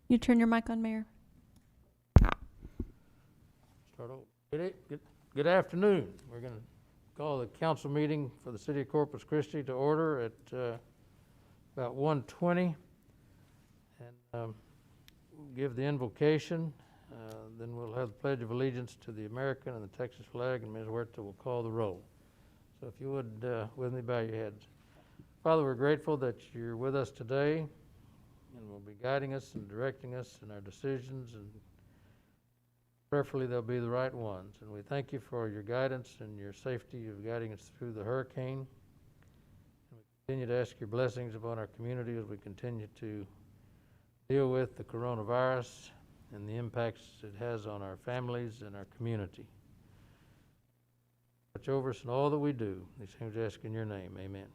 You turn your mic on, Mayor. Start over. Good afternoon. We're going to call the council meeting for the City of Corpus Christi to order at about 1:20, and we'll give the invocation. Then we'll have the Pledge of Allegiance to the American and the Texas flag, and Ms. Huerta will call the roll. So if you would, with me, bow your heads. Father, we're grateful that you're with us today and will be guiding us and directing us in our decisions, and prayerfully they'll be the right ones. And we thank you for your guidance and your safety of guiding us through the hurricane. And we continue to ask your blessings upon our community as we continue to deal with the coronavirus and the impacts it has on our families and our community. Watch over us in all that we do. These things we ask in your name. Amen.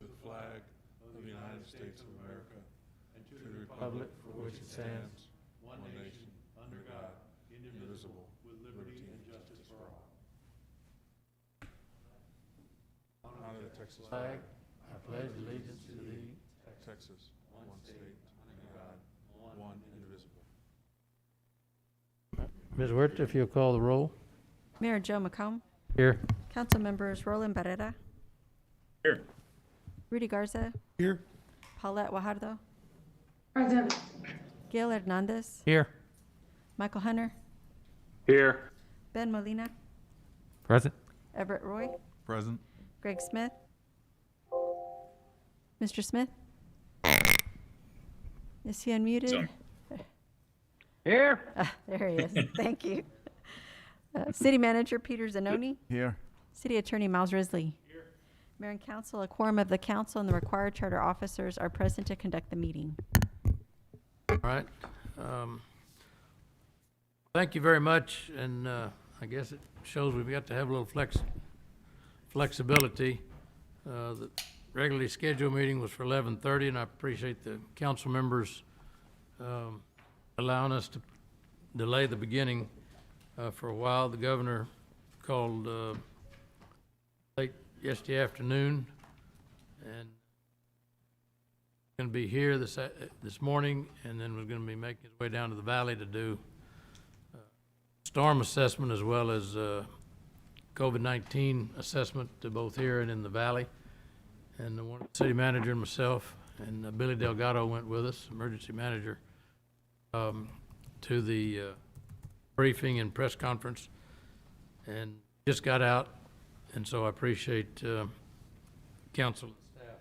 To the flag of the United States of America, and to the republic for which it stands, one nation, under God, indivisible, with liberty and justice for all. Honor the Texas flag. I pledge allegiance to thee. Texas, one state, under God, one indivisible. Ms. Huerta, if you'll call the roll. Mayor Joe McComb. Here. Council members Roland Barrera. Here. Rudy Garza. Here. Paulette Guajardo. Present. Gail Hernandez. Here. Michael Hunter. Here. Ben Molina. Present. Everett Roy. Present. Greg Smith. Mr. Smith. Is he unmuted? Sorry. Here. There he is. Thank you. City Manager Peter Zanoni. Here. City Attorney Miles Risley. Here. Mayor and Council, a quorum of the council and the required charter officers are present to conduct the meeting. All right. Thank you very much, and I guess it shows we've got to have a little flexibility. The regularly scheduled meeting was for 11:30, and I appreciate the council members allowing us to delay the beginning for a while. The governor called late yesterday afternoon, and going to be here this morning, and then was going to be making his way down to the valley to do storm assessment as well as COVID-19 assessment to both here and in the valley. And the city manager and myself and Billy Delgado went with us, emergency manager, to the briefing and press conference, and just got out. And so I appreciate council and staff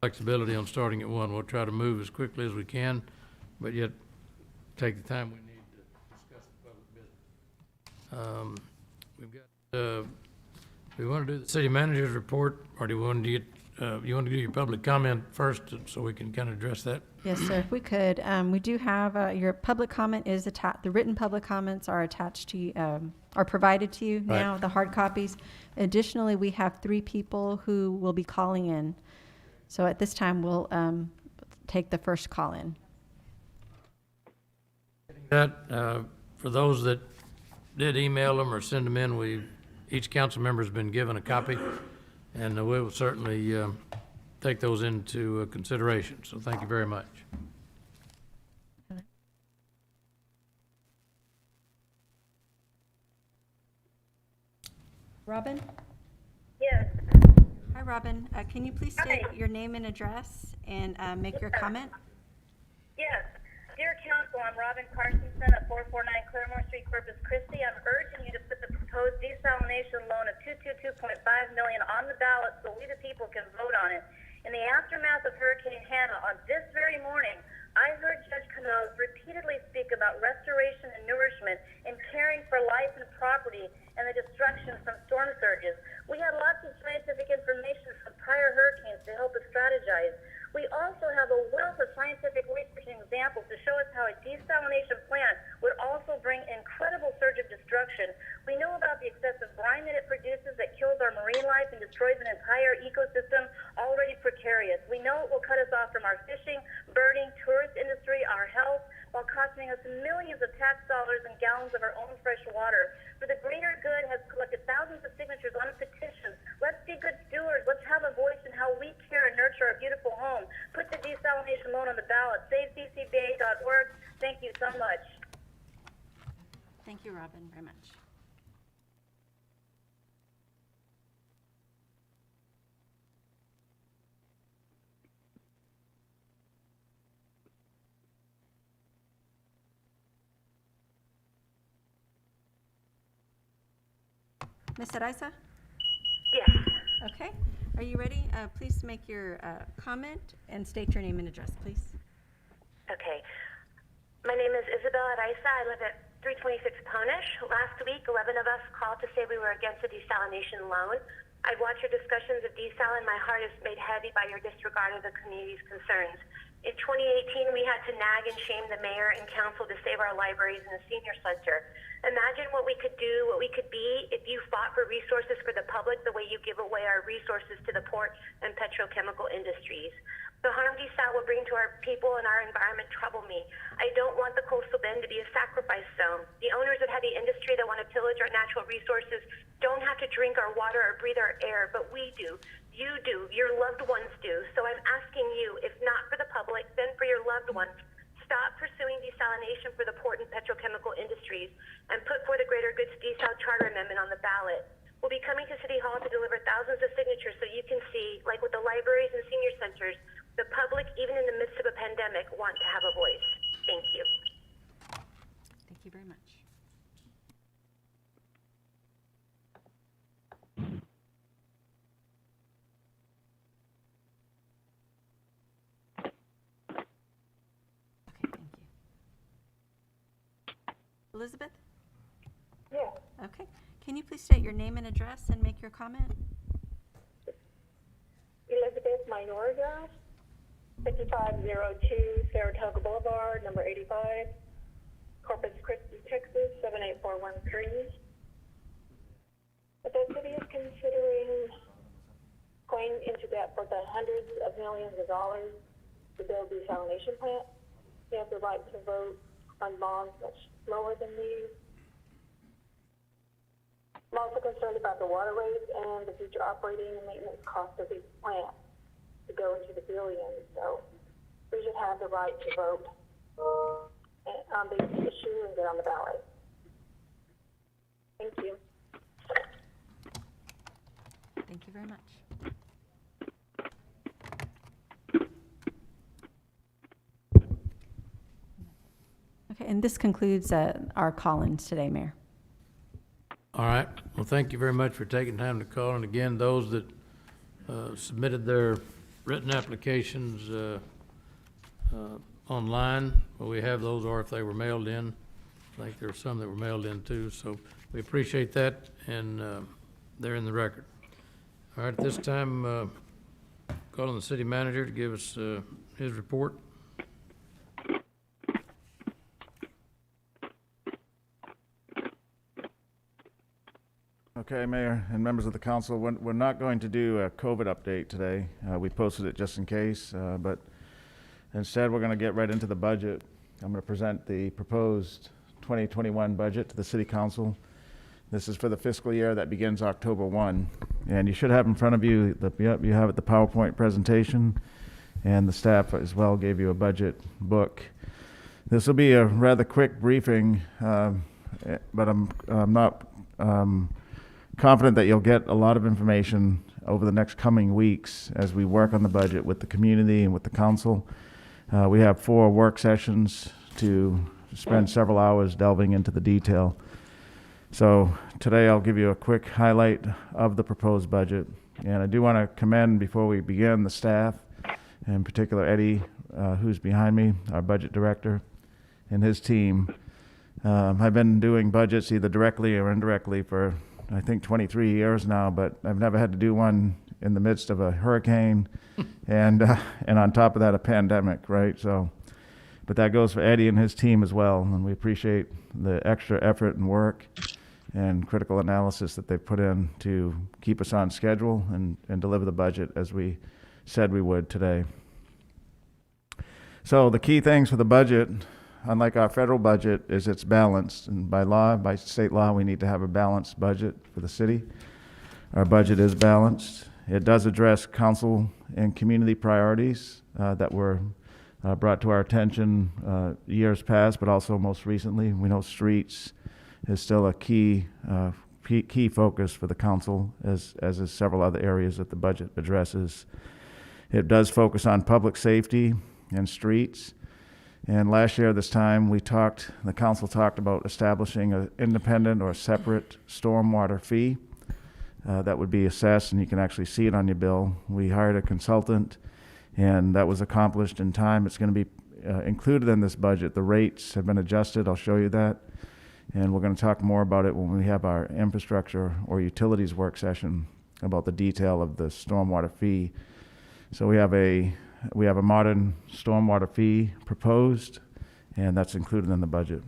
flexibility on starting at 1. We'll try to move as quickly as we can, but yet take the time we need to discuss the public business. We've got, do we want to do the city manager's report, or do we want to get, you want to do your public comment first so we can kind of address that? Yes, sir, if we could. We do have, your public comment is attached, the written public comments are attached to you, are provided to you now, the hard copies. Additionally, we have 3 people who will be calling in. So at this time, we'll take the first call in. That, for those that did email them or send them in, each council member has been given a copy, and we will certainly take those into consideration. So thank you very much. Robin? Yes. Hi, Robin. Can you please state your name and address and make your comment? Yes. Dear Council, I'm Robin Carsonson at 449 Claremore Street, Corpus Christi. I'm urging you to put the proposed desalination loan of $222.5 million on the ballot so we the people can vote on it. In the aftermath of Hurricane Hannah, on this very morning, I heard Judge Canals repeatedly speak about restoration and nourishment and caring for life and property and the destruction from storm surges. We had lots of scientific information from prior hurricanes to help us strategize. We also have a wealth of scientific research and examples to show us how a desalination plant would also bring an incredible surge of destruction. We know about the excessive brine that it produces that kills our marine life and destroys an entire ecosystem already precarious. We know it will cut us off from our fishing, birding, tourist industry, our health, while costing us millions of tax dollars and gallons of our own fresh water. For the greater good has collected thousands of signatures on a petition. Let's be good stewards. Let's have a voice in how we care and nurture ballot. SaveCCBA.org. Thank you so much. Thank you, Robin, very much. Ms. Araiza? Yes. Okay. Are you ready? Please make your comment and state your name and address, please. Okay. My name is Isabel Araiza. I live at 326 Ponish. Last week, 11 of us called to say we were against the desalination loan. I've watched your discussions of desal, and my heart is made heavy by your disregard of the community's concerns. In 2018, we had to nag and shame the mayor and council to save our libraries and the senior center. Imagine what we could do, what we could be, if you fought for resources for the public the way you give away our resources to the port and petrochemical industries. The harm desal will bring to our people and our environment trouble me. I don't want the coastal bend to be a sacrifice zone. The owners of heavy industry that want to pillage our natural resources don't have to drink our water or breathe our air, but we do. You do. Your loved ones do. So I'm asking you, if not for the public, then for your loved ones, stop pursuing desalination for the port and petrochemical industries and put forth a Greater Goods Desal Charter Amendment on the ballot. We'll be coming to City Hall to deliver thousands of signatures so you can see, like with the libraries and senior centers, the public, even in the midst of a pandemic, want to have a voice. Thank you. Thank you very much. Okay, thank you. Elizabeth? Yeah. Okay. Can you please state your name and address and make your comment? Elizabeth Minorga, 5502 Saratoga Boulevard, number 85, Corpus Christi, Texas, 78413. But the city is considering going into debt for the hundreds of millions of dollars to build desalination plant. You have the right to vote on bonds much lower than these. I'm also concerned about the waterways and the future operating and maintenance costs of these plants to go into the billions. So we should have the right to vote on this issue and get on the ballot. Thank you. Thank you very much. Okay, and this concludes our call-ins today, Mayor. All right. Well, thank you very much for taking time to call. And again, those that submitted their written applications online, well, we have those, or if they were mailed in. I think there were some that were mailed in too. So we appreciate that, and they're in the record. All right, at this time, calling the city manager to give us his report. Okay, Mayor and members of the council, we're not going to do a COVID update today. We posted it just in case, but instead we're going to get right into the budget. I'm going to present the proposed 2021 budget to the City Council. This is for the fiscal year that begins October 1. And you should have in front of you, you have it, the PowerPoint presentation, and the staff as well gave you a budget book. This will be a rather quick briefing, but I'm not confident that you'll get a lot of information over the next coming weeks as we work on the budget with the community and with the council. We have 4 work sessions to spend several hours delving into the detail. So today I'll give you a quick highlight of the proposed budget. And I do want to commend, before we begin, the staff, in particular Eddie, who's behind me, our budget director, and his team. I've been doing budgets either directly or indirectly for, I think, 23 years now, but I've never had to do one in the midst of a hurricane and on top of that, a pandemic, right? So, but that goes for Eddie and his team as well, and we appreciate the extra effort and work and critical analysis that they've put in to keep us on schedule and deliver the budget as we said we would today. So the key things for the budget, unlike our federal budget, is it's balanced. And by law, by state law, we need to have a balanced budget for the city. Our budget is balanced. It does address council and community priorities that were brought to our attention years past, but also most recently. We know streets is still a key focus for the council, as is several other areas that the budget addresses. It does focus on public safety and streets. And last year, this time, the council talked about establishing an independent or separate stormwater fee that would be assessed, and you can actually see it on your bill. We hired a consultant, and that was accomplished in time. It's going to be included in this budget. The rates have been adjusted. I'll show you that. And we're going to talk more about it when we have our infrastructure or utilities work session about the detail of the stormwater fee. So we have a modern stormwater fee proposed, and that's included in the budget.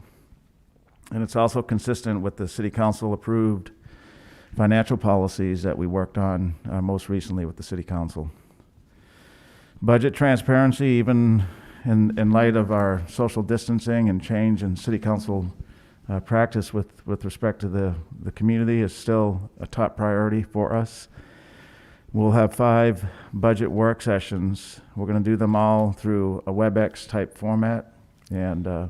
And it's also consistent with the city council approved financial policies that we worked on most recently with the city council. Budget transparency, even in light of our social distancing and change in city council practice with respect to the community, is still a top priority for us. We'll have 5 budget work sessions. We're going to do them all through a WebEx type format, and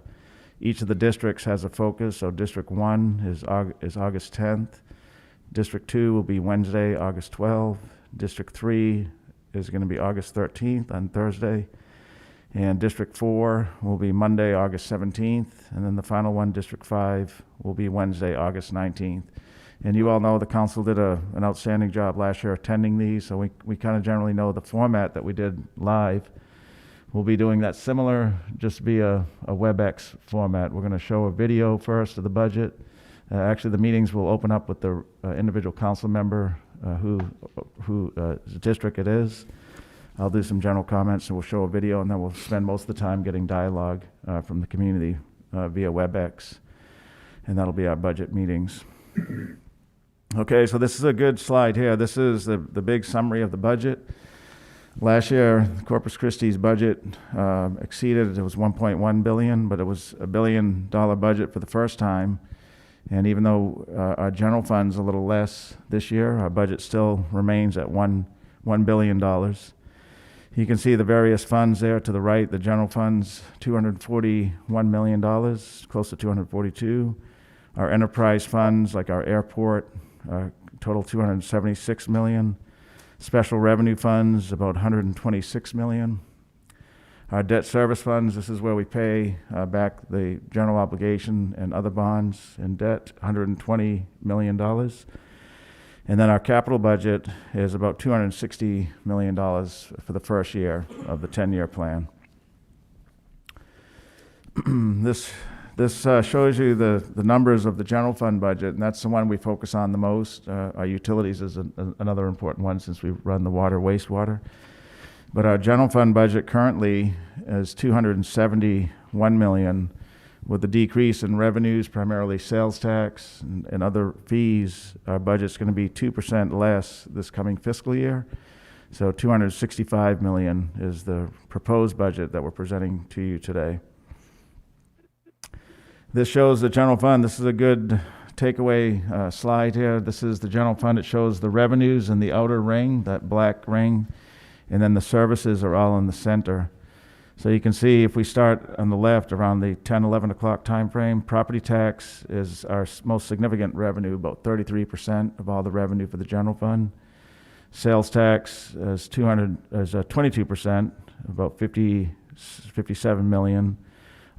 each of the districts has a focus. So District 1 is August 10th. District 2 will be Wednesday, August 12th. District 3 is going to be August 13th on Thursday. And District 4 will be Monday, August 17th. And then the final one, District 5, will be Wednesday, August 19th. And you all know the council did an outstanding job last year attending these, so we kind of generally know the format that we did live. We'll be doing that similar, just via a WebEx format. We're going to show a video first of the budget. Actually, the meetings will open up with the individual council member who district it is. I'll do some general comments, and we'll show a video, and then we'll spend most of the time getting dialogue from the community via WebEx, and that'll be our budget meetings. Okay, so this is a good slide here. This is the big summary of the budget. Last year, Corpus Christi's budget exceeded, it was $1.1 billion, but it was $1 billion budget for the first time. And even though our general fund's a little less this year, our budget still remains at $1 billion. You can see the various funds there to the right. The general fund's $241 million, close to 242. Our enterprise funds, like our airport, total $276 million. Special revenue funds, about $126 million. Our debt service funds, this is where we pay back the general obligation and other bonds and debt, $120 million. And then our capital budget is about $260 million for the first year of the 10-year plan. This shows you the numbers of the general fund budget, and that's the one we focus on the most. Our utilities is another important one since we run the water, wastewater. But our general fund budget currently is $271 million, with the decrease in revenues, primarily sales tax and other fees. Our budget's going to be 2% less this coming fiscal year. So $265 million is the proposed budget that we're presenting to you today. This shows the general fund. This is a good takeaway slide here. This is the general fund. It shows the revenues in the outer ring, that black ring, and then the services are all in the center. So you can see if we start on the left around the 10, 11 o'clock time frame, property tax is our most significant revenue, about 33% of all the revenue for the general fund. Sales tax is 22%, about 57 million.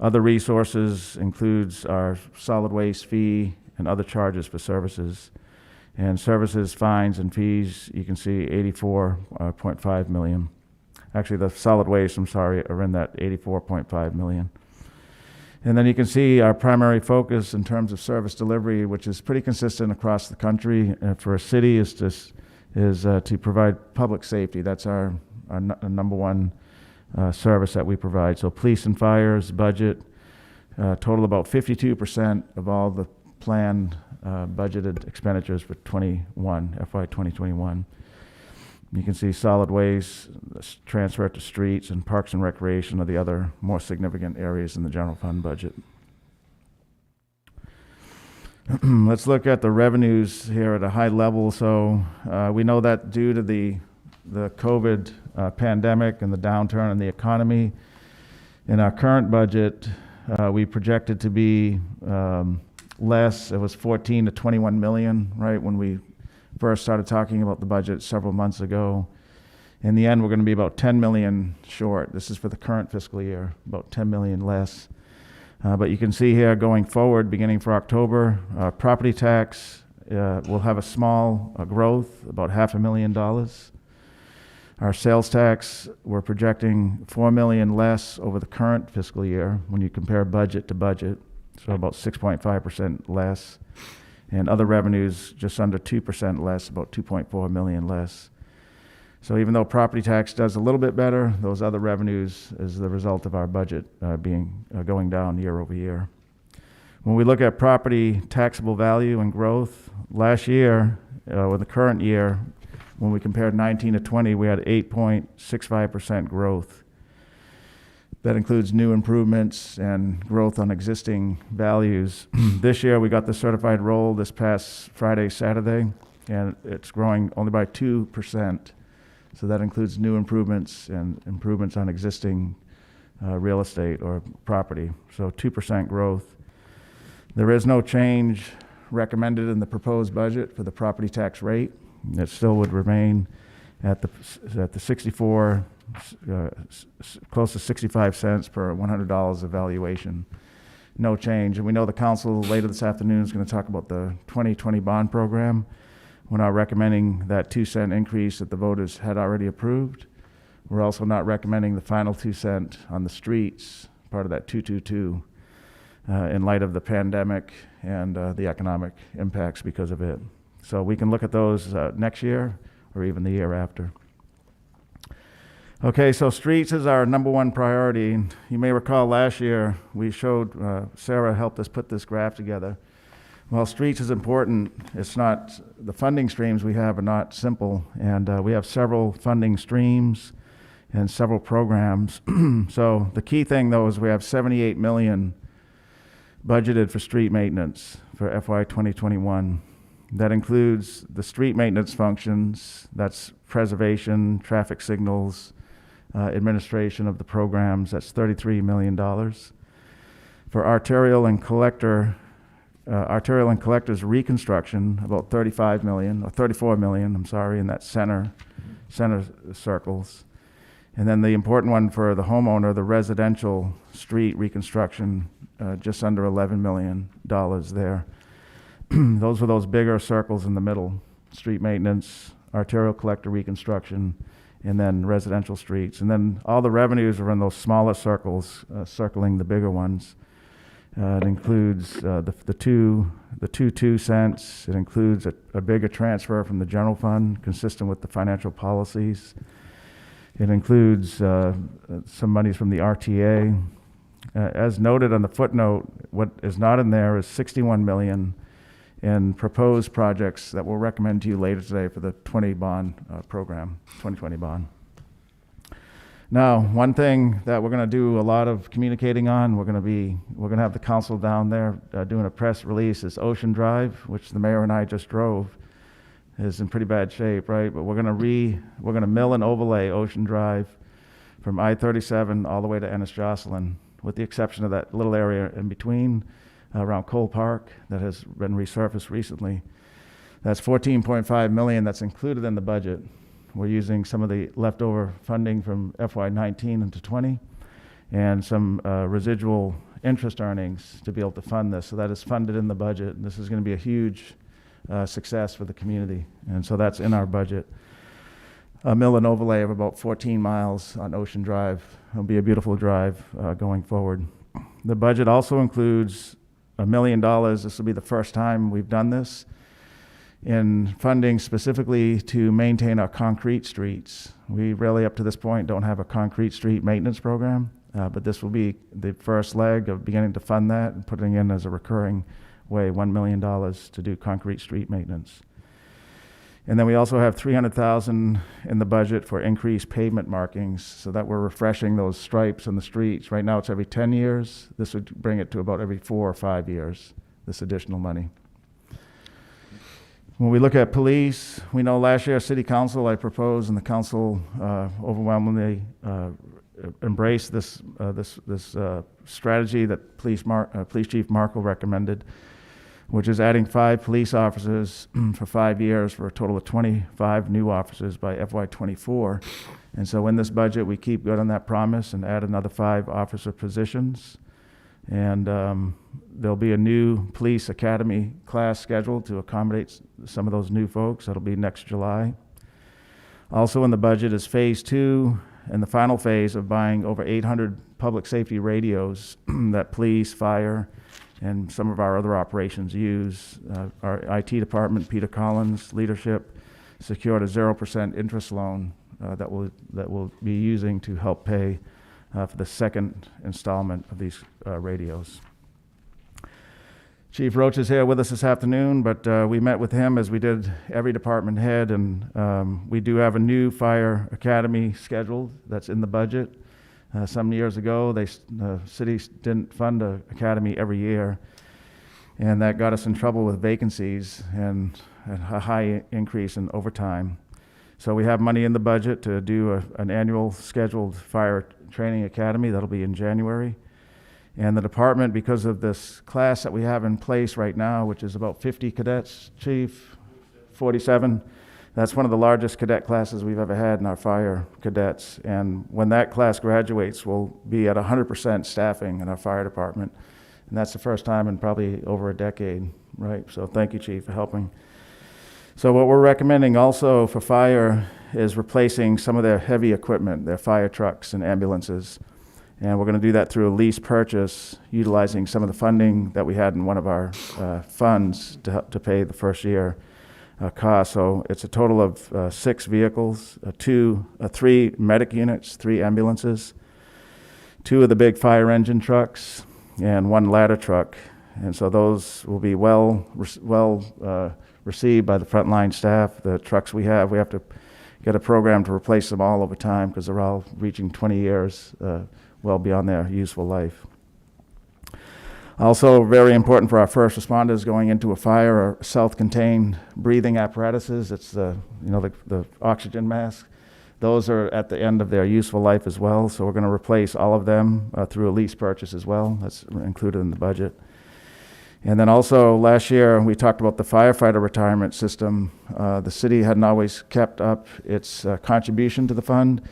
Other resources includes our solid waste fee and other charges for services. And services, fines, and fees, you can see 84.5 million. Actually, the solid waste, are in that 84.5 million. And then you can see our primary focus in terms of service delivery, which is pretty consistent across the country for a city, is to provide public safety. That's our number one service that we provide. So police and fires budget total about 52% of all the planned budgeted expenditures for FY 2021. You can see solid waste, transfer to streets, and parks and recreation are the other more significant areas in the general fund budget. Let's look at the revenues here at a high level. So we know that due to the COVID pandemic and the downturn in the economy, In our current budget, we projected to be less. It was 14 to 21 million, right, when we first started talking about the budget several months ago. In the end, we're going to be about 10 million short. This is for the current fiscal year, about 10 million less. But you can see here going forward, beginning for October, property tax will have a small growth, about $500,000. Our sales tax, we're projecting 4 million less over the current fiscal year when you compare budget to budget, so about 6.5% less. And other revenues, just under 2% less, about 2.4 million less. So even though property tax does a little bit better, those other revenues is the result of our budget going down year over year. When we look at property taxable value and growth, last year, with the current year, when we compared 19 to 20, we had 8.65% growth. That includes new improvements and growth on existing values. This year, we got the certified roll this past Friday, Saturday, and it's growing only by 2%. So that includes new improvements and improvements on existing real estate or property. So 2% growth. There is no change recommended in the proposed budget for the property tax rate. It still would remain at the 64, close to 65 cents per $100 of valuation. No change. And we know the council later this afternoon is going to talk about the 2020 bond program. We're not recommending that 2-cent increase that the voters had already approved. We're also not recommending the final 2 cent on the streets, part of that 222, in light of the pandemic and the economic impacts because of it. So we can look at those next year or even the year after. Okay, so streets is our number one priority. You may recall last year we showed, Sarah helped us put this graph together. Well, streets is important. It's not, the funding streams we have are not simple, and we have several funding streams and several programs. So the key thing though is we have 78 million budgeted for street maintenance for FY 2021. That includes the street maintenance functions, that's preservation, traffic signals, administration of the programs, that's $33 million. For arterial and collectors reconstruction, about 35 million, or 34 million, I'm sorry, in that center circles. And then the important one for the homeowner, the residential street reconstruction, just under $11 million there. Those were those bigger circles in the middle: street maintenance, arterial collector reconstruction, and then residential streets. And then all the revenues are in those smaller circles, circling the bigger ones. It includes the two cents. It includes a bigger transfer from the general fund, consistent with the financial policies. It includes some monies from the RTA. As noted on the footnote, what is not in there is 61 million in proposed projects that we'll recommend to you later today for the 2020 bond. Now, one thing that we're going to do a lot of communicating on, we're going to have the council down there doing a press release, is Ocean Drive, which the mayor and I just drove, is in pretty bad shape, right? But we're going to mill and overlay Ocean Drive from I-37 all the way to Ennis-Jocelyn, with the exception of that little area in between around Cole Park that has been resurfaced recently. That's 14.5 million that's included in the budget. We're using some of the leftover funding from FY19 into 20 and some residual interest earnings to be able to fund this. So that is funded in the budget. And this is going to be a huge success for the community. And so that's in our budget. A mill and overlay of about 14 miles on Ocean Drive. It'll be a beautiful drive going forward. The budget also includes $1 million. This will be the first time we've done this, in funding specifically to maintain our concrete streets. We really, up to this point, don't have a concrete street maintenance program, but this will be the first leg of beginning to fund that and putting in as a recurring way $1 million to do concrete street maintenance. And then we also have $300,000 in the budget for increased pavement markings, so that we're refreshing those stripes on the streets. Right now it's every 10 years. This would bring it to about every 4 or 5 years, this additional money. When we look at police, we know last year City Council, I proposed, and the council overwhelmingly embraced this strategy that Police Chief Markle recommended, which is adding 5 police officers for 5 years for a total of 25 new officers by FY24. And so in this budget, we keep good on that promise and add another 5 officer positions. And there'll be a new police academy class scheduled to accommodate some of those new folks. That'll be next July. Also in the budget is phase 2 and the final phase of buying over 800 public safety radios that police, fire, and some of our other operations use. Our IT department, Peter Collins, leadership, secured a 0% interest loan that we'll be using to help pay for the second installment of these radios. Chief Roach is here with us this afternoon, but we met with him as we did every department head, and we do have a new fire academy scheduled that's in the budget. Some years ago, the city didn't fund an academy every year, and that got us in trouble with vacancies and a high increase in overtime. So we have money in the budget to do an annual scheduled fire training academy. That'll be in January. And the department, because of this class that we have in place right now, which is about 50 cadets, Chief, 47, that's one of the largest cadet classes we've ever had in our fire cadets. And when that class graduates, we'll be at 100% staffing in our fire department. And that's the first time in probably over a decade, right? So thank you, Chief, for helping. So what we're recommending also for fire is replacing some of their heavy equipment, their fire trucks and ambulances. And we're going to do that through a lease purchase, utilizing some of the funding that we had in one of our funds to pay the first year cost. So it's a total of 6 vehicles, 3 medic units, 3 ambulances, 2 of the big fire engine trucks, and 1 ladder truck. And so those will be well received by the frontline staff. The trucks we have to get a program to replace them all over time because they're all reaching 20 years, well beyond their useful life. Also very important for our first responders going into a fire are self-contained breathing apparatuses. It's the oxygen mask. Those are at the end of their useful life as well. So we're going to replace all of them through a lease purchase as well. That's included in the budget. And then also last year we talked about the firefighter retirement system. The city hadn't always kept up its contribution to the fund.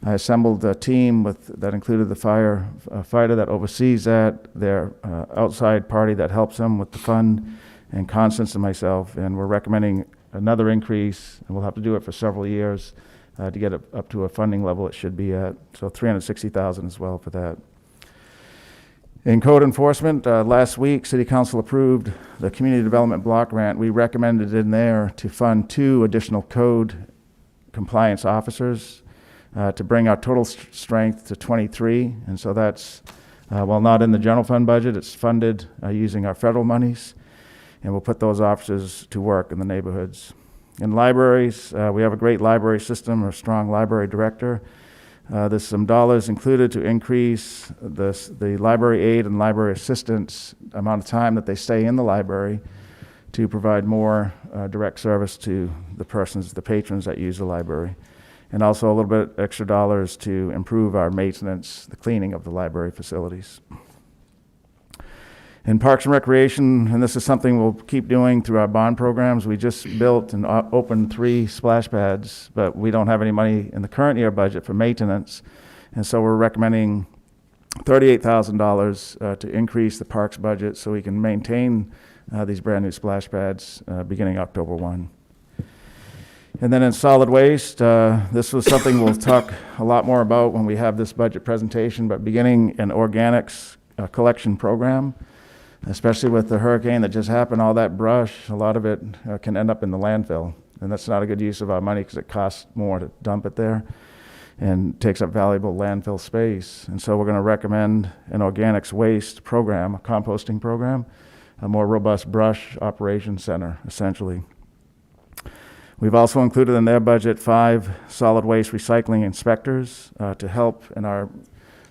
I assembled a team that included the firefighter that oversees that, their outside party that helps them with the fund, and Constance and myself. And we're recommending another increase, and we'll have to do it for several years to get it up to a funding level it should be at. So $360,000 as well for that. In code enforcement, last week, City Council approved the Community Development Block Grant. We recommended in there to fund 2 additional code compliance officers to bring our total strength to 23. And so that's, while not in the general fund budget, it's funded using our federal monies. And we'll put those officers to work in the neighborhoods. In libraries, we have a great library system, a strong library director. There's some dollars included to increase the library aid and library assistants amount of time that they stay in the library to provide more direct service to the patrons that use the library. And also a little bit extra dollars to improve our maintenance, the cleaning of the library facilities. In Parks and Recreation, and this is something we'll keep doing through our bond programs, we just built and opened 3 splash pads, but we don't have any money in the current year budget for maintenance. And so we're recommending $38,000 to increase the parks budget so we can maintain these brand new splash pads beginning October 1. And then in solid waste, this was something we'll talk a lot more about when we have this budget presentation, but beginning an organics collection program, especially with the hurricane that just happened, all that brush, a lot of it can end up in the landfill. And that's not a good use of our money because it costs more to dump it there and takes up valuable landfill space. And so we're going to recommend an organics waste program, a composting program, a more robust brush operations center, essentially. We've also included in their budget 5 solid waste recycling inspectors to help in our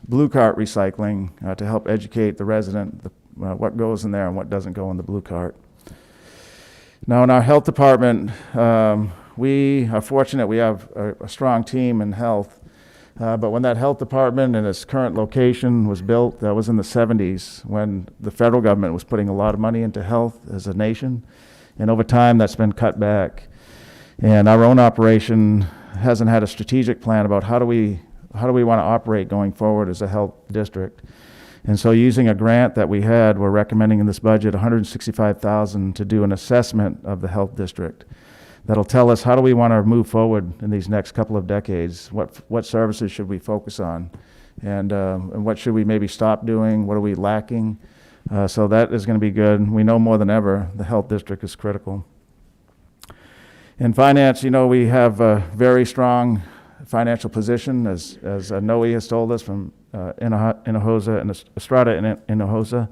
blue cart recycling, to help educate the resident what goes in there and what doesn't go in the blue cart. Now, in our health department, we are fortunate we have a strong team in health. But when that health department in its current location was built, that was in the 70s, when the federal government was putting a lot of money into health as a nation. And over time, that's been cut back. And our own operation hasn't had a strategic plan about how do we want to operate going forward as a health district. And so using a grant that we had, we're recommending in this budget $165,000 to do an assessment of the health district. That'll tell us how do we want to move forward in these next couple of decades. What services should we focus on? And what should we maybe stop doing? What are we lacking? So that is going to be good. We know more than ever the health district is critical. In finance, we have a very strong financial position, as Noe has told us from Hinojosa and Estrada in Hinojosa.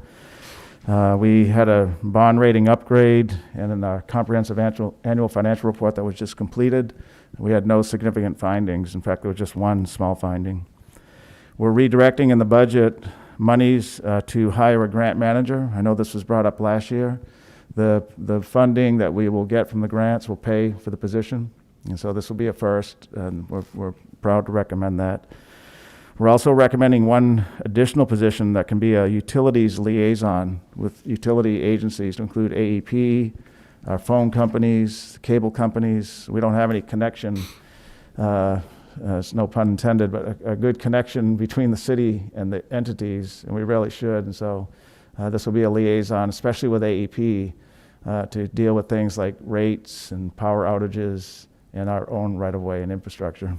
We had a bond rating upgrade, and in our comprehensive annual financial report that was just completed, we had no significant findings. In fact, there was just one small finding. We're redirecting in the budget monies to hire a grant manager. I know this was brought up last year. The funding that we will get from the grants will pay for the position, and so this will be a first, and we're proud to recommend that. We're also recommending one additional position that can be a utilities liaison with utility agencies, to include AEP, our phone companies, cable companies. We don't have any connection, it's no pun intended, but a good connection between the city and the entities, and we really should. And so this will be a liaison, especially with AEP, to deal with things like rates and power outages and our own right-of-way and infrastructure.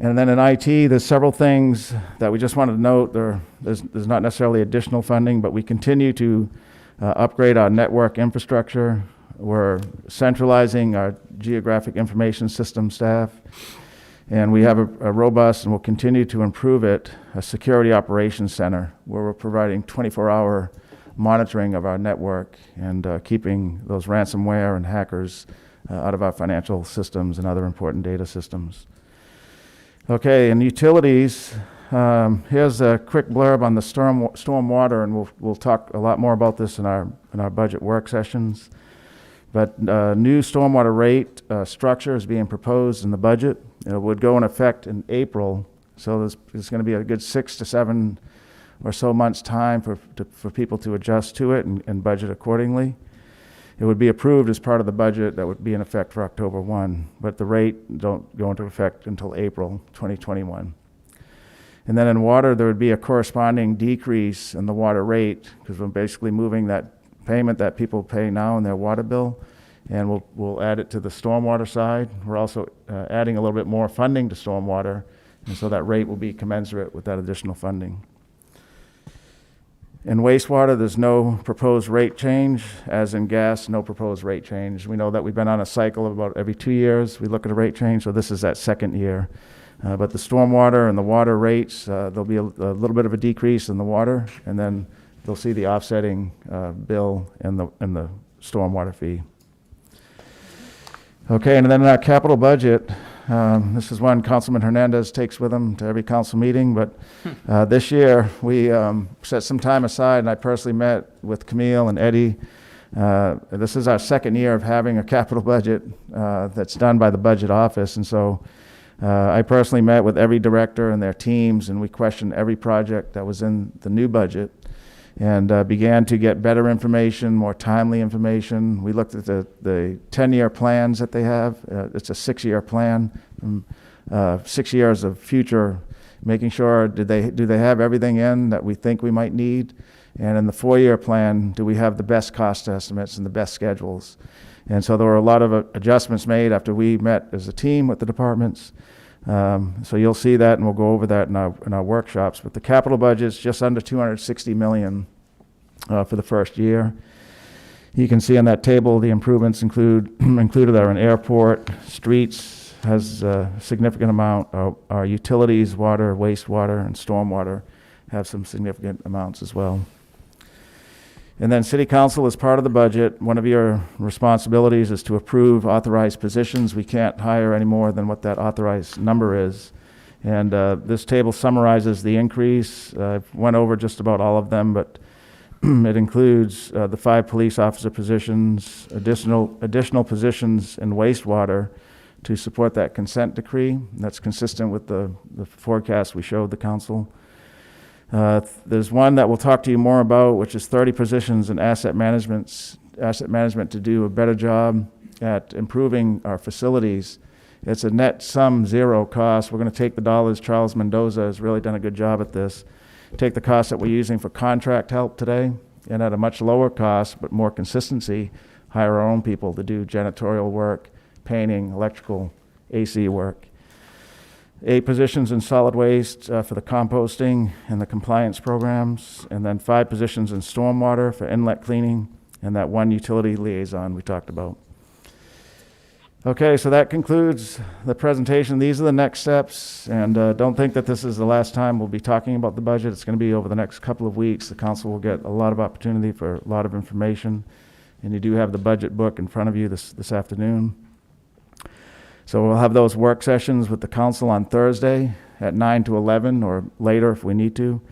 And then in IT, there's several things that we just wanted to note. There's not necessarily additional funding, but we continue to upgrade our network infrastructure. We're centralizing our geographic information system staff, and we have a robust, and we'll continue to improve it, a security operations center where we're providing 24-hour monitoring of our network and keeping those ransomware and hackers out of our financial systems and other important data systems. Okay, and utilities, here's a quick blurb on the storm water, and we'll talk a lot more about this in our budget work sessions. But new stormwater rate structure is being proposed in the budget. It would go in effect in April, so there's going to be a good 6 to 7 or so months' time for people to adjust to it and budget accordingly. It would be approved as part of the budget that would be in effect for October 1, but the rate don't go into effect until April 2021. And then in water, there would be a corresponding decrease in the water rate, because we're basically moving that payment that people pay now in their water bill, and we'll add it to the stormwater side. We're also adding a little bit more funding to stormwater, and so that rate will be commensurate with that additional funding. In wastewater, there's no proposed rate change. As in gas, no proposed rate change. We know that we've been on a cycle of about every 2 years. We look at a rate change, so this is that second year. But the stormwater and the water rates, there'll be a little bit of a decrease in the water, and then they'll see the offsetting bill in the stormwater fee. Okay, and then in our capital budget, this is one Councilman Hernandez takes with him to every council meeting, but this year we set some time aside, and I personally met with Camille and Eddie. This is our second year of having a capital budget that's done by the budget office, and so I personally met with every director and their teams, and we questioned every project that was in the new budget, and began to get better information, more timely information. We looked at the 10-year plans that they have. It's a 6-year plan, 6 years of future, making sure do they have everything in that we think we might need, and in the 4-year plan, do we have the best cost estimates and the best schedules? And so there were a lot of adjustments made after we met as a team with the departments. So you'll see that, and we'll go over that in our workshops. But the capital budget is just under $260 million for the first year. You can see on that table the improvements included are an airport, streets has a significant amount. Our utilities, water, wastewater, and stormwater have some significant amounts as well. And then City Council is part of the budget. One of your responsibilities is to approve authorized positions. We can't hire any more than what that authorized number is. And this table summarizes the increase. I've went over just about all of them, but It includes the 5 police officer positions, additional positions in wastewater to support that consent decree. That's consistent with the forecast we showed the council. There's one that we'll talk to you more about, which is 30 positions in asset management to do a better job at improving our facilities. It's a net sum zero cost. We're going to take the dollars. Charles Mendoza has really done a good job at this. Take the costs that we're using for contract help today, and at a much lower cost, but more consistency, hire our own people to do janitorial work, painting, electrical, AC work. 8 positions in solid waste for the composting and the compliance programs, and then 5 positions in stormwater for inlet cleaning, and that 1 utility liaison we talked about. Okay, so that concludes the presentation. These are the next steps, and don't think that this is the last time we'll be talking about the budget. It's going to be over the next couple of weeks. The council will get a lot of opportunity for a lot of information, and you do have the budget book in front of you this afternoon. So we'll have those work sessions with the council on Thursday at 9 to 11 or later if we need to.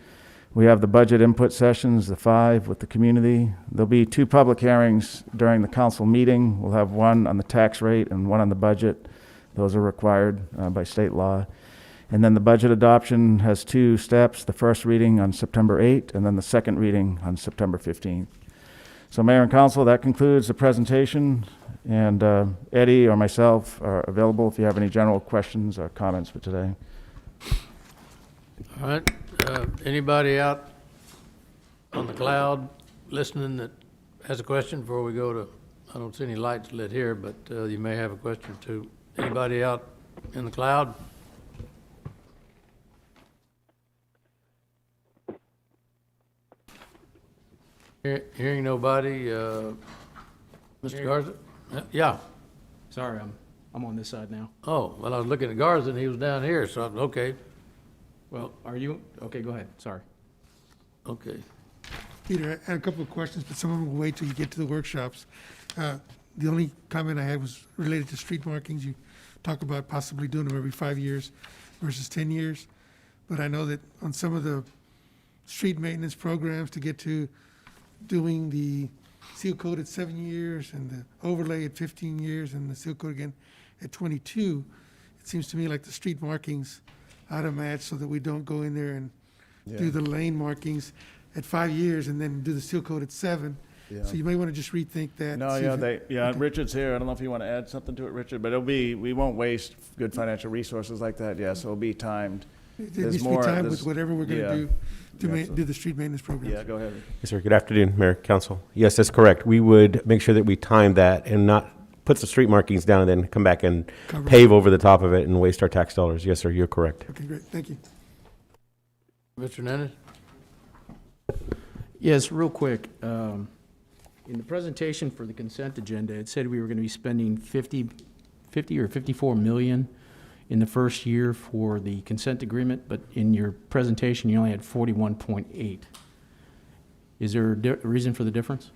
We have the budget input sessions, the 5 with the community. There'll be 2 public hearings during the council meeting. We'll have one on the tax rate and one on the budget. Those are required by state law. And then the budget adoption has 2 steps, the first reading on September 8th and then the second reading on September 15th. So Mayor and Council, that concludes the presentation. And Eddie or myself are available if you have any general questions or comments for today. All right. Anybody out on the cloud listening that has a question before we go to, I don't see any lights lit here, but you may have a question or two. Anybody out in the cloud? Hearing nobody, Mr. Garza? Yeah. Sorry, I'm on this side now. Oh, well, I was looking at Garza and he was down here, so, okay, Well, are you, okay, go ahead, sorry. okay. Peter, I had a couple of questions, but some of them will wait till you get to the workshops. The only comment I had was related to street markings. You talk about possibly doing them every 5 years versus 10 years. But I know that on some of the street maintenance programs to get to doing the seal coat at 7 years and the overlay at 15 years and the seal coat again at 22, it seems to me like the street markings ought to match so that we don't go in there and do the lane markings at 5 years and then do the seal coat at 7. Yeah. So you may want to just rethink that. No, see yeah, if it- okay. Richard's here. I don't know if you want to add something to it, Richard, but we won't waste good financial resources like that. Yeah, so it'll be timed. There There's needs to be more- time there's- with whatever we're going yeah. to do to Yeah, so- do the street maintenance programs. Yeah, go ahead. Yes, sir. Good afternoon, Mayor, Council. Yes, that's correct. We would make sure that we time that and not put the street markings down and then come back and Cover it. pave over the top of it and waste our tax dollars. Yes, sir, you're correct. Okay, great. Thank you. Mr. Nennis? Yes, real quick, in the presentation for the consent agenda, it said we were gonna be spending 50 or 54 million in the first year for the consent agreement, but in your presentation, you only had 41.8. Is there a reason for the difference?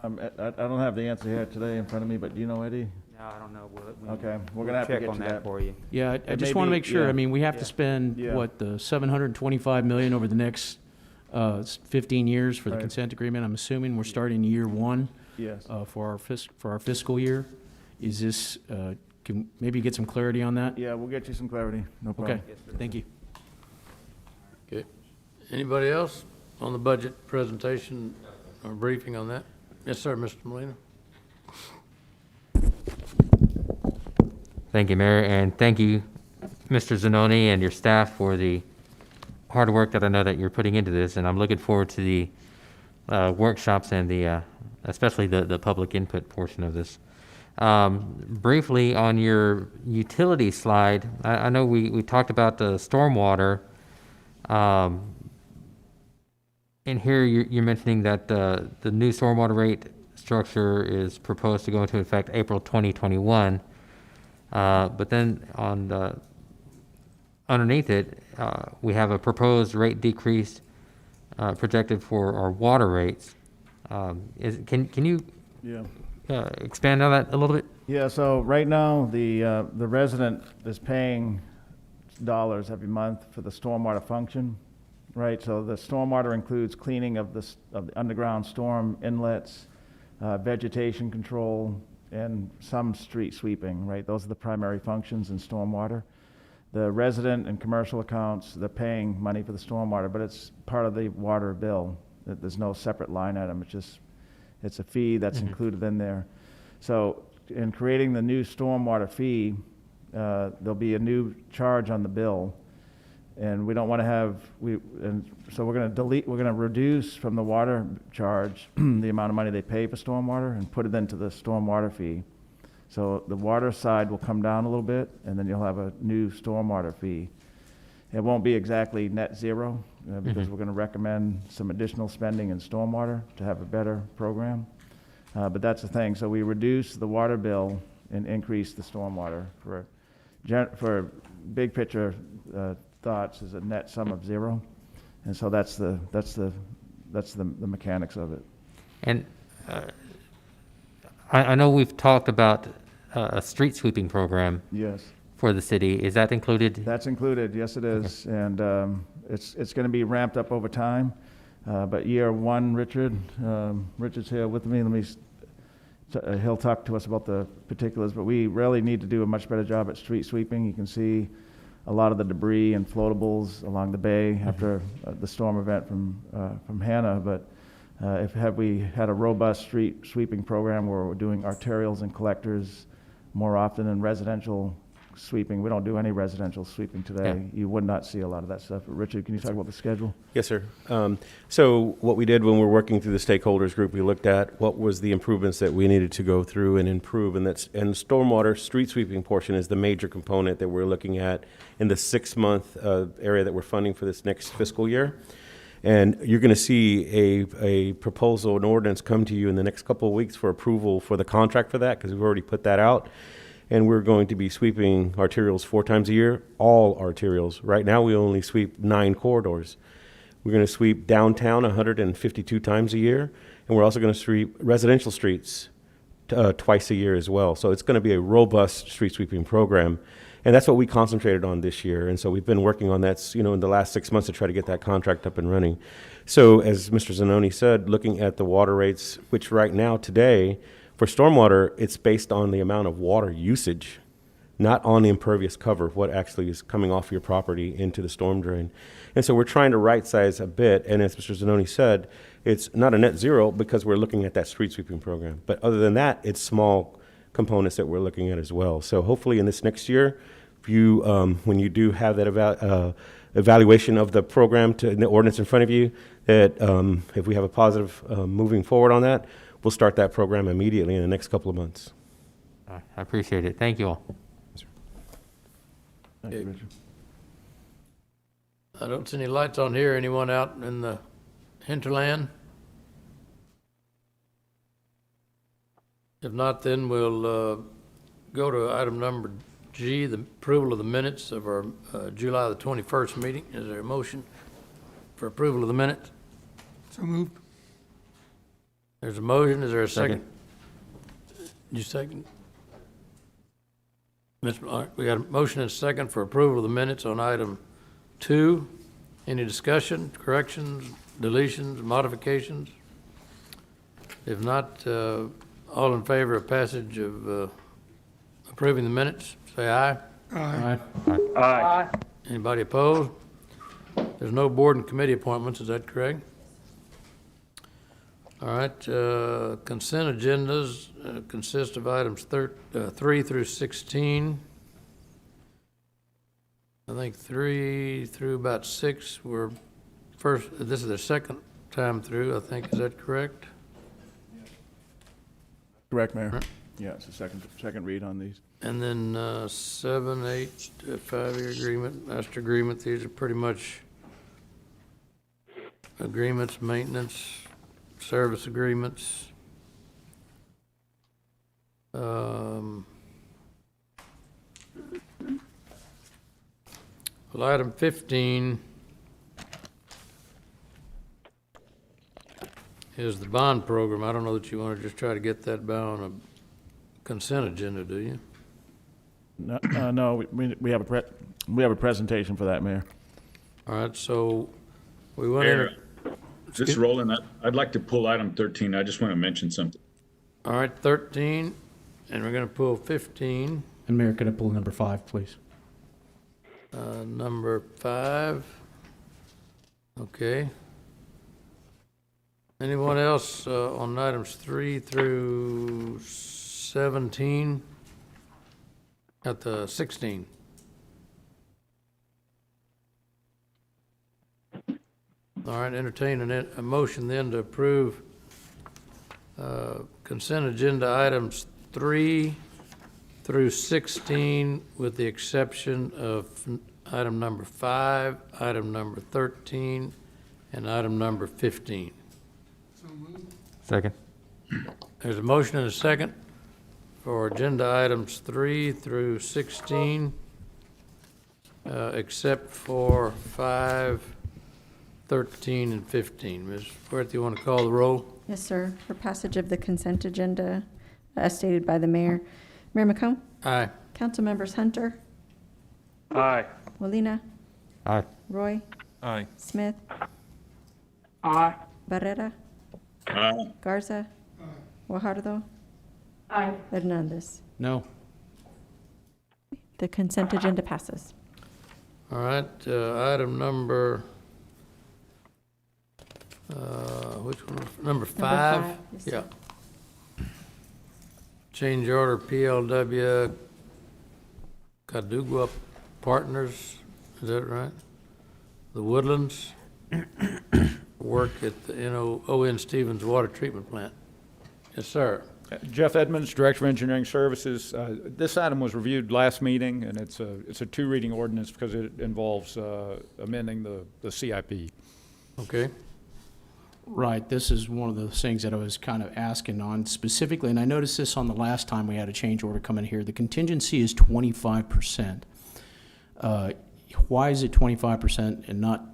I don't have the answer here today in front of me, but do you know, Eddie? No, I don't know. Okay, we're gonna have to check get on you that that. for you. Yeah, I It just may want to be- make sure, yeah. I mean, we have Yeah. to spend, Yeah. what, the 725 million over the next 15 years for the Right. consent agreement? I'm assuming we're starting year 1 Yes. for our fiscal year. Is this, can maybe get some clarity on that? Yeah, we'll get you some clarity. No problem. Okay, thank you. Okay. Anybody else on the budget presentation or briefing on that? Yes, sir, Mr. Molina. Thank you, Mayor, and thank you, Mr. Zanoni and your staff for the hard work that I know that you're putting into this, and I'm looking forward to the workshops and the, especially the public input portion of this. Briefly, on your utility slide, I know we talked about the stormwater. In here, you're mentioning that the new stormwater rate structure is proposed to go into effect April 2021. But then on the, underneath it, we have a proposed rate decrease projected for our water rates. Can you Yeah. expand on that a little bit? Yeah, so right now, the resident is paying dollars every month for the stormwater function. right? So the stormwater includes cleaning of of the underground storm inlets, vegetation control, and some street sweeping, right? Those are the primary functions in stormwater. The resident and commercial accounts, they're paying money for the stormwater, but it's part of the water bill. There's no separate line item. It's a fee that's included in there. So in creating the new stormwater fee, there'll be a new charge on the bill. And we don't want to have, so we're going to reduce from the water charge the amount of money they pay for stormwater and put it into the stormwater fee. So the water side will come down a little bit, and then you'll have a new stormwater fee. It won't be exactly net zero, because we're going to recommend some additional spending in stormwater to have a better program. But that's the thing. So we reduce the water bill and increase the stormwater for big picture thoughts is a net sum of zero. And so that's the mechanics of it. And I know we've talked about a street sweeping program Yes. for the city. Is that included? That's included, yes it is. Okay. And it's going to be ramped up over time. But year one, Richard's here with me. He'll talk to us about the particulars, but we really need to do a much better job at street sweeping. You can see a lot of the debris and floatables along the bay after the storm event from Hannah. But have we had a robust street sweeping program where we're doing arterials and collectors more often than residential sweeping? We don't do any residential sweeping today. Yeah. You would not see a lot of that stuff. But Richard, can you talk about the schedule? Yes, sir. So what we did when we were working through the stakeholders group, we looked at what was the improvements that we needed to go through and improve, and the stormwater street sweeping portion is the major component that we're looking at in the 6-month area that we're funding for this next fiscal year. And you're going to see a proposal, an ordinance come to you in the next couple of weeks for approval for the contract for that, because we've already put that out. And we're going to be sweeping arterials 4 times a year, all arterials. Right now, we only sweep 9 corridors. We're going to sweep downtown 152 times a year, and we're also going to sweep residential streets twice a year as well. So it's going to be a robust street sweeping program, and that's what we concentrated on this year. And so we've been working on that, in the last 6 months to try to get that contract up and running. So as Mr. Zanoni said, looking at the water rates, which right now today, for stormwater, it's based on the amount of water usage, not on the impervious cover, what actually is coming off your property into the storm drain. And so we're trying to right size a bit. And as Mr. Zanoni said, it's not a net zero because we're looking at that street sweeping program. But other than that, it's small components that we're looking at as well. So hopefully in this next year, if you, when you do have that evaluation of the program to the ordinance in front of you, that if we have a positive moving forward on that, we'll start that program immediately in the next couple of months. I appreciate it. Thank you all. Thank you, Richard. I don't see any lights on here. Anyone out in the hinterland? If not, then we'll go to item number G, the approval of the minutes of our July the 21st meeting. Is there a motion for approval of the minutes? So moved. There's a motion. Is there a second? You second? We got a motion and a second for approval of the minutes on item 2. Any discussion, corrections, deletions, modifications? If not, all in favor of passage of approving the minutes, say aye. Aye. Aye. Anybody opposed? There's no board and committee appointments, is that correct? All right, consent agendas consist of items 3 through 16. I think 3 through about 6 were first, this is the second time through, I think, is that correct? Correct, Mayor. Yeah, it's a second read on these. And then 7, 8, 5-year agreement, master agreement, these are pretty much agreements, maintenance, service agreements. Well, item 15 is the bond program. I don't know that you want to just try to get that on a consent agenda, do you? No, we have a presentation for that, Mayor. All right, so We went in, Mayor, is this rolling? I'd like to pull item 13. I just want to mention something. all right, 13, and we're gonna pull 15. And Mayor, could I pull number 5, please? Number 5. Okay. Anyone else on items 3 through 17? At the 16? All right, entertain a motion then to approve consent agenda items 3 through 16 with the exception of item number 5, item number 13, and item number 15. Second. There's a motion and a second for agenda items 3 through 16, except for 5, 13, and 15. Ms. Worth, you want to call the roll? Yes, sir. For passage of the consent agenda, as stated by the mayor. Mayor McComb? Aye. Council members Hunter? Aye. Molina? Aye. Roy? Aye. Smith? Aye. Barrera? Aye. Garza? Guajardo? Hernandez. No. The consent agenda passes. All right, item number, which one? Number 5? five, yes, sir. Yeah. Change order PLW Cadugua Partners, is that right? The Woodlands, work at the ON Stevens Water Treatment Plant. Yes, sir. Jeff Edmonds, Director of Engineering Services. This item was reviewed last meeting, and it's a two-reading ordinance because it involves amending the CIP. Okay. Right, this is one of the things that I was kind of asking on specifically, and I noticed this on the last time we had a change order come in here. The contingency is 25%. Why is it 25% and not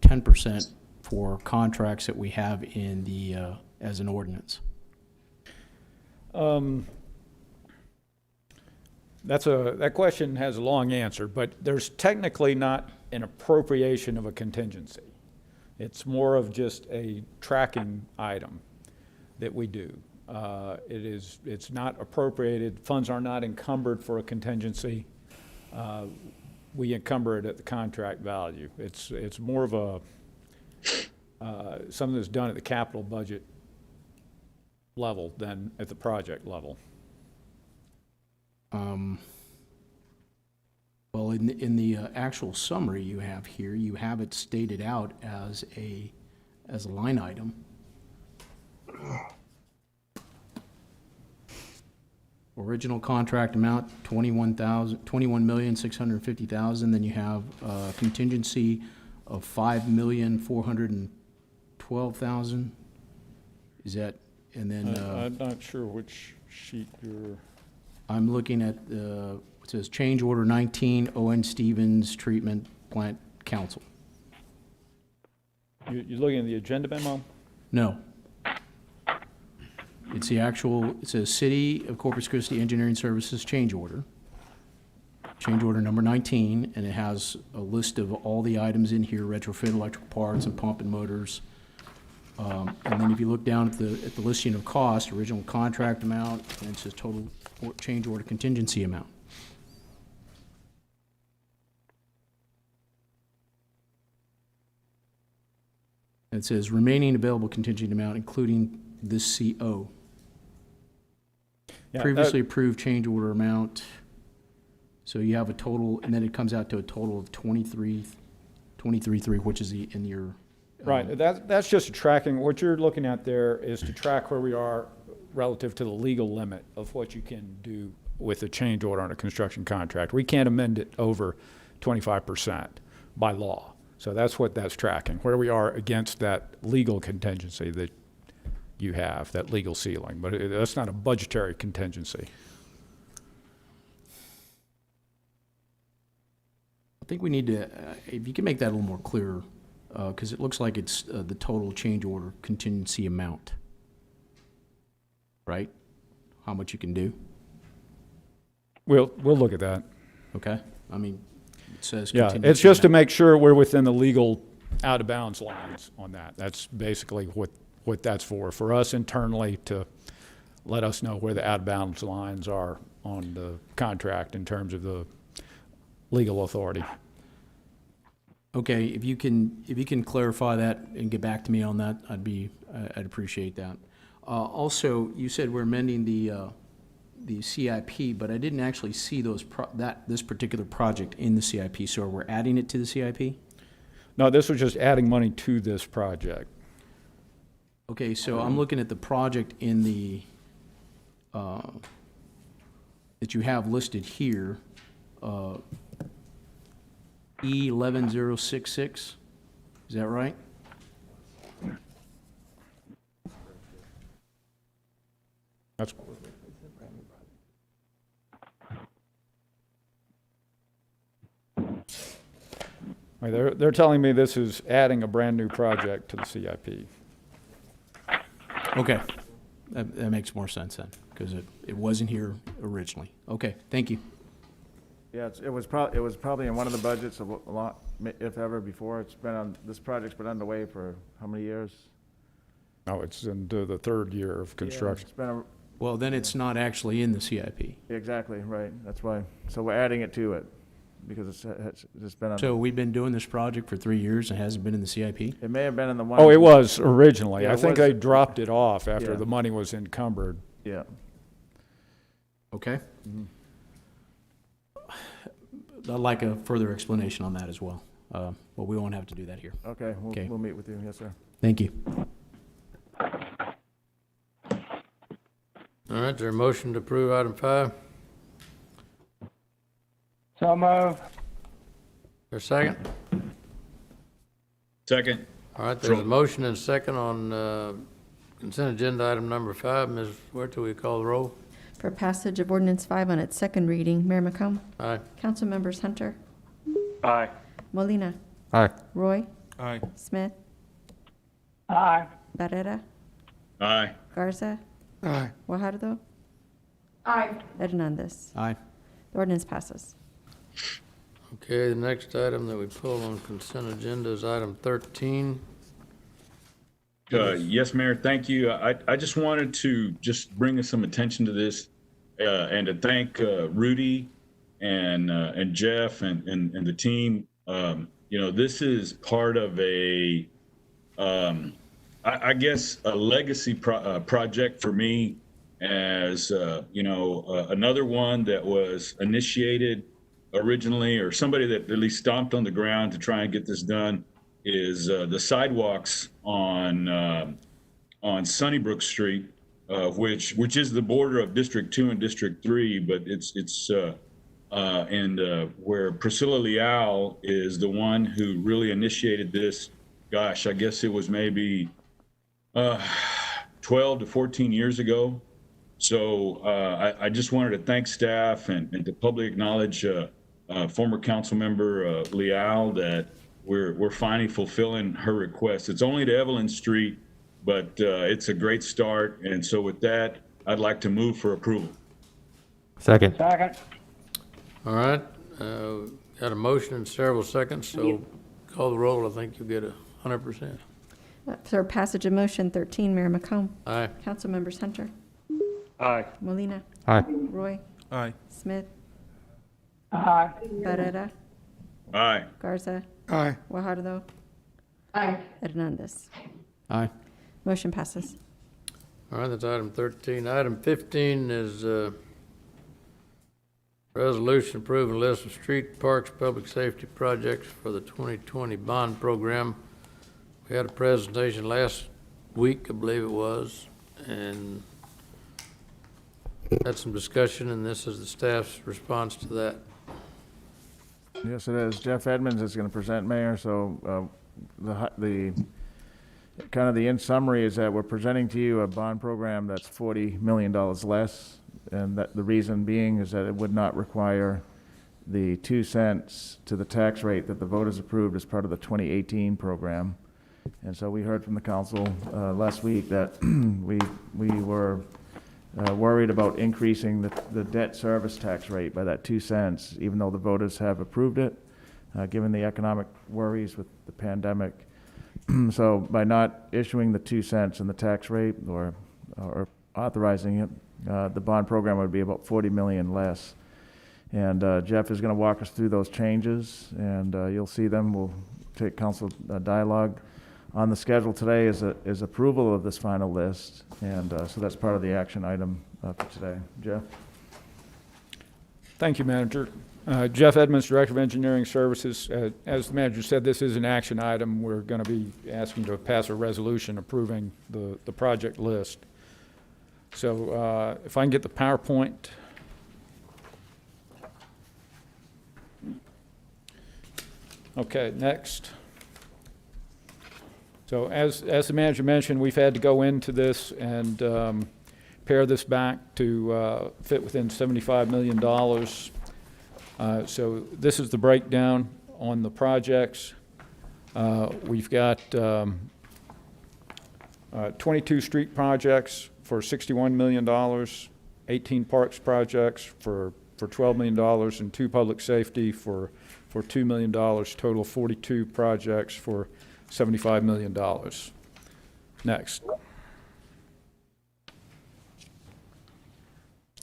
10% for contracts that we have in the, as an ordinance? That question has a long answer, but there's technically not an appropriation of a contingency. It's more of just a tracking item that we do. It's not appropriated. Funds are not encumbered for a contingency. We encumber it at the contract value. It's more of a something that's done at the capital budget level than at the project level. Well, in the actual summary you have here, you have it stated out as a line item. Original contract amount, $21,650,000. Then you have contingency of $5,412,000. Is that, and then I'm not sure which sheet you're. I'm looking at it says change order 19, O.N. Stevens Treatment Plant Council. You're looking at the agenda memo? No. It's the actual, it says City of Corpus Christi Engineering Services change order number 19, and it has a list of all the items in here, retrofit electrical parts and pump and motors. And then if you look down at the listing of cost, original contract amount, and it says total change order contingency amount. And it says remaining available contingent amount, including this CO. Yeah, Previously approved change order amount. So you have a total, and then it comes out to a total of 23.3, which is in your. Right, that's just a tracking. What you're looking at there is to track where we are relative to the legal limit of what you can do with a change order on a construction contract. We can't amend it over 25% by law. So that's what that's tracking, where we are against that legal contingency that you have, that legal ceiling. But that's not a budgetary contingency. I think we need to, if you can make that a little more clear, because it looks like it's the total change order contingency amount, right? How much you can do, We'll look at that. okay? I mean, it says Yeah, contingency it's just to amount. make sure we're within the legal out-of-bounds lines on that. That's basically what that's for us internally to let us know where the out-of-bounds lines are on the contract in terms of the legal authority. Okay, if you can clarify that and get back to me on that, I'd appreciate that. Also, you said we're amending the CIP, but I didn't actually see this particular project in the CIP, so we're adding it to the CIP? No, this was just adding money to this project. Okay, so I'm looking at the project in the, that you have listed here, E11066, is that right? That's they're telling me this is adding a brand-new project to the CIP. Okay, that makes more sense then, because it wasn't here originally. Okay, thank you. Yeah, it was probably in one of the budgets a lot, if ever, before. This project's been underway for how many years? No, it's into the third year of construction. It's been Well, then it's not actually in the CIP. exactly, right, that's why. So we're adding it to it, because it's been, So we've been doing this project for 3 years and it hasn't been in the CIP? it may have been in the one. Oh, it was originally. Yeah, I it think was. they dropped it off after Yeah. the money was encumbered. Yeah. Okay. I'd like a further explanation on that as well, but we won't have to do that here. Okay, Okay. we'll meet with you, yes, sir. Thank you. All right, is there a motion to approve item 5? So moved. There a second? Second. All right, there's a motion and a second on consent agenda item number 5. Ms. Huerta, will you call the roll? For passage of ordinance 5 on its second reading, Mayor McComb, Aye. Council members Hunter, Aye. Molina, Aye. Roy, Aye. Smith, Aye. Barrera, Aye. Garza, Aye. Guajardo, Aye. Hernandez. Aye. The ordinance passes. Okay, the next item that we pull on consent agenda is item 13. Yes, Mayor, thank you. I just wanted to just bring some attention to this and to thank Rudy and Jeff and the team. This is part of I guess, a legacy project for me, as another one that was initiated originally, or somebody that at least stomped on the ground to try and get this done, is the sidewalks on Sunnybrook Street, which is the border of District 2 and District 3, but it's where Priscilla Leal is the one who really initiated this. Gosh, I guess it was maybe 12 to 14 years ago. So I just wanted to thank staff and to publicly acknowledge former council member Leal that we're finally fulfilling her request. It's only to Evelyn Street, but it's a great start. And so with that, I'd like to move for approval. Second. Second. All right, got a motion in several seconds, so call the roll. I think you'll get 100%. For passage of motion 13, Mayor McComb, Aye. Council members Hunter, Aye. Molina, Aye. Roy, Aye. Smith, Aye. Barrera, Aye. Garza, Aye. Guajardo, Aye. Hernandez. Aye. Motion passes. All right, that's item 13. Item 15 is resolution approving a list of street, parks, public safety projects for the 2020 bond program. We had a presentation last week, I believe it was, and had some discussion, and this is the staff's response to that. Yes, it is. Jeff Edmonds is going to present, Mayor, so the kind of the in summary is that we're presenting to you a bond program that's $40 million less, and that the reason being is that it would not require the 2 cents to the tax rate that the voters approved as part of the 2018 program. And so we heard from the council last week that we were worried about increasing the debt service tax rate by that 2 cents, even though the voters have approved it. given the economic worries with the pandemic. So by not issuing the 2 cents in the tax rate or authorizing it, the bond program would be about 40 million less. And Jeff is going to walk us through those changes, and you'll see them. We'll take council dialogue. On the schedule today is approval of this final list, and so that's part of the action item for today. Jeff? Thank you, Manager. Jeff Edmonds, Director of Engineering Services. As the manager said, this is an action item. We're going to be asking to pass a resolution approving the project list. So if I can get the PowerPoint. Okay, next. So as the manager mentioned, we've had to go into this and pare this back to fit within $75 million. So this is the breakdown on the projects. We've got 22 street projects for $61 million, 18 parks projects for $12 million, and 2 public safety for $2 million, total 42 projects for $75 million. Next.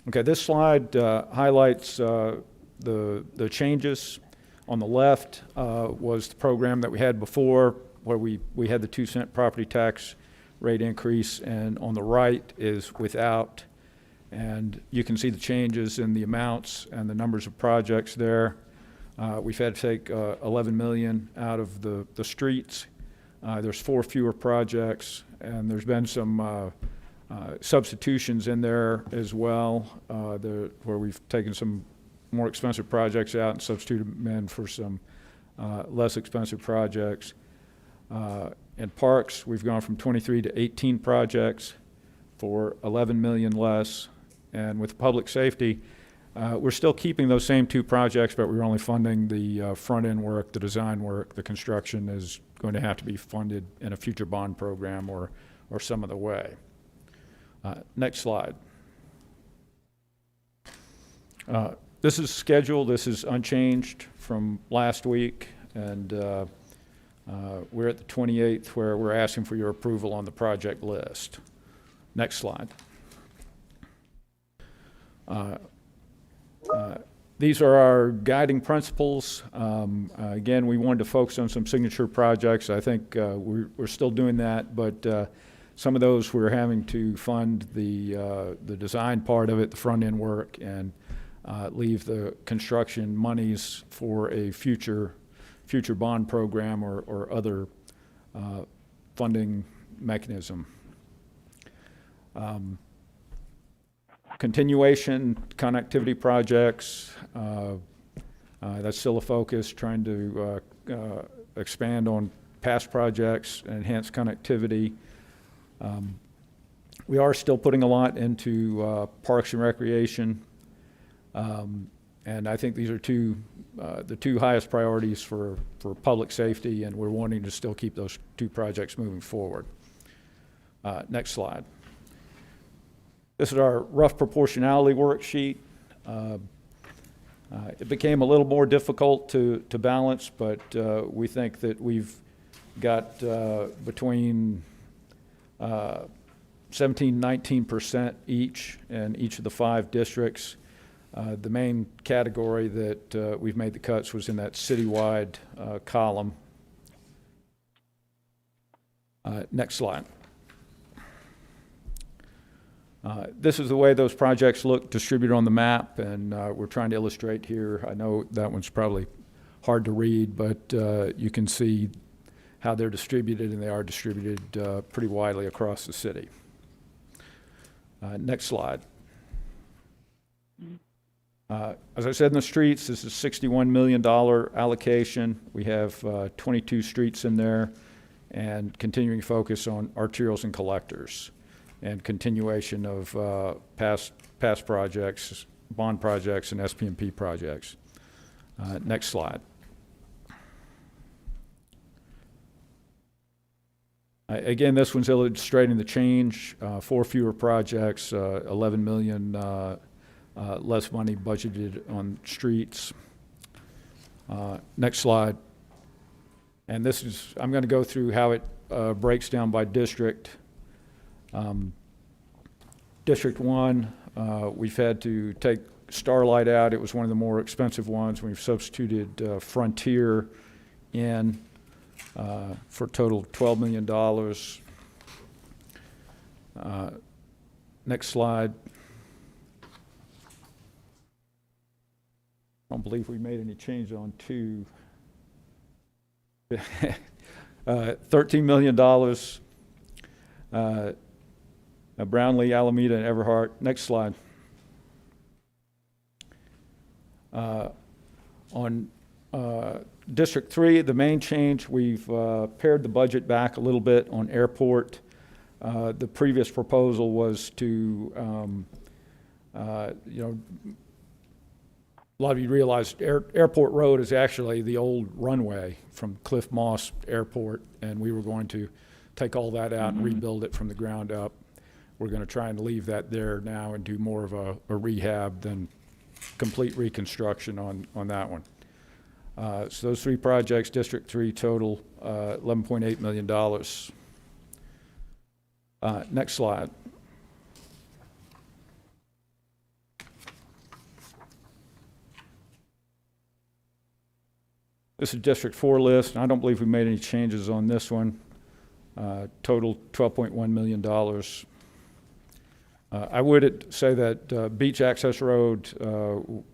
Okay, this slide highlights the changes. On the left was the program that we had before, where we had the 2 cent property tax rate increase, and on the right is without. And you can see the changes in the amounts and the numbers of projects there. We've had to take 11 million out of the streets. There's 4 fewer projects, and there's been some substitutions in there as well, where we've taken some more expensive projects out and substituted them in for some less expensive projects. In parks, we've gone from 23 to 18 projects for 11 million less. And with public safety, we're still keeping those same 2 projects, but we're only funding the front-end work, the design work. The construction is going to have to be funded in a future bond program or some other way. Next slide. This is schedule. This is unchanged from last week, and we're at the 28th, where we're asking for your approval on the project list. Next slide. These are our guiding principles. Again, we wanted to focus on some signature projects. I think we're still doing that, but some of those we're having to fund the design part of it, the front-end work, and leave the construction monies for a future bond program or other funding mechanism. Continuation connectivity projects, that's still a focus, trying to expand on past projects and enhance connectivity. We are still putting a lot into parks and recreation, and I think these are the 2 highest priorities for public safety, and we're wanting to still keep those 2 projects moving forward. Next slide. This is our rough proportionality worksheet. It became a little more difficult to balance, but we think that we've got between 17-19% each in each of the 5 districts. The main category that we've made the cuts was in that citywide column. Next slide. This is the way those projects look distributed on the map, and we're trying to illustrate here. I know that one's probably hard to read, but you can see how they're distributed, and they are distributed pretty widely across the city. Next slide. As I said, in the streets, this is $61 million allocation. We have 22 streets in there, and continuing focus on arterials and collectors, and continuation of past projects, bond projects, and SPMP projects. Next slide. Again, this one's illustrating the change. 4 fewer projects, 11 million less money budgeted on streets. Next slide. And this is, I'm going to go through how it breaks down by district. District 1, we've had to take Starlight out. It was one of the more expensive ones. We've substituted Frontier in for a total of $12 million. Next slide. I don't believe we made any change on 2. $13 million. Brownlee, Alameda, and Everhart. Next slide. On District 3, the main change, we've pared the budget back a little bit on airport. The previous proposal was to, a lot of you realize Airport Road is actually the old runway from Cliff Moss Airport, and we were going to take all that out and rebuild it from the ground up. We're going to try and leave that there now and do more of a rehab than complete reconstruction on that one. So those 3 projects, District 3 total, $11.8 million. Next slide. This is District 4 list, and I don't believe we made any changes on this one. Total $12.1 million. I would say that Beach Access Road,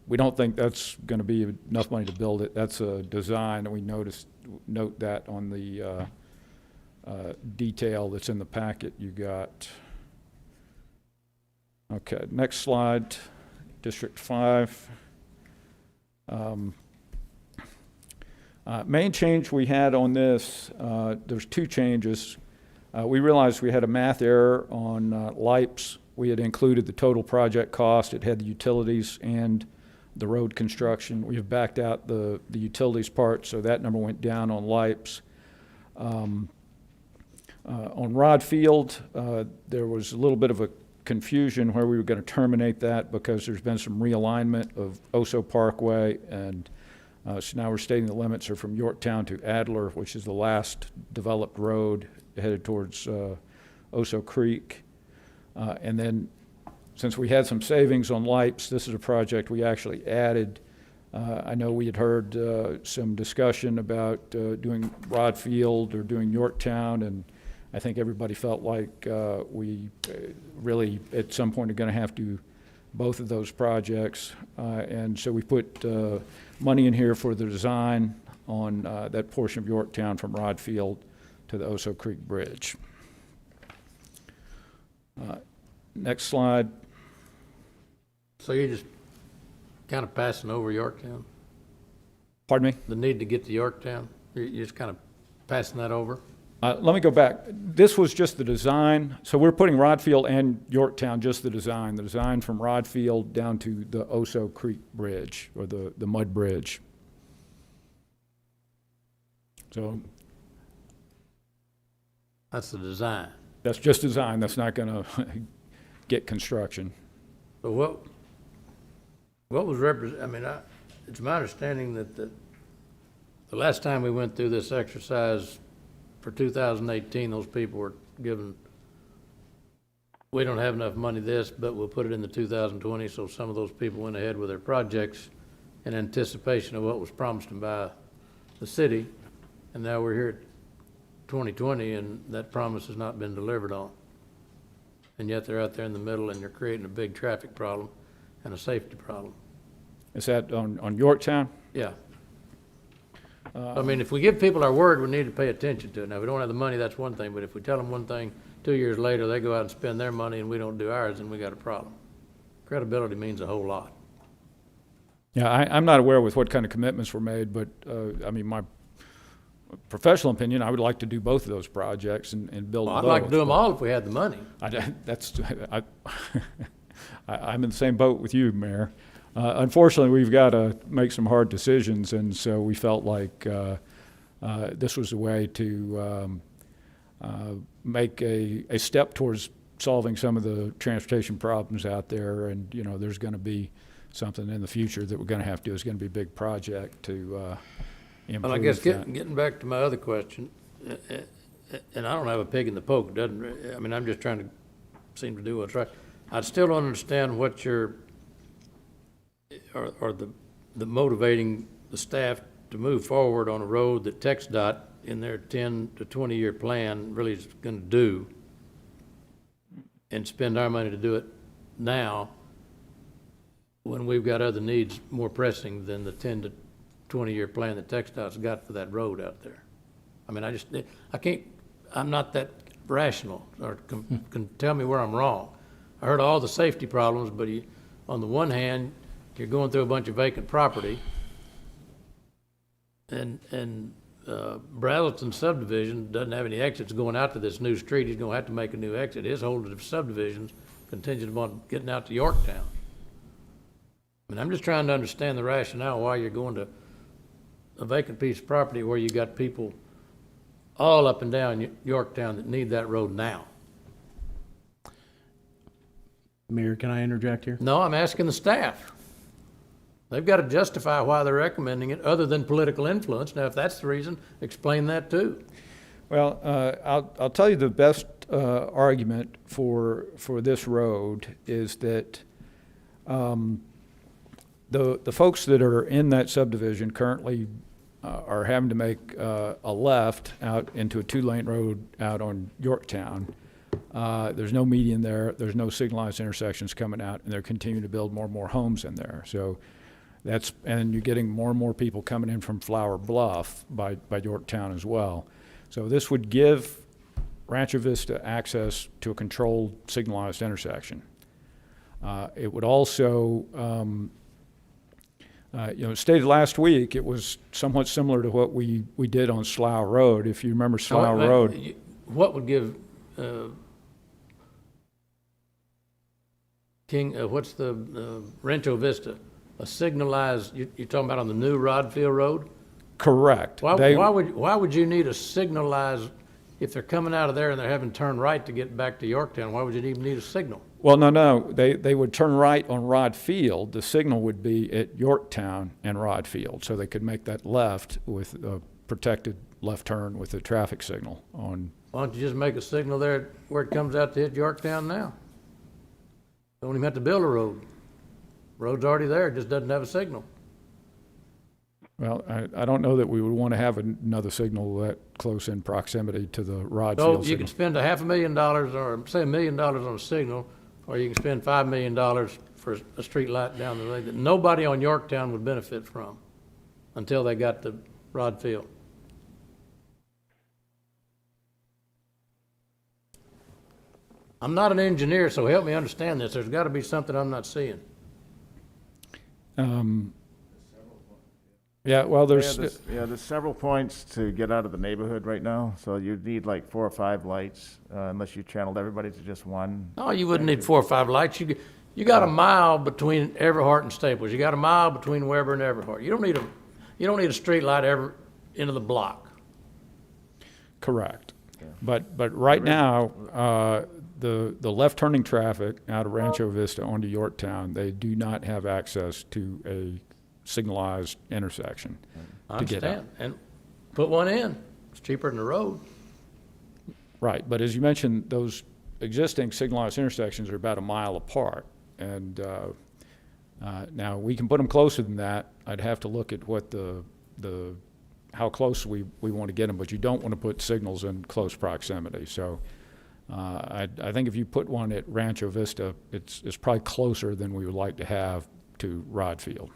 we don't think that's going to be enough money to build it. That's a design, and we note that on the detail that's in the packet you got. Okay, next slide, District 5. Main change we had on this, there's 2 changes. We realized we had a math error on LIPES. We had included the total project cost. It had the utilities and the road construction. We have backed out the utilities part, so that number went down on LIPES. On Rod Field, there was a little bit of a confusion where we were going to terminate that because there's been some realignment of Oso Parkway, and so now we're stating the limits are from Yorktown to Adler, which is the last developed road headed towards Oso Creek. And then since we had some savings on LIPES, this is a project we actually added. I know we had heard some discussion about doing Rod Field or doing Yorktown, and I think everybody felt like we really at some point are going to have to both of those projects. And so we put money in here for the design on that portion of Yorktown from Rod Field to the Oso Creek Bridge. Next slide. So you're just kind of passing over Yorktown? Pardon me? The need to get to Yorktown? You're just kind of passing that over? Let me go back. This was just the design. So we're putting Rod Field and Yorktown, just the design from Rod Field down to the Oso Creek Bridge, or the mud bridge. So That's the design. that's just design. That's not going to get construction. So what was it's my understanding that the last time we went through this exercise for 2018, those people were given, we don't have enough money this, but we'll put it in the 2020, so some of those people went ahead with their projects in anticipation of what was promised them by the city, and now we're here at 2020, and that promise has not been delivered on. And yet they're out there in the middle, and they're creating a big traffic problem and a safety problem. Is that on Yorktown? Yeah. If we give people our word, we need to pay attention to it. Now, if we don't have the money, that's one thing, but if we tell them one thing, 2 years later, they go out and spend their money and we don't do ours, then we got a problem. Credibility means a whole lot. Yeah, I'm not aware with what kind of commitments were made, but my professional opinion, I would like to do both of those projects and build Well, both. I'd like to do them all if we had the money. I'm in the same boat with you, Mayor. Unfortunately, we've got to make some hard decisions, and so we felt like this was a way to make a step towards solving some of the transportation problems out there. And there's going to be something in the future that we're going to have to do. Is going to be a big project to improve. Well, I guess that. getting back to my other question, and I don't have a pig in the poke, I mean, I'm just trying to seem to do what's right. I still don't understand what or the motivating the staff to move forward on a road that TxDOT in their 10 to 20-year plan really is gonna do, and spend our money to do it now when we've got other needs more pressing than the 10 to 20-year plan that TxDOT's got for that road out there. I mean, I'm not that rational, or can tell me where I'm wrong. I heard all the safety problems, but on the one hand, you're going through a bunch of vacant property, and Brazelton subdivision doesn't have any exits going out to this new street. He's gonna have to make a new exit. His whole subdivision's contingent upon getting out to Yorktown. I mean, I'm just trying to understand the rationale why you're going to a vacant piece of property where you got people all up and down Yorktown that need that road now. Mayor, can I interject here? No, I'm asking the staff. They've got to justify why they're recommending it, other than political influence. Now, if that's the reason, explain that too. Well, I'll tell you the best argument for this road is that the folks that are in that subdivision currently are having to make a left out into a 2-lane road out on Yorktown. There's no median there. There's no signalized intersections coming out, and they're continuing to build more and more homes in there. So and you're getting more and more people coming in from Flower Bluff by Yorktown as well. So this would give Rancho Vista access to a controlled signalized intersection. It would also, stated last week, it was somewhat similar to what we did on Slough Road. If you remember Slough Road. What would give Rancho Vista a signalized, you're talking about on the new Rodfield Road? Correct. Why would you need a signalized, if they're coming out of there and they're having to turn right to get back to Yorktown, why would you even need a signal? Well, no, they would turn right on Rod Field. The signal would be at Yorktown and Rod Field, so they could make that left with a protected left turn with a traffic signal on. Why don't you just make a signal there where it comes out to hit Yorktown now? Don't even have to build a road. Road's already there, it just doesn't have a signal. Well, I don't know that we would want to have another signal that close in proximity to the Rod Field signal. So you can spend $500,000 or say $1 million on a signal, or you can spend $5 million for a street light down the road that nobody on Yorktown would benefit from until they got to Rod Field. I'm not an engineer, so help me understand this. There's got to be something I'm not seeing. Yeah, well, there's several points to get out of the neighborhood right now. So you'd need like 4 or 5 lights, unless you channeled everybody to just one. No, you wouldn't need 4 or 5 lights. You got a mile between Everhart and Staples. You got a mile between Weber and Everhart. You don't need a street light ever into the block. correct. Yeah. But right now, the left turning traffic out of Rancho Vista onto Yorktown, they do not have access to a signalized intersection to get out. I understand, and put one in. It's cheaper than the road. Right, but as you mentioned, those existing signalized intersections are about a mile apart. And now we can put them closer than that. I'd have to look at what how close we want to get them, but you don't want to put signals in close proximity. So I think if you put one at Rancho Vista, it's probably closer than we would like to have to Rod Field.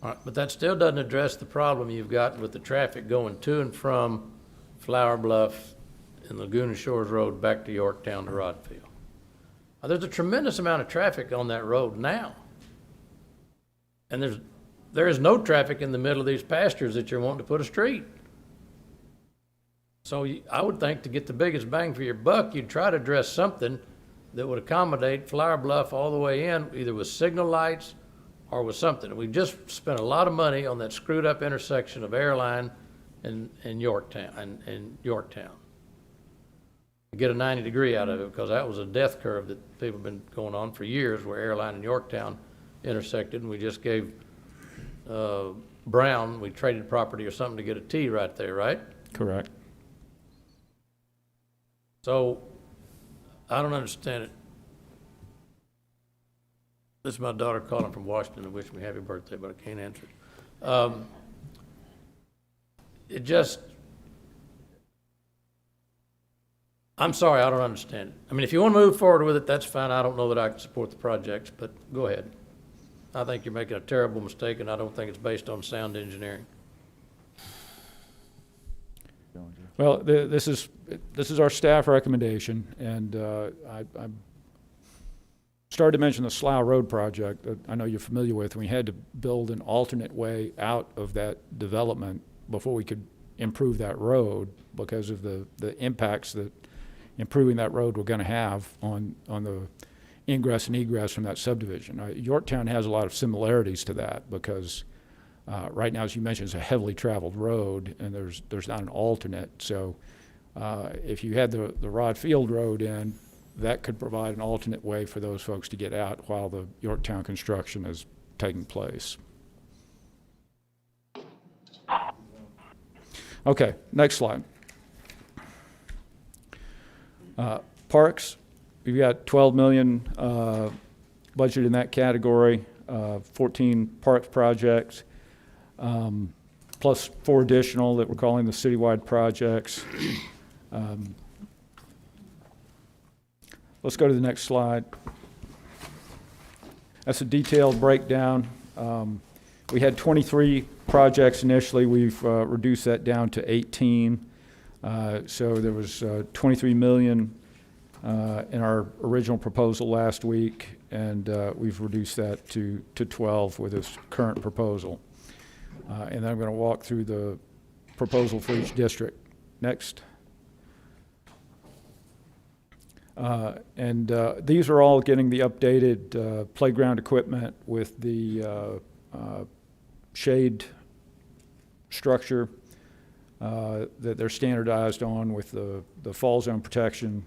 All right, but that still doesn't address the problem you've got with the traffic going to and from Flower Bluff and Laguna Shores Road back to Yorktown to Rodfield. Now, there's a tremendous amount of traffic on that road now. And there is no traffic in the middle of these pastures that you're wanting to put a street. So I would think to get the biggest bang for your buck, you'd try to address something that would accommodate Flower Bluff all the way in, either with signal lights or with something. We've just spent a lot of money on that screwed up intersection of Airline and Yorktown. Get a 90-degree out of it, because that was a death curve that people have been going on for years, where Airline and Yorktown intersected, and we just gave Brown, we traded property or something to get a T right there, right? Correct. So, I don't understand it. This is my daughter calling from Washington to wish me happy birthday, but I can't answer it. It just, I'm sorry, I don't understand it. I mean, if you want to move forward with it, that's fine. I don't know that I can support the projects, but go ahead. I think you're making a terrible mistake, and I don't think it's based on sound engineering. Well, this is our staff recommendation, and I started to mention the Slough Road project that I know you're familiar with. We had to build an alternate way out of that development before we could improve that road because of the impacts that improving that road were going to have on the ingress and egress from that subdivision. Yorktown has a lot of similarities to that because right now, as you mentioned, it's a heavily traveled road and there's not an alternate. So if you had the Rod Field Road in, that could provide an alternate way for those folks to get out while the Yorktown construction is taking place. Okay, next slide. Parks, we've got 12 million budgeted in that category, 14 parks projects, plus 4 additional that we're calling the citywide projects. Let's go to the next slide. That's a detailed breakdown. We had 23 projects initially. We've reduced that down to 18. So there was 23 million in our original proposal last week, and we've reduced that to 12 with this current proposal. And then I'm going to walk through the proposal for each district. Next. These are all getting the updated playground equipment with the shade structure that they're standardized on with the fall zone protection,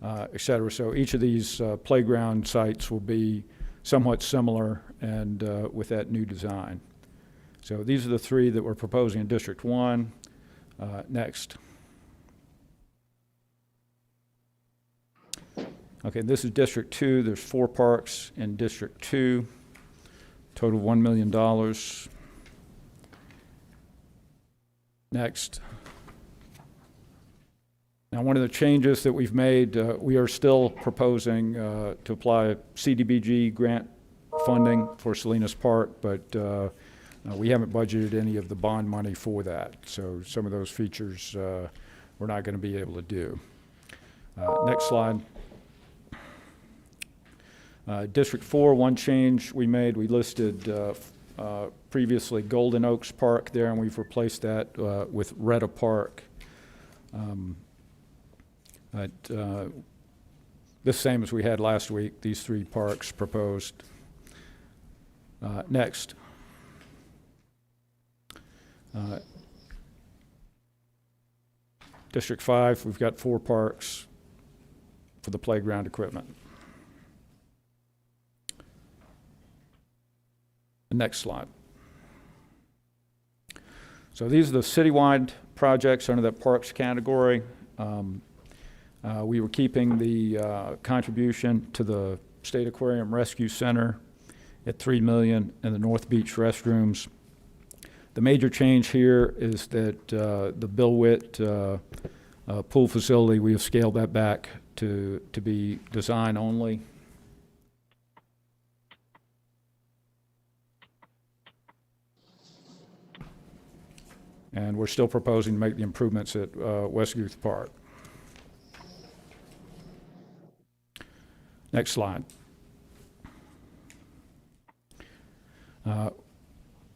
et cetera. So each of these playground sites will be somewhat similar and with that new design. So these are the 3 that we're proposing in District 1. Next. Okay, this is District 2. There's 4 parks in District 2, total $1 million. Next. Now, one of the changes that we've made, we are still proposing to apply CDBG grant funding for Salinas Park, but we haven't budgeted any of the bond money for that. So some of those features we're not going to be able to do. Next slide. District 4, one change we made, we listed previously Golden Oaks Park there, and we've replaced that with Retta Park. The same as we had last week, these 3 parks proposed. Next. District 5, we've got 4 parks for the playground equipment. The next slide. So these are the citywide projects under that parks category. We were keeping the contribution to the State Aquarium Rescue Center at $3 million and the North Beach restrooms. The major change here is that the Bill Witt pool facility, we have scaled that back to be design only. And we're still proposing to make the improvements at West Youth Park. Next slide.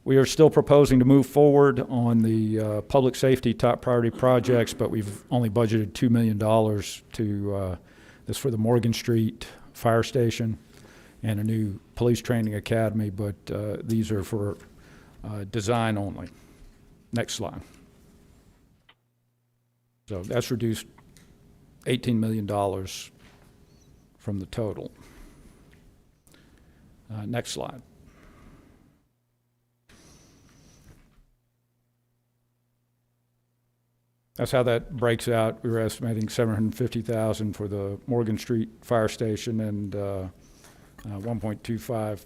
We are still proposing to move forward on the public safety top priority projects, but we've only budgeted $2 million to this for the Morgan Street Fire Station and a new police training academy, but these are for design only. Next slide. So that's reduced $18 million from the total. Next slide. That's how that breaks out. We were estimating $750,000 for the Morgan Street Fire Station and 1.25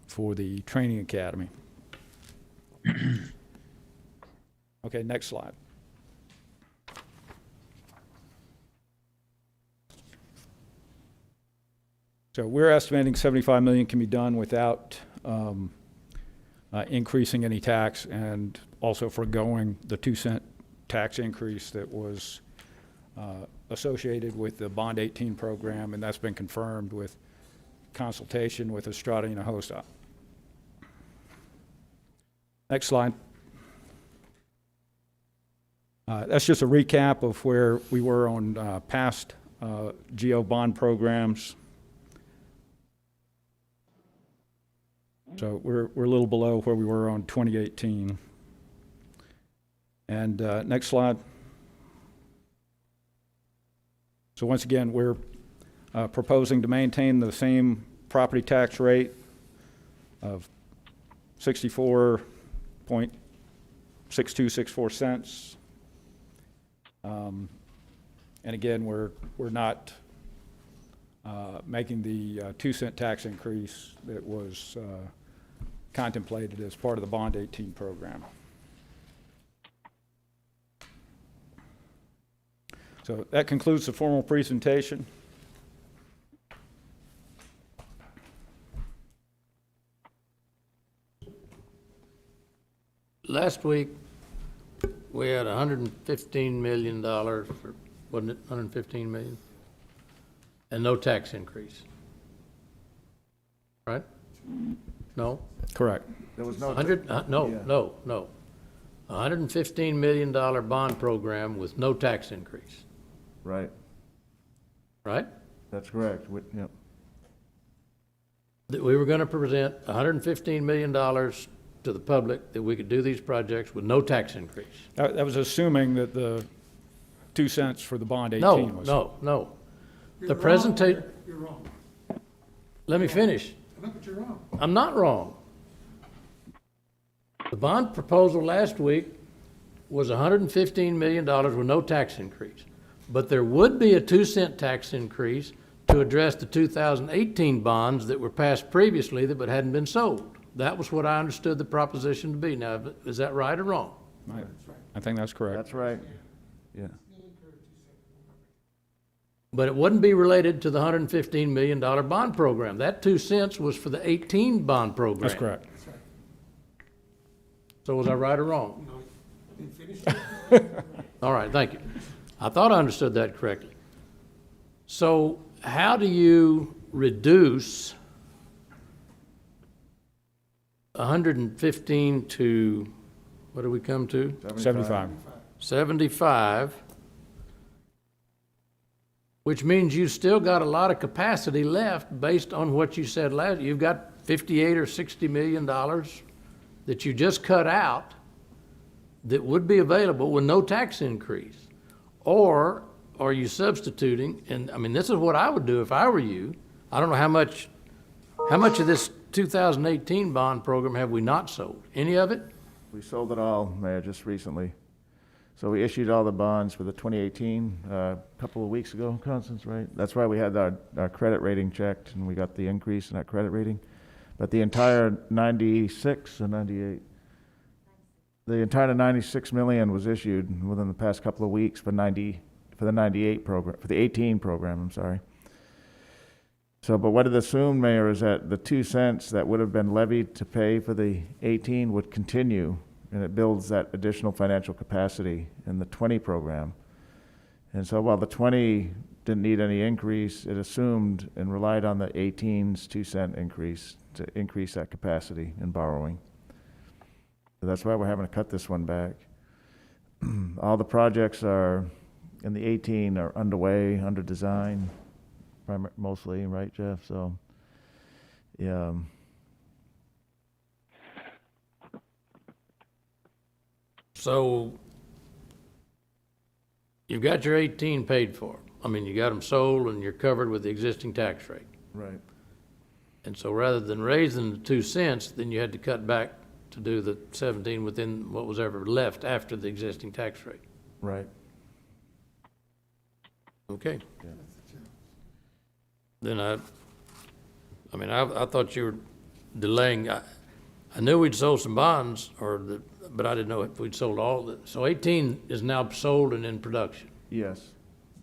for the Training Academy. Okay, next slide. So we're estimating 75 million can be done without increasing any tax, and also foregoing the 2-cent tax increase that was associated with the Bond 18 program, and that's been confirmed with consultation with Estrada and Hinojosa. Next slide. That's just a recap of where we were on past GO bond programs. So we're a little below where we were on 2018. And next slide. So once again, we're proposing to maintain the same property tax rate of 64.6264 cents. And again, we're not making the 2-cent tax increase that was contemplated as part of the Bond 18 program. So that concludes the formal presentation. Last week, we had $115 million, for, wasn't it, 115 million? And no tax increase. Right? No? Correct. There was no. 100, no, Yeah. no. $115 million bond program with no tax increase, Right, right? that's correct. Yep. That we were gonna present $115 million to the public that we could do these projects with no tax increase. That was assuming that the 2 cents for the Bond 18 was. No. The presentation, You're wrong. let me finish. No, but you're wrong. I'm not wrong. The bond proposal last week was $115 million with no tax increase. But there would be a 2-cent tax increase to address the 2018 bonds that were passed previously but hadn't been sold. That was what I understood the proposition to be. Now, is that right or wrong? I think that's correct. That's right. Yeah. But it wouldn't be related to the $115 million bond program. That 2 cents was for the 18 bond program. That's correct. So was I right or wrong? All right, thank you. I thought I understood that correctly. So how do you reduce 115 to, what do we come to? 75. 75, which means you've still got a lot of capacity left based on what you said last. You've got 58 or 60 million dollars that you just cut out that would be available with no tax increase. Or are you substituting, and I mean, this is what I would do if I were you. I don't know how much of this 2018 bond program have we not sold? Any of it? We sold it all, Mayor, just recently. So we issued all the bonds for the 2018 a couple of weeks ago, Constance, right? That's why we had our credit rating checked, and we got the increase in our credit rating. But the entire 96 and 98, the entire 96 million was issued within the past couple of weeks for the 98 program, for the 18 program, I'm sorry. So, but what it assumed, Mayor, is that the 2 cents that would have been levied to pay for the 18 would continue, and it builds that additional financial capacity in the 20 program. And so while the 20 didn't need any increase, it assumed and relied on the 18's 2 cent increase to increase that capacity in borrowing. So that's why we're having to cut this one back. All the projects are in the 18 are underway, under design, mostly, right, Jeff? So, yeah. So you've got your 18 paid for. I mean, you got them sold and you're covered with the existing tax rate. Right. And so rather than raising the 2 cents, then you had to cut back to do the 17 within what was ever left after the existing tax rate. Right. Okay. Then I mean, I thought you were delaying. I knew we'd sold some bonds, but I didn't know if we'd sold all of it. So 18 is now sold and in production. Yes.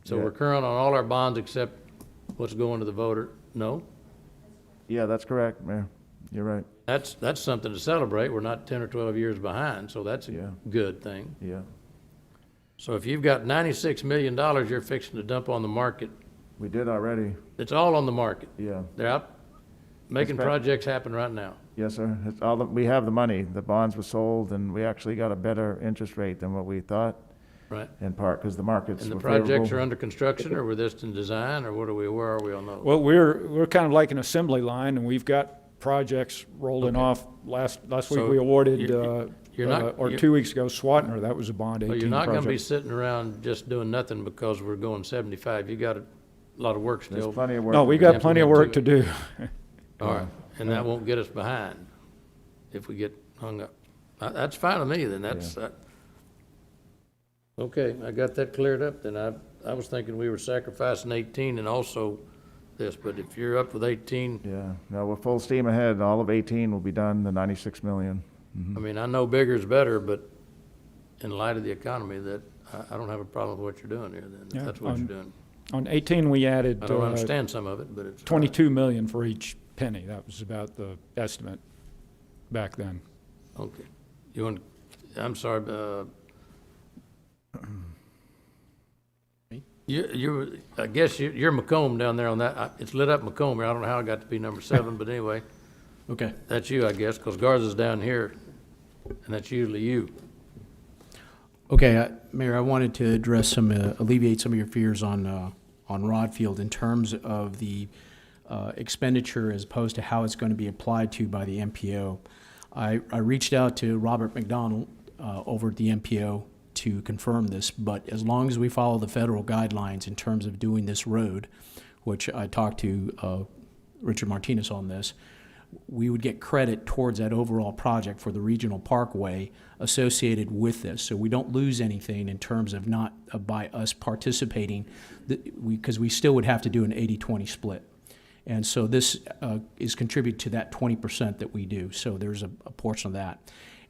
So Yeah. we're current on all our bonds except what's going to the voter. No? Yeah, that's correct, Mayor. You're right. That's something to celebrate. We're not 10 or 12 years behind, so that's a Yeah. good thing. Yeah. So if you've got $96 million you're fixing to dump on the market, We did already. it's all on the market. Yeah. They're out making That's right. projects happen right now. Yes, sir. It's all, we have the money. The bonds were sold, and we actually got a better interest rate than what we thought, Right. in part because the markets And the were projects favorable. are under construction, or were this in design, or where are we on those? Well, we're kind of like an assembly line, and we've got projects rolling Okay. off. Last week So we awarded, you're not- or you're- 2 weeks ago, Swatner, that was a bond 18 Well, project. you're not gonna be sitting around just doing nothing because we're going 75. You got a lot of work There's still. plenty of work. No, we got plenty of work to do. All right, and that won't get us behind if we get hung up. That's fine with me, then, okay, I got that cleared up, then I was thinking we were sacrificing 18 and also this, but if you're up with 18, Yeah. No, we're full steam ahead. All of 18 will be done, the 96 million. I mean, I know bigger is better, but in light of the economy, that, I don't have a problem with what you're doing here, then, Yeah, if that's what you're doing. On 18, we added I don't understand some of it, but it's. 22 million for each penny. That was about the estimate back then. Okay. You want, I'm sorry, I guess you're Macomb down there on that. It's lit up Macomb here. I don't know how I got to be number 7, but anyway, Okay. that's you, I guess, because Garza's down here, and that's usually you. Okay, Mayor, I wanted to address alleviate some of your fears on Rodfield in terms of the expenditure as opposed to how it's going to be applied to by the MPO. I reached out to Robert McDonald over at the MPO to confirm this, but as long as we follow the federal guidelines in terms of doing this road, which I talked to Richard Martinez on this, we would get credit towards that overall project for the regional parkway associated with this. So we don't lose anything in terms of not by us participating, because we still would have to do an 80-20 split. And so this is contribute to that 20% that we do. So there's a portion of that.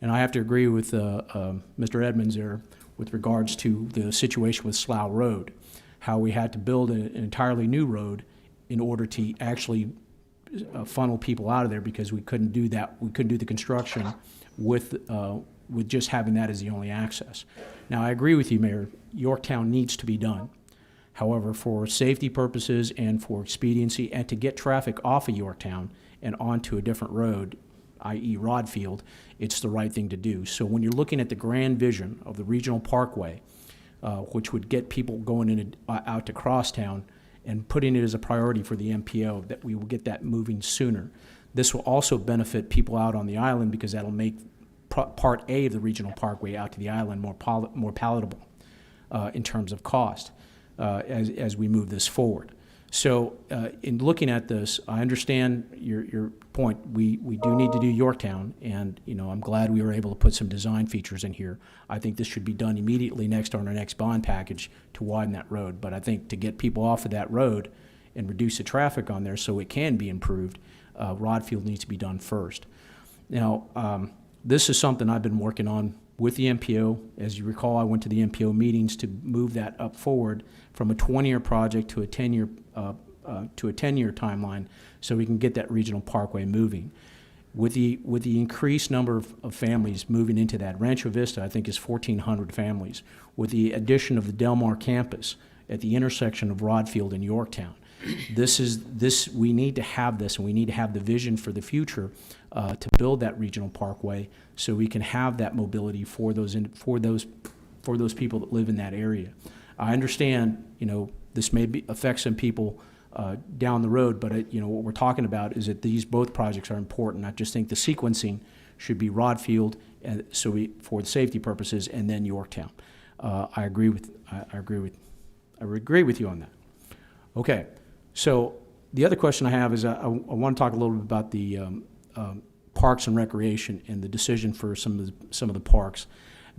And I have to agree with Mr. Edmonds there with regards to the situation with Slough Road, how we had to build an entirely new road in order to actually funnel people out of there, because we couldn't do that. We couldn't do the construction with just having that as the only access. Now, I agree with you, Mayor. Yorktown needs to be done. However, for safety purposes and for expediency and to get traffic off of Yorktown and onto a different road, i.e. Rodfield, it's the right thing to do. So when you're looking at the grand vision of the regional parkway, which would get people going out to Crosstown, and putting it as a priority for the MPO, that we will get that moving sooner. This will also benefit people out on the island, because that'll make Part A of the regional parkway out to the island more palatable in terms of cost as we move this forward. So in looking at this, I understand your point. We do need to do Yorktown, and I'm glad we were able to put some design features in here. I think this should be done immediately next on our next bond package to widen that road. But I think to get people off of that road and reduce the traffic on there so it can be improved, Rodfield needs to be done first. Now, this is something I've been working on with the MPO. As you recall, I went to the MPO meetings to move that up forward from a 20-year project to a 10-year timeline, so we can get that regional parkway moving. With the increased number of families moving into that, Rancho Vista, I think, is 1,400 families. With the addition of the Del Mar campus at the intersection of Rodfield and Yorktown, we need to have this, and we need to have the vision for the future to build that regional parkway, so we can have that mobility for those people that live in that area. I understand, this may affect some people down the road, but what we're talking about is that both projects are important. I just think the sequencing should be Rodfield, for the safety purposes, and then Yorktown. I agree with you on that. Okay, so The other question I have is I want to talk a little bit about the parks and recreation and the decision for some of the parks.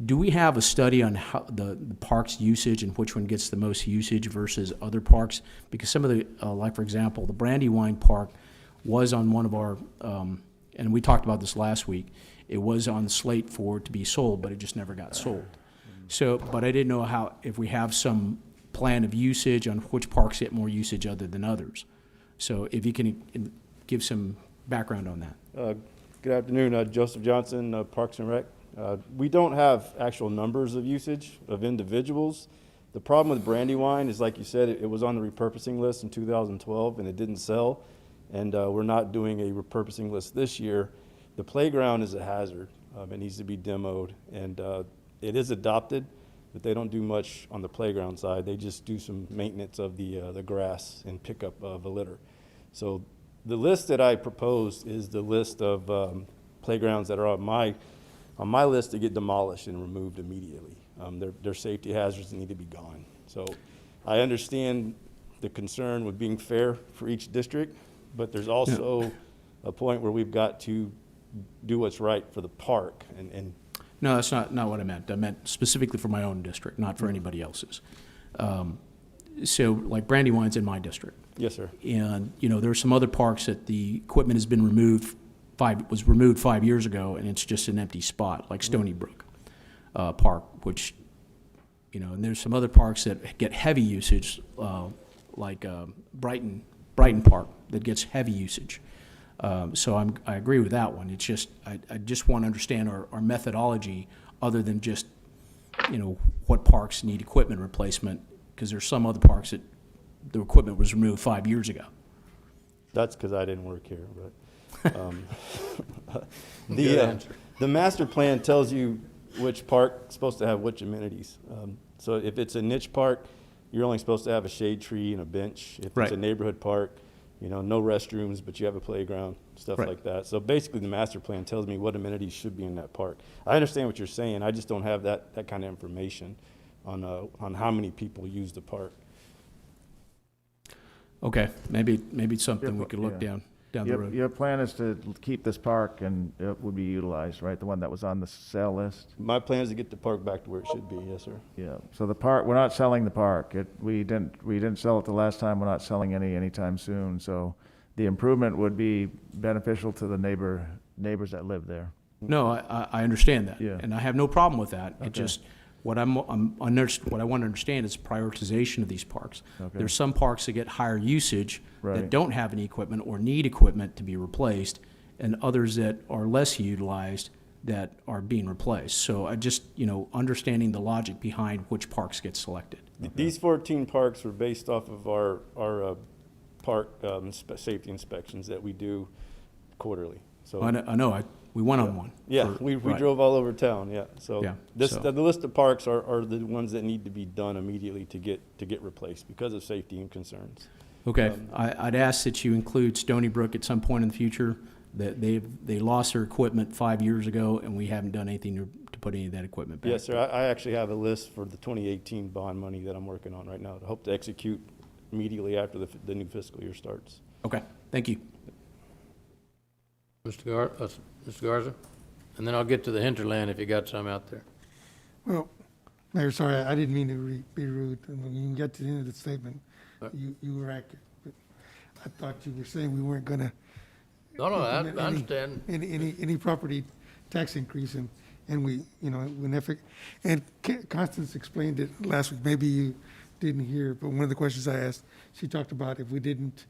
Do we have a study on how the park's usage and which one gets the most usage versus other parks? Because some of the, like for example, the Brandywine Park was on one of our, and we talked about this last week, it was on the slate for it to be sold, but it just never got sold. So, but I didn't know if we have some plan of usage on which parks get more usage other than others. So if you can give some background on that. Good afternoon, Joseph Johnson, Parks and Rec. We don't have actual numbers of usage of individuals. The problem with Brandywine is, like you said, it was on the repurposing list in 2012 and it didn't sell. And we're not doing a repurposing list this year. The playground is a hazard. It needs to be demoed, and it is adopted, but they don't do much on the playground side. They just do some maintenance of the grass and pickup of a litter. So the list that I proposed is the list of playgrounds that are on my list to get demolished and removed immediately. They're safety hazards that need to be gone. So I understand the concern with being fair for each district, but there's also a point where we've got to do what's right for the park. And No, that's not what I meant. I meant specifically for my own district, not for anybody else's. So like Brandywine's in my district. Yes, sir. And, there's some other parks that the equipment has been was removed 5 years ago, and it's just an empty spot, like Stony Brook Park, which, and there's some other parks that get heavy usage, like Brighton Park, that gets heavy usage. So I agree with that one. It's just, I just want to understand our methodology other than just, what parks need equipment replacement, because there's some other parks that the equipment was removed 5 years ago. that's because I didn't work here, but the master plan tells you which park is supposed to have which amenities. So if it's a niche park, you're only supposed to have a shade tree and a bench. If it's a neighborhood park, no restrooms, but you have a playground, stuff like that. So basically the master plan tells me what amenities should be in that park. I understand what you're saying. I just don't have that kind of information on how many people use the park. Okay, maybe it's something we could look down the road. Your plan is to keep this park and it would be utilized, right? The one that was on the sale list? My plan is to get the park back to where it should be, yes, sir. Yeah, so the park, we're not selling the park. We didn't sell it the last time. We're not selling anytime soon. So the improvement would be beneficial to the neighbors that live there. No, I understand that. Yeah. And I have no problem with that. Okay. It just, what I want to understand is prioritization of these parks. Okay. There's some parks that get higher usage that Right. don't have any equipment or need equipment to be replaced, and others that are less utilized that are being replaced. So I just, understanding the logic behind which parks get selected. These 14 parks were based off of our park safety inspections that we do quarterly. So I know, we went on one. yeah, we drove all over town. Yeah, so Yeah, the list of parks are the ones that need to be done immediately to get replaced because of safety and concerns. Okay, I'd ask that you include Stony Brook at some point in the future, that they lost their equipment 5 years ago, and we haven't done anything to put any of that equipment back. Yes, sir. I actually have a list for the 2018 bond money that I'm working on right now to hope to execute immediately after the new fiscal year starts. Okay, thank you. Mr. Garza? And then I'll get to the hinterland if you got some out there. Well, Mayor, sorry, I didn't mean to be rude. When you get to the end of the statement, you were accurate. But I thought you were saying we weren't going to No, I understand. any property tax increase, and we, and Constance explained it last week. Maybe you didn't hear, but one of the questions I asked, she talked about if we didn't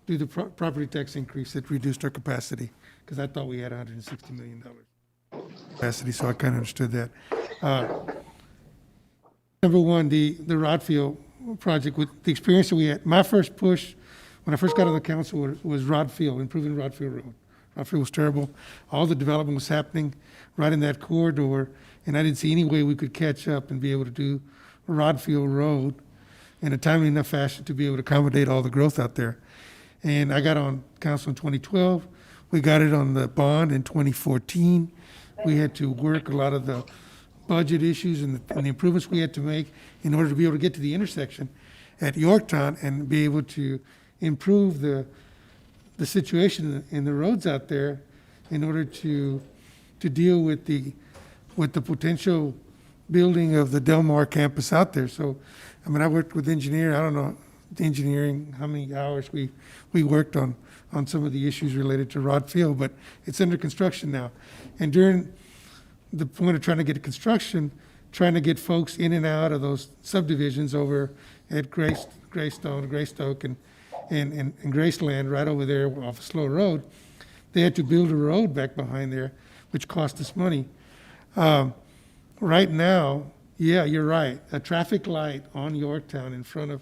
do the property tax increase, it reduced our capacity, because I thought we had $160 million capacity, so I kind of understood that. Number one, the Rodfield project, with the experience that we had, my first push when I first got on the council was Rodfield, improving Rodfield Road. Rodfield was terrible. All the development was happening right in that corridor, and I didn't see any way we could catch up and be able to do Rodfield Road in a timely enough fashion to be able to accommodate all the growth out there. And I got on council in 2012. We got it on the bond in 2014. We had to work a lot of the budget issues and the improvements we had to make in order to be able to get to the intersection at Yorktown and be able to improve the situation in the roads out there in order to deal with the potential building of the Del Mar campus out there. So, I mean, I worked with engineering, I don't know, engineering, how many hours we worked on some of the issues related to Rod Field, but it's under construction now. And during the point of trying to get to construction, trying to get folks in and out of those subdivisions over at Greystoke, and Graceland, right over there off of Slow Road, they had to build a road back behind there, which cost us money. Right now, yeah, you're right. A traffic light on Yorktown in front of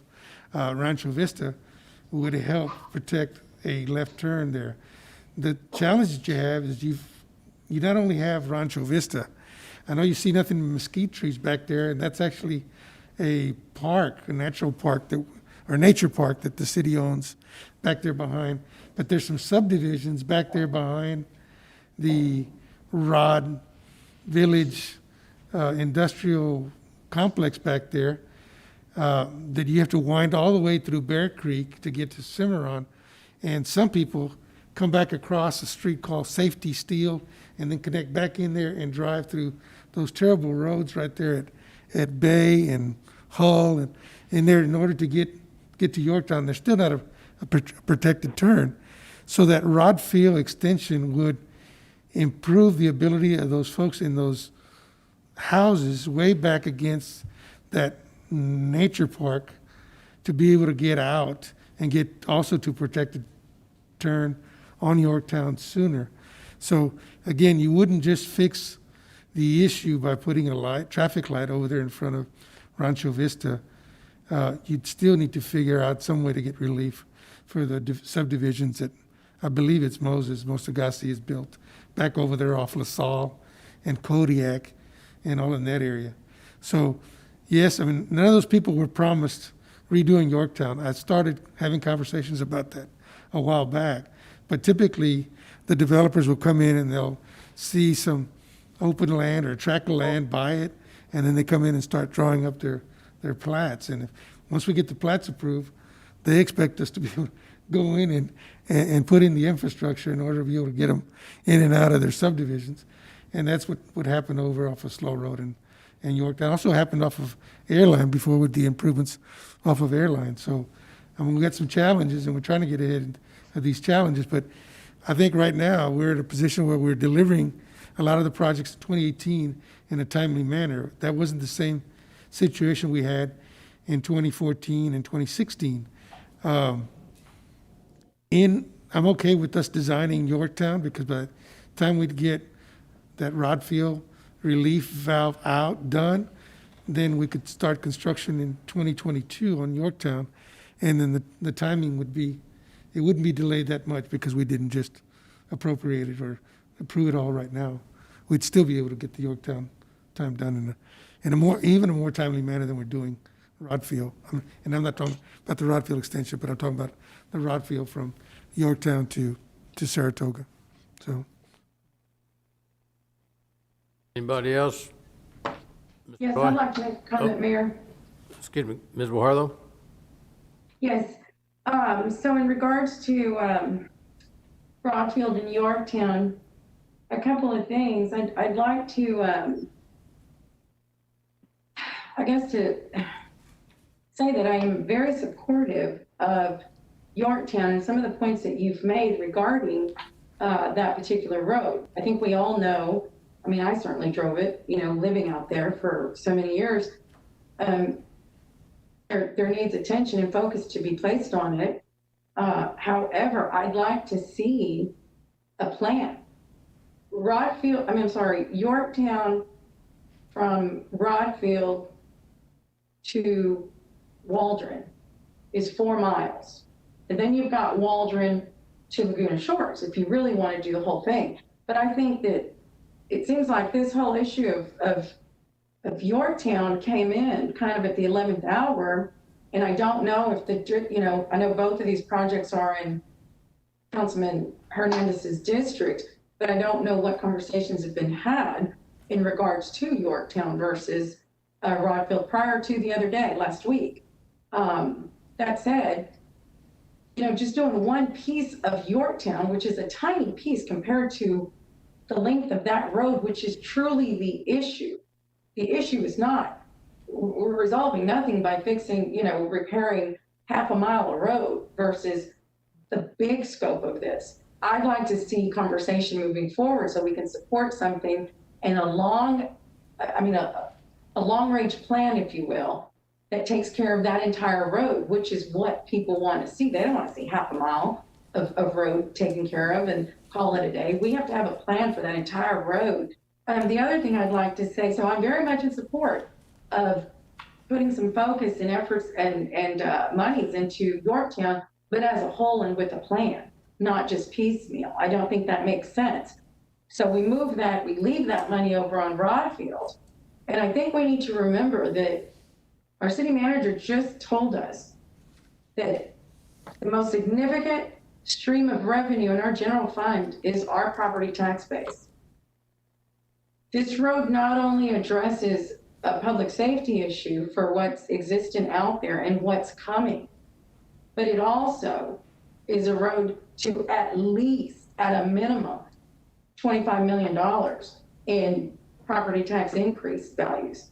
Rancho Vista would help protect a left turn there. The challenge that you have is you not only have Rancho Vista. I know you see nothing but mesquite trees back there, and that's actually a park, a natural park or nature park that the city owns back there behind. But there's some subdivisions back there behind the Rod Village industrial complex back there that you have to wind all the way through Bear Creek to get to Cimarron. And some people come back across a street called Safety Steel and then connect back in there and drive through those terrible roads right there at Bay and Hull and in there in order to get to Yorktown. There's still not a protected turn. So that Rod Field extension would improve the ability of those folks in those houses way back against that nature park to be able to get out and get also to protected turn on Yorktown sooner. So again, you wouldn't just fix the issue by putting a traffic light over there in front of Rancho Vista. You'd still need to figure out some way to get relief for the subdivisions that I believe it's Moses Agassi has built back over there off LaSalle and Kodiak and all in that area. So yes, I mean, none of those people were promised redoing Yorktown. I started having conversations about that a while back, but typically the developers will come in and they'll see some open land or a tract of land, buy it, and then they come in and start drawing up their plats. And once we get the plats approved, they expect us to be able to go in and put in the infrastructure in order to be able to get them in and out of their subdivisions. And that's what would happen over off of Slow Road and Yorktown. Also happened off of Airline before with the improvements off of Airline. So I mean, we got some challenges and we're trying to get ahead of these challenges. But I think right now we're in a position where we're delivering a lot of the projects in 2018 in a timely manner. That wasn't the same situation we had in 2014 and 2016. I'm okay with us designing Yorktown because by the time we'd get that Rod Field relief valve done, then we could start construction in 2022 on Yorktown. And then the timing it wouldn't be delayed that much because we didn't just appropriate it or approve it all right now. We'd still be able to get the Yorktown time done in a even a more timely manner than we're doing Rod Field. And I'm not talking about the Rod Field extension, but I'm talking about the Rod Field from Yorktown to Saratoga. So. Anybody else? Yes, Roy? I'd like to make a comment, Mayor. Excuse me, Ms. Guajardo? Yes, so in regards to Broadfield and Yorktown, a couple of things. I'd like to, I guess to say that I am very supportive of Yorktown and some of the points that you've made regarding that particular road. I think we all know, I mean, I certainly drove it, living out there for so many years. There needs attention and focus to be placed on it. However, I'd like to see a plan. Yorktown from Rodfield to Waldron is 4 miles. And then you've got Waldron to Laguna Shores if you really want to do the whole thing. But I think that it seems like this whole issue of Yorktown came in kind of at the 11th hour. And I don't know if I know both of these projects are in Councilman Hernandez's district, but I don't know what conversations have been had in regards to Yorktown versus Rodfield prior to the other day, last week. That said, just doing one piece of Yorktown, which is a tiny piece compared to the length of that road, which is truly the issue. The issue is not, we're resolving nothing by fixing, repairing half a mile of road versus the big scope of this. I'd like to see conversation moving forward so we can support something in a long-range plan, if you will, that takes care of that entire road, which is what people want to see. They don't want to see half a mile of road taken care of and call it a day. We have to have a plan for that entire road. The other thing I'd like to say, so I'm very much in support of putting some focus and efforts and monies into Yorktown, but as a whole and with a plan, not just piecemeal. I don't think that makes sense. So we leave that money over on Broadfield. And I think we need to remember that our city manager just told us that the most significant stream of revenue in our general fund is our property tax base. This road not only addresses a public safety issue for what's existent out there and what's coming, but it also is a road to at least, at a minimum, $25 million in property tax increase values.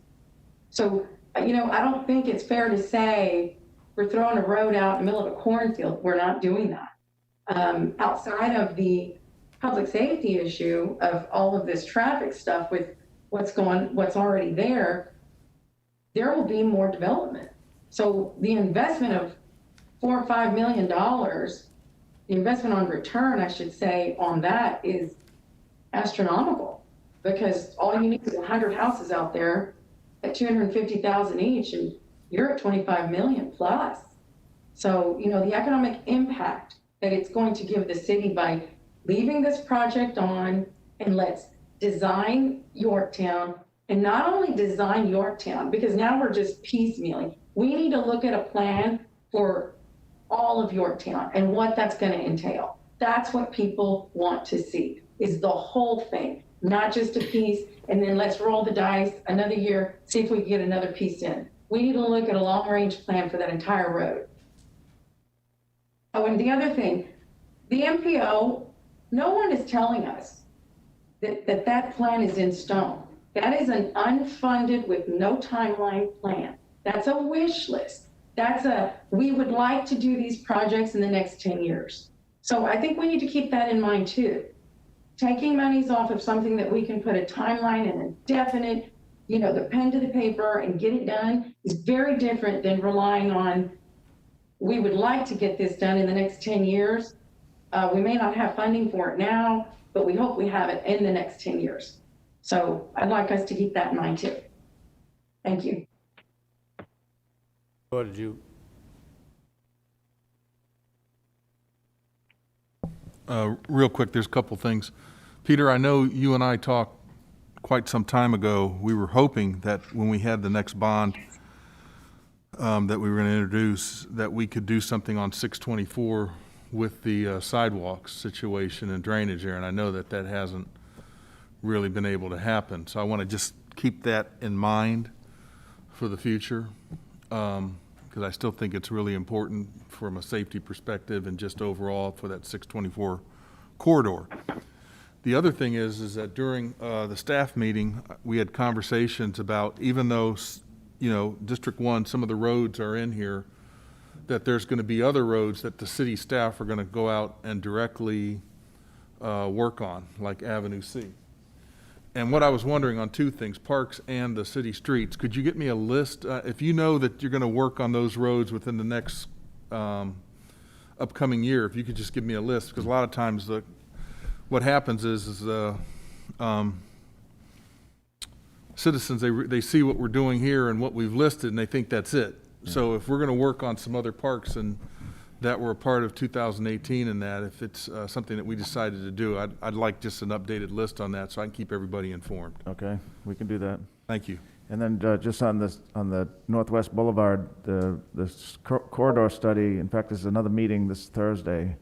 So, I don't think it's fair to say we're throwing a road out in the middle of a cornfield. We're not doing that. Outside of the public safety issue of all of this traffic stuff with what's already there will be more development. So the investment of $4 or $5 million, the investment on return, I should say, on that is astronomical, because all you need is 100 houses out there at 250,000 each, and you're at 25 million plus. So, the economic impact that it's going to give the city by leaving this project on, and let's design Yorktown, and not only design Yorktown, because now we're just piecemealing. We need to look at a plan for all of Yorktown and what that's going to entail. That's what people want to see, is the whole thing, not just a piece, and then let's roll the dice another year, see if we can get another piece in. We need to look at a long-range plan for that entire road. Oh, and the other thing, the MPO, no one is telling us that plan is in stone. That is an unfunded with no timeline plan. That's a wish list. We would like to do these projects in the next 10 years. So I think we need to keep that in mind too. Taking monies off of something that we can put a timeline and a definite, the pen to the paper and get it done is very different than relying on, we would like to get this done in the next 10 years. We may not have funding for it now, but we hope we have it in the next 10 years. So I'd like us to keep that in mind too. Thank you. What did you? Real quick, there's a couple things. Peter, I know you and I talked quite some time ago. We were hoping that when we had the next bond that we were going to introduce, that we could do something on 624 with the sidewalks situation and drainage there. And I know that hasn't really been able to happen. So I want to just keep that in mind for the future, because I still think it's really important from a safety perspective and just overall for that 624 corridor. The other thing is that during the staff meeting, we had conversations about, even though, District 1, some of the roads are in here, that there's going to be other roads that the city staff are going to go out and directly work on, like Avenue C. And what I was wondering on two things, parks and the city streets, could you get me a list? If you know that you're going to work on those roads within the next upcoming year, if you could just give me a list, because a lot of times what happens is citizens, they see what we're doing here and what we've listed, and they think that's it. Yeah. So if we're going to work on some other parks and that were a part of 2018 and that, if it's something that we decided to do, I'd like just an updated list on that so I can keep everybody informed. Okay, we can do that. Thank you. And then just on the Northwest Boulevard, the corridor study, in fact, there's another meeting this Thursday.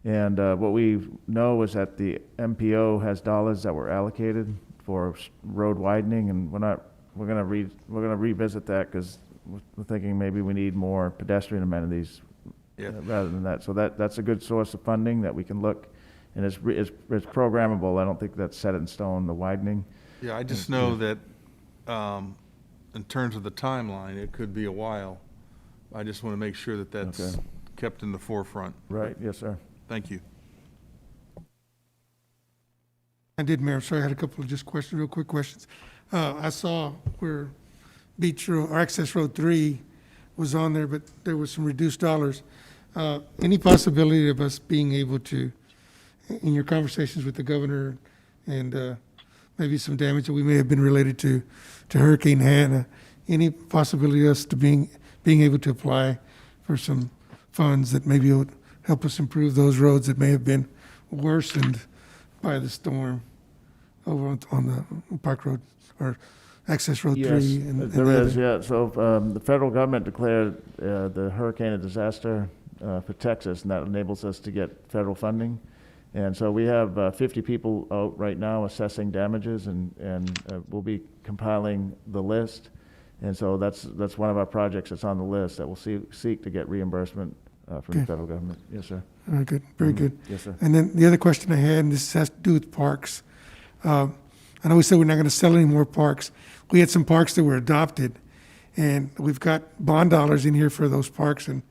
And what we know is that the MPO has dollars that were allocated for road widening, and we're gonna revisit that, because we're thinking maybe we need more pedestrian amenities Yeah. rather than that. So that's a good source of funding that we can look, and it's programmable. I don't think that's set in stone, the widening. Yeah, I just know that, in terms of the timeline, it could be a while. I just want to make sure that that's Okay. kept in the forefront. Right, yes, sir. Thank you. I did, Mayor. Sorry, I had a couple of just questions, real quick questions. I saw where Beach Road, or Access Road 3 was on there, but there was some reduced dollars. Any possibility of us being able to, in your conversations with the governor and maybe some damage that we may have been related to Hurricane Hannah, any possibility of us to being able to apply for some funds that maybe would help us improve those roads that may have been worsened by the storm over on the Park Road or Access Road 3? Yes, and there the is, other? yeah. So the federal government declared the hurricane a disaster for Texas, and that enables us to get federal funding. And so we have 50 people out right now assessing damages, and we'll be compiling the list. And so that's one of our projects that's on the list that will seek to get reimbursement from the federal government. Yes, sir. Very good, very good. Yes, sir. And then the other question I had, and this has to do with parks. I know we said we're not going to sell any more parks. We had some parks that were adopted, and we've got bond dollars in here for those parks, and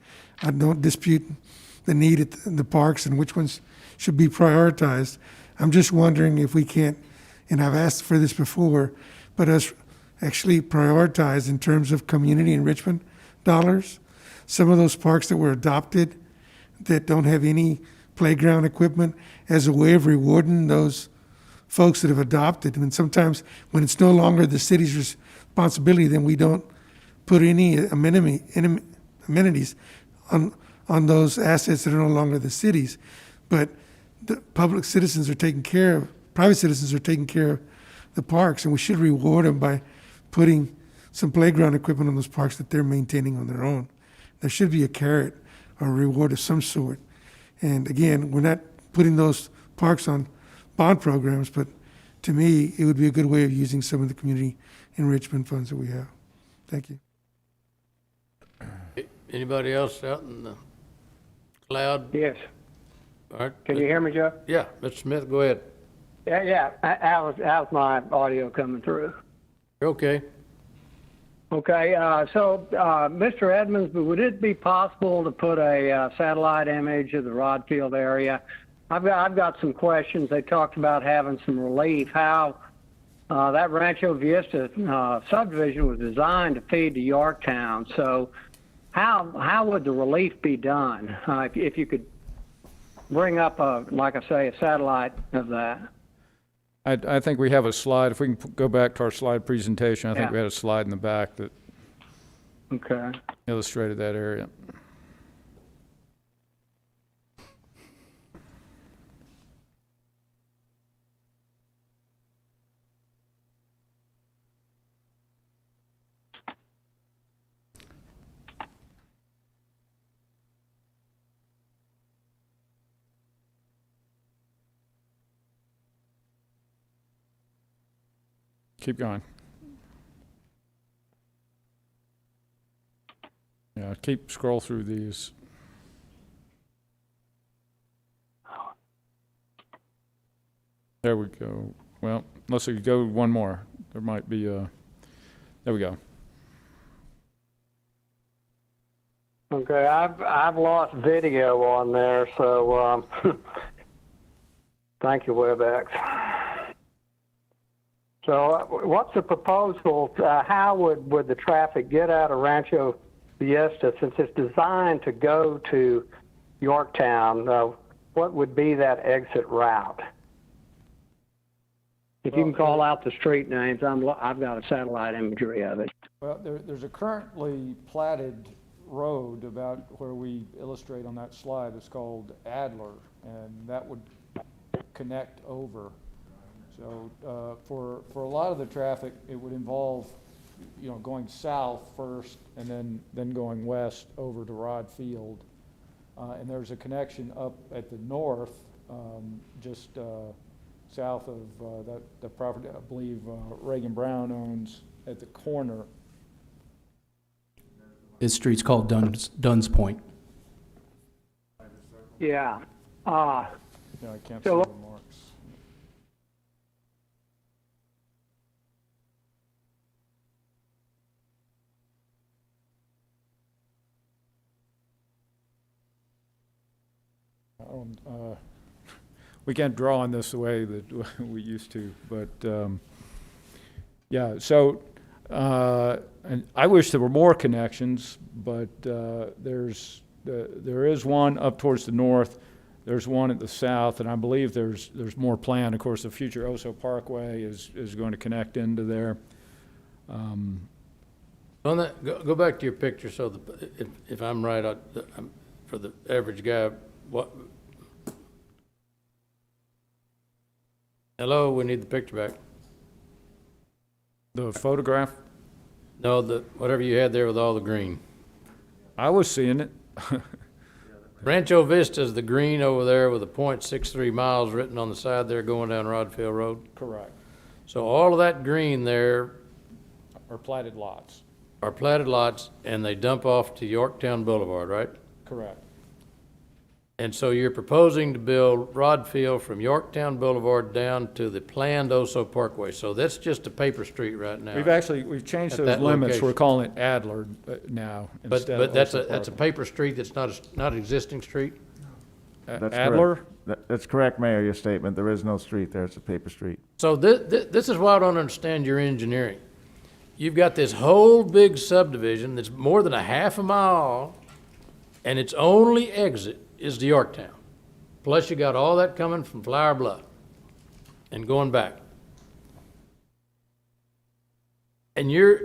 I don't dispute the need at the parks and which ones should be prioritized. I'm just wondering if we can't, and I've asked for this before, but us actually prioritize in terms of community enrichment dollars. Some of those parks that were adopted that don't have any playground equipment, as a way of rewarding those folks that have adopted. And sometimes when it's no longer the city's responsibility, then we don't put any amenities on those assets that are no longer the city's. But the public citizens are taking care of, private citizens are taking care of the parks, and we should reward them by putting some playground equipment on those parks that they're maintaining on their own. There should be a carrot or a reward of some sort. And again, we're not putting those parks on bond programs, but to me, it would be a good way of using some of the community enrichment funds that we have. Thank you. Anybody else out in the cloud? Yes. All right. Can you hear me, Joe? Yeah, Mr. Smith, go ahead. Yeah. How's my audio coming through? Okay. Okay. So, Mr. Edmonds, would it be possible to put a satellite image of the Rod Field area? I've got some questions. They talked about having some relief. How that Rancho Vista subdivision was designed to feed to Yorktown. So, how would the relief be done? If you could bring up like I say, a satellite of that. I think we have a slide. If we can go back to our slide presentation, I think Yeah. we had a slide in the back that Okay. illustrated that area. Keep going. Yeah, scroll through these. There we go. Well, unless we go one more, there might be a, there we go. Okay, I've lost video on there, so thank you, WebEx. So, what's the proposal? How would the traffic get out of Rancho Vista, since it's designed to go to Yorktown? What would be that exit route? If you can call out the street names, I've got a satellite imagery of it. Well, there's a currently platted road about where we illustrate on that slide. It's called Adler, and that would connect over. So for a lot of the traffic, it would involve, going south first and then going west over to Rod Field. And there's a connection up at the north, just south of the property I believe Reagan Brown owns at the corner. This street's called Dunn's Point. Yeah. Yeah, I can't see So- the marks. We can't draw on this the way that we used to, but, yeah, so, and I wish there were more connections, but, there is one up towards the north, there's one at the south, and I believe there's more planned. Of course, the future Oso Parkway is going to connect into there. On that, go back to your picture, so if I'm right, for the average guy, what? Hello, we need the picture back. The photograph, No, whatever you had there with all the green. I was seeing it. Rancho Vista is the green over there with the .63 miles written on the side there going down Rodfield Road. Correct. So all of that green there Or platted lots. are platted lots, and they dump off to Yorktown Boulevard, right? Correct. And so you're proposing to build Rodfield from Yorktown Boulevard down to the planned Oso Parkway. So that's just a paper street right now. We've changed At those that limits. location. We're calling it Adler now But instead of that's Oso a Parkway. paper street that's not an existing street? That's Adler? correct. That's correct, Mayor, your statement. There is no street there. It's a paper street. So this is why I don't understand your engineering. You've got this whole big subdivision that's more than a half a mile, and its only exit is to Yorktown. Plus you got all that coming from Flower Bluff and going back. And you're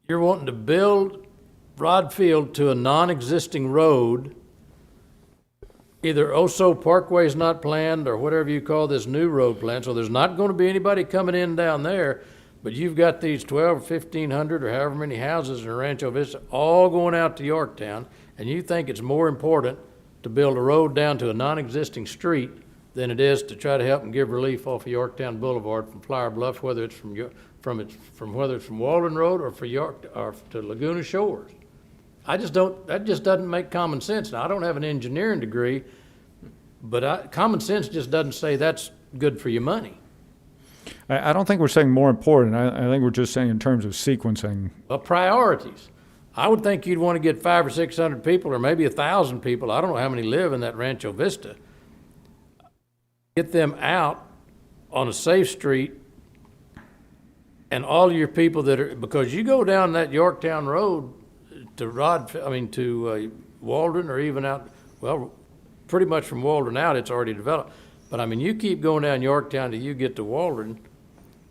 wanting to build Rodfield to a non-existing road. Either Oso Parkway is not planned, or whatever you call this new road plan, so there's not gonna be anybody coming in down there, but you've got these 12 or 1,500 or however many houses in Rancho Vista all going out to Yorktown, and you think it's more important to build a road down to a non-existing street than it is to try to help and give relief off of Yorktown Boulevard from Flower Bluff, whether it's whether it's from Walden Road or to Laguna Shores. That just doesn't make common sense. Now, I don't have an engineering degree, but common sense just doesn't say that's good for your money. I don't think we're saying more important. I think we're just saying in terms of sequencing. Well, priorities. I would think you'd want to get 500 or 600 people, or maybe 1,000 people. I don't know how many live in that Rancho Vista. Get them out on a safe street, and all your people because you go down that Yorktown Road to Waldron, or even out, well, pretty much from Waldron out, it's already developed. But I mean, you keep going down Yorktown till you get to Waldron.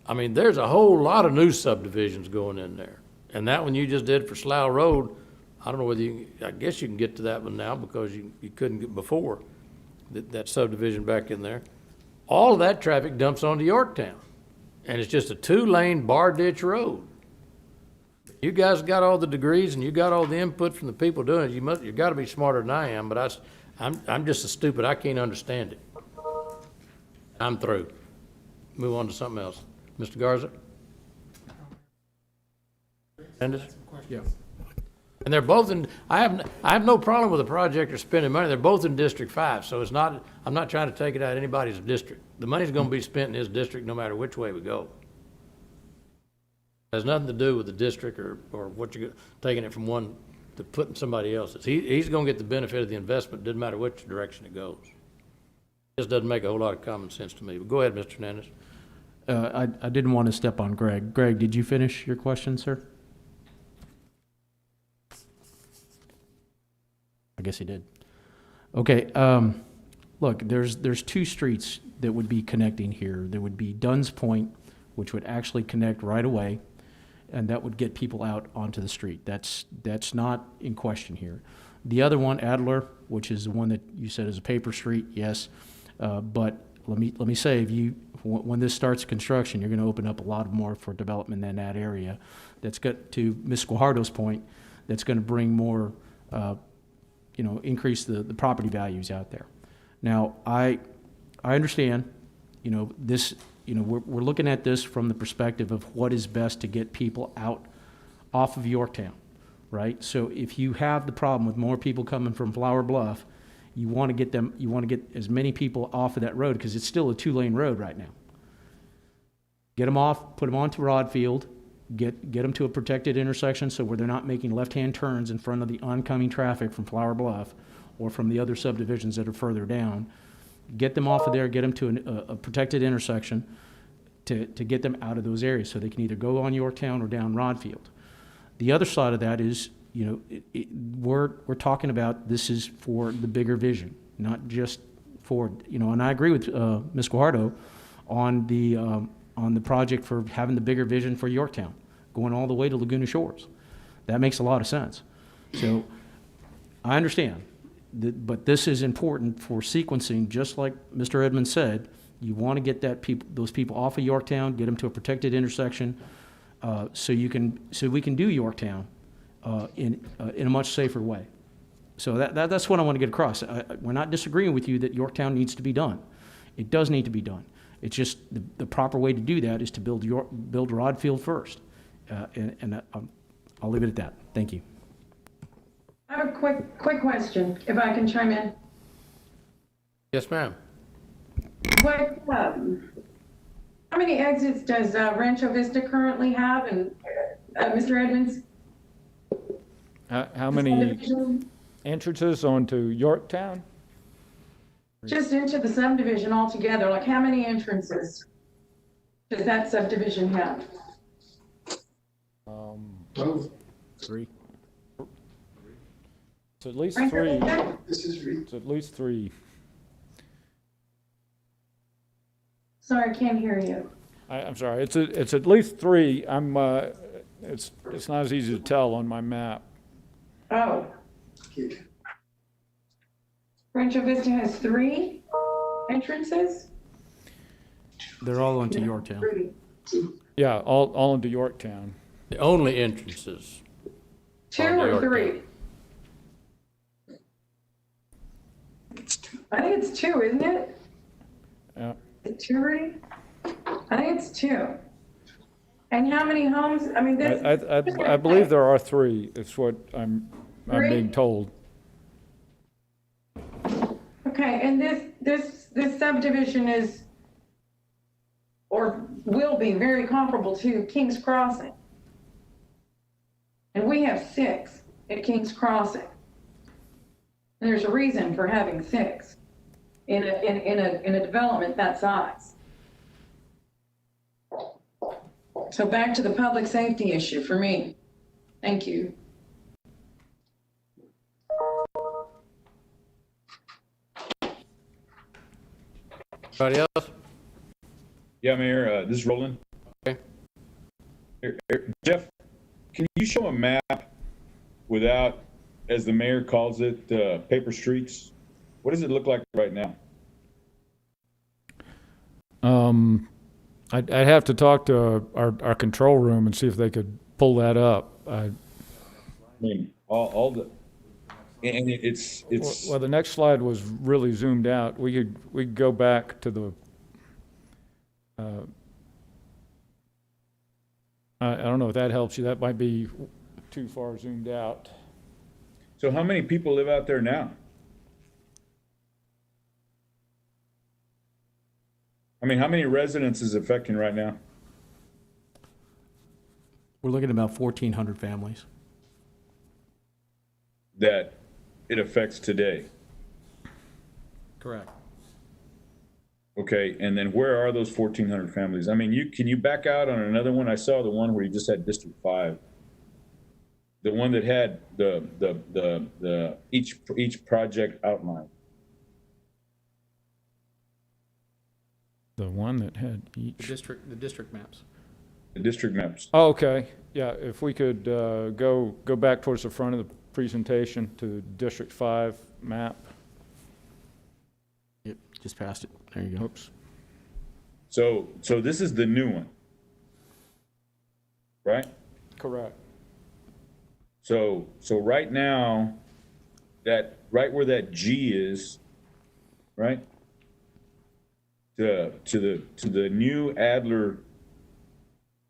I mean, there's a whole lot of new subdivisions going in there. And that one you just did for Slough Road, I don't know whether I guess you can get to that one now because you couldn't get before, that subdivision back in there. All of that traffic dumps onto Yorktown. And it's just a 2-lane bar ditch road. You guys got all the degrees and you got all the input from the people doing it. You got to be smarter than I am, but I'm just so stupid, I can't understand it. I'm through. Move on to something else. Mr. Garza? Yeah. And they're both in, I have no problem with the project or spending money. They're both in District 5, so I'm not trying to take it out of anybody's district. The money's gonna be spent in his district no matter which way we go. Has nothing to do with the district or what you're taking it from one to putting somebody else's. He's gonna get the benefit of the investment, doesn't matter which direction it goes. Just doesn't make a whole lot of common sense to me. But go ahead, Mr. Hernandez. I didn't want to step on Greg. Greg, did you finish your question, sir? I guess he did. Okay, look, there's 2 streets that would be connecting here. There would be Dunn's Point, which would actually connect right away, and that would get people out onto the street. That's not in question here. The other one, Adler, which is the one that you said is a paper street, yes, but let me say, when this starts construction, you're going to open up a lot more for development in that area. That's got, to Ms. Guajardo's point, that's going to bring more, increase the property values out there. Now, I understand, this, we're looking at this from the perspective of what is best to get people out off of Yorktown, right? So if you have the problem with more people coming from Flower Bluff You want to get as many people off of that road because it's still a 2-lane road right now. Get them off, put them onto Rodfield, get them to a protected intersection so where they're not making left-hand turns in front of the oncoming traffic from Flower Bluff or from the other subdivisions that are further down. Get them off of there, get them to a protected intersection to get them out of those areas so they can either go on Yorktown or down Rodfield. The other side of that is, we're talking about this is for the bigger vision, not just for, and I agree with Ms. Guajardo on the project for having the bigger vision for Yorktown, going all the way to Laguna Shores. That makes a lot of sense. So I understand, but this is important for sequencing, just like Mr. Edmonds said. You want to get those people off of Yorktown, get them to a protected intersection, so we can do Yorktown in a much safer way. So that's what I want to get across. We're not disagreeing with you that Yorktown needs to be done. It does need to be done. It's just the proper way to do that is to build Rodfield first. I'll leave it at that. Thank you. I have a quick question, if I can chime in. Yes, ma'am. How many exits does Rancho Vista currently have, and Mr. Edmonds? How many entrances onto Yorktown? Just into the subdivision altogether, like how many entrances does that subdivision have? 3. It's at least 3. It's at least 3. Sorry, I can't hear you. I'm sorry. It's at least 3. It's not as easy to tell on my map. Oh. Rancho Vista has 3 entrances? They're all into Yorktown. Yeah, all into Yorktown. The only entrances. 2 or 3? I think it's 2, isn't it? Yeah. Is it 2 already? I think it's 2. And how many homes? I mean, this. I believe there are 3. It's what I'm being told. Okay, and this subdivision is, or will be, very comparable to King's Crossing. And we have 6 at King's Crossing. And there's a reason for having 6 in a development that size. So back to the public safety issue for me. Thank you. Anybody else? Yeah, Mayor, this is Roland. Okay. Jeff, can you show a map without, as the mayor calls it, paper streets? What does it look like right now? I'd have to talk to our control room and see if they could pull that up. I mean, all the, and it's. Well, the next slide was really zoomed out. We could go back to the. I don't know if that helps you. That might be too far zoomed out. So how many people live out there now? I mean, how many residents is it affecting right now? We're looking at about 1,400 families. That it affects today? Correct. Okay, and then where are those 1,400 families? I mean, can you back out on another one? I saw the one where you just had District 5. The one that had the each project outline. The one that had each. The district maps. The district maps. Oh, okay. Yeah, if we could go back towards the front of the presentation to District 5 map. Yep, just past it. There you go. Oops. So this is the new one, right? Correct. So right now, that right where that G is, right? To the new Adler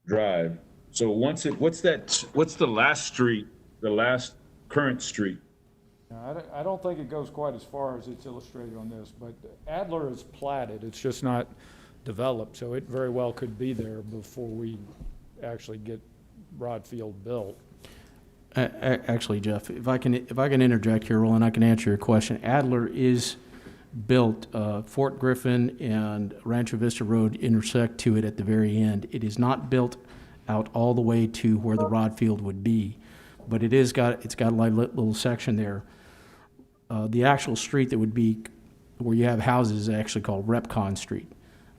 Drive. So what's the last street, the last current street? I don't think it goes quite as far as it's illustrated on this, but Adler is platted, it's just not developed, so it very well could be there before we actually get Rod Field built. Actually, Jeff, if I can interject here, Roland, I can answer your question. Adler is built, Fort Griffin and Rancho Vista Road intersect to it at the very end. It is not built out all the way to where the Rod Field would be, but it's got a little section there. The actual street that would be where you have houses is actually called Repcon Street.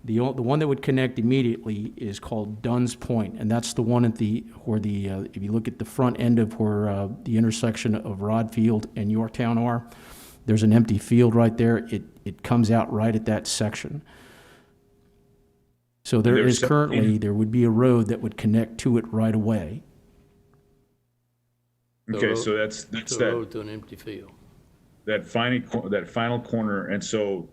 The one that would connect immediately is called Dunn's Point, and that's the one at if you look at the front end of where the intersection of Rod Field and Yorktown are, there's an empty field right there. It comes out right at that section. So there would be a road that would connect to it right away. Okay, so that's The that. road to an empty field. That final corner, and so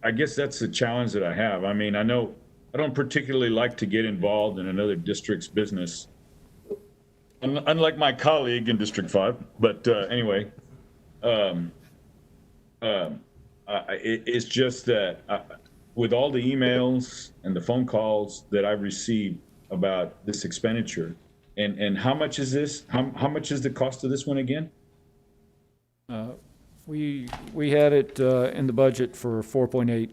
I guess that's the challenge that I have. I mean, I know I don't particularly like to get involved in another district's business, unlike my colleague in District 5. But anyway, it's just that with all the emails and the phone calls that I've received about this expenditure, and how much is this? How much is the cost of this one again? We had it in the budget for 4.8.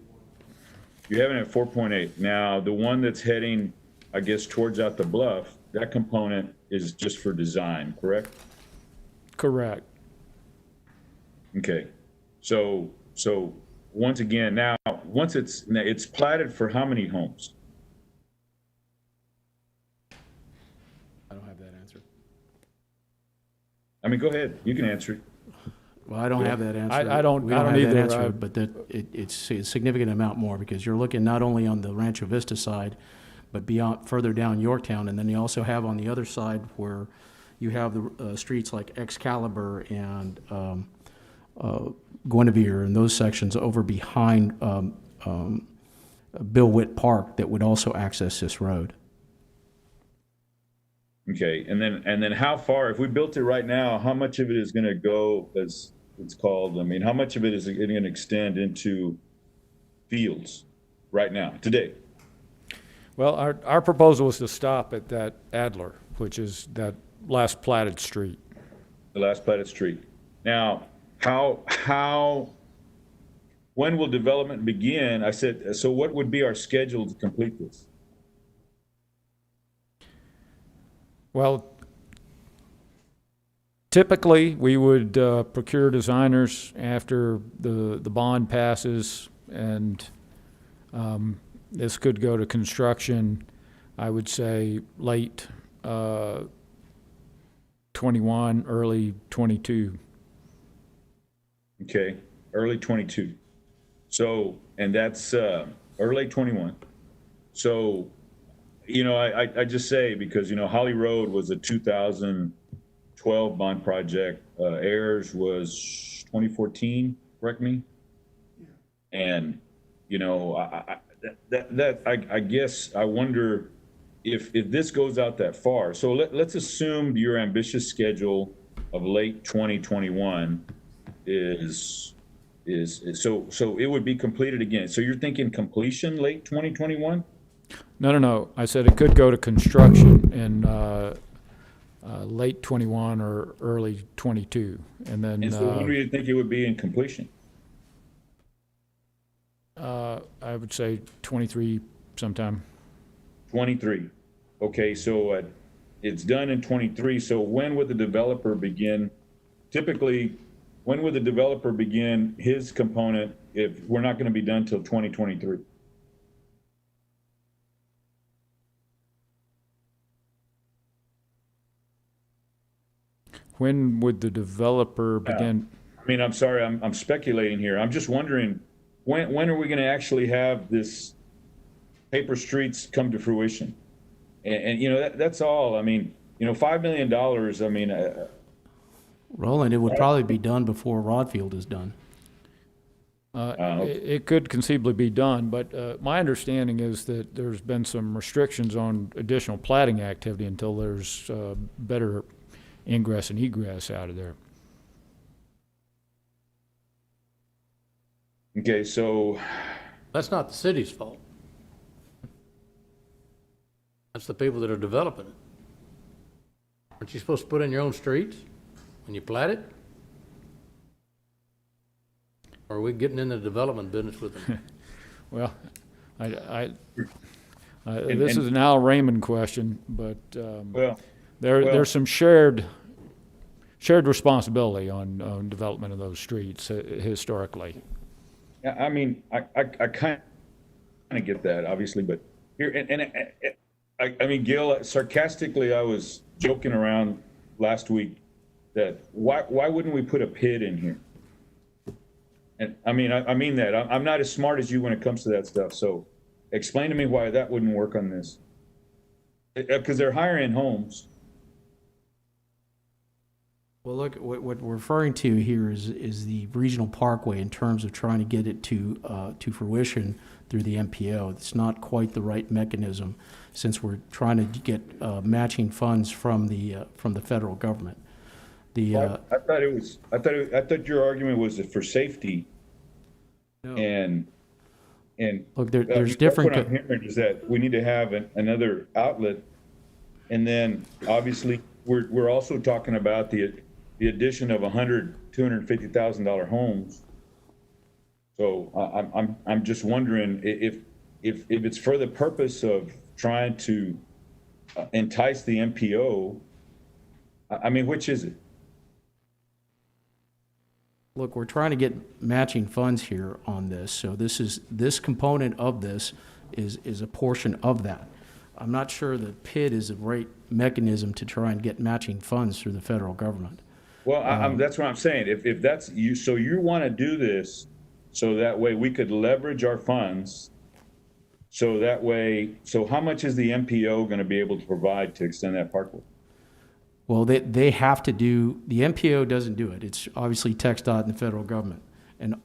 You have it at 4.8. Now, the one that's heading, I guess, towards Out the Bluff, that component is just for design, correct? Correct. Okay. So once again, now, once it's platted for how many homes? I don't have that answer. I mean, go ahead. You can answer it. Well, I don't have that answer. I don't have either. that answer, but it's a significant amount more because you're looking not only on the Rancho Vista side, but further down Yorktown, and then you also have on the other side where you have the streets like Excalibur and Guinevere and those sections over behind Bill Witt Park that would also access this road. Okay, and then how far, if we built it right now, how much of it is going to go, as it's called, I mean, how much of it is going to extend into fields right now, today? Well, our proposal was to stop at that Adler, which is that last platted street. The last platted street. Now, when will development begin? I said, so what would be our schedule to complete this? Well, typically, we would procure designers after the bond passes, and this could go to construction, I would say, late 21, early 22. Okay, early 22. So, and that's early 21. So, you know, I just say, because, you know, Holly Road was a 2012 bond project. Ayers was 2014, correct me? And, you know, I guess I wonder if this goes out that far. So let's assume your ambitious schedule of late 2021 is so it would be completed again. So you're thinking completion late 2021? No. I said it could go to construction in late 21 or early 22, and then. And so when do you think it would be in completion? I would say 23 sometime. 23. Okay, so it's done in 23. So when would the developer begin? Typically, when would the developer begin his component if we're not going to be done till 2023? When would the developer begin? I mean, I'm sorry, I'm speculating here. I'm just wondering, when are we going to actually have this paper streets come to fruition? And you know, that's all. I mean, you know, $5 million, I mean. Roland, it would probably be done before Rodfield is done. It could conceivably be done, but my understanding is that there's been some restrictions on additional platting activity until there's better ingress and egress out of there. Okay, so That's not the city's fault. That's the people that are developing it. Aren't you supposed to put in your own streets when you plat it? Or are we getting in the development business with them? Well, this is an Al Raymond question, but well, there's some shared responsibility on development of those streets historically. I mean, I kind of get that, obviously, but here, I mean, Gil, sarcastically, I was joking around last week that why wouldn't we put a pit in here? And I mean, I mean that. I'm not as smart as you when it comes to that stuff. So explain to me why that wouldn't work on this. Because they're higher end homes. Well, look, what we're referring to here is the regional parkway in terms of trying to get it to fruition through the MPO. It's not quite the right mechanism since we're trying to get matching funds from the federal government. I thought your argument was that for safety. No. And Look, there's that's different. what I'm hearing is that we need to have another outlet, and then obviously we're also talking about the addition of $250,000 homes. So I'm just wondering if it's for the purpose of trying to entice the MPO. I mean, which is it? Look, we're trying to get matching funds here on this, so this component of this is a portion of that. I'm not sure the PID is the right mechanism to try and get matching funds through the federal government. Well, that's what I'm saying. If that's you, so you want to do this so that way we could leverage our funds. So that way, so how much is the MPO going to be able to provide to extend that parkway? Well, they have to do, the MPO doesn't do it. It's obviously TxDOT and the federal government. And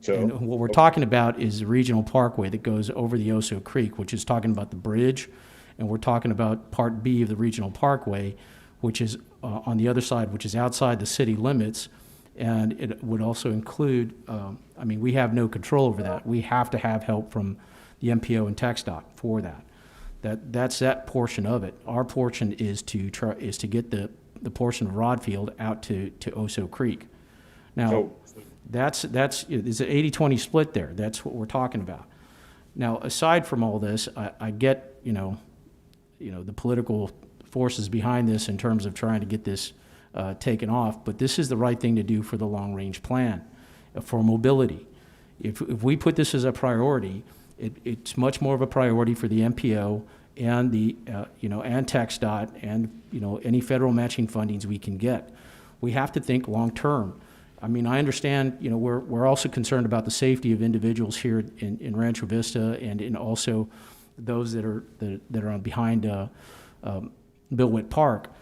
what we're talking about is the regional parkway that goes over the Oso Creek, which is talking about the bridge. And we're talking about Part B of the regional parkway, which is on the other side, which is outside the city limits. And it would also include, I mean, we have no control over that. We have to have help from the MPO and TxDOT for that. That's that portion of it. Our portion is to get the portion of Rodfield out to Oso Creek. Now, it's an 80-20 split there. That's what we're talking about. Now, aside from all this, I get, the political forces behind this in terms of trying to get this taken off, but this is the right thing to do for the long-range plan, for mobility. If we put this as a priority, it's much more of a priority for the MPO and and TxDOT and, any federal matching fundings we can get. We have to think long-term. I mean, I understand, we're also concerned about the safety of individuals here in Rancho Vista and in also those that are on behind Bill Witt Park.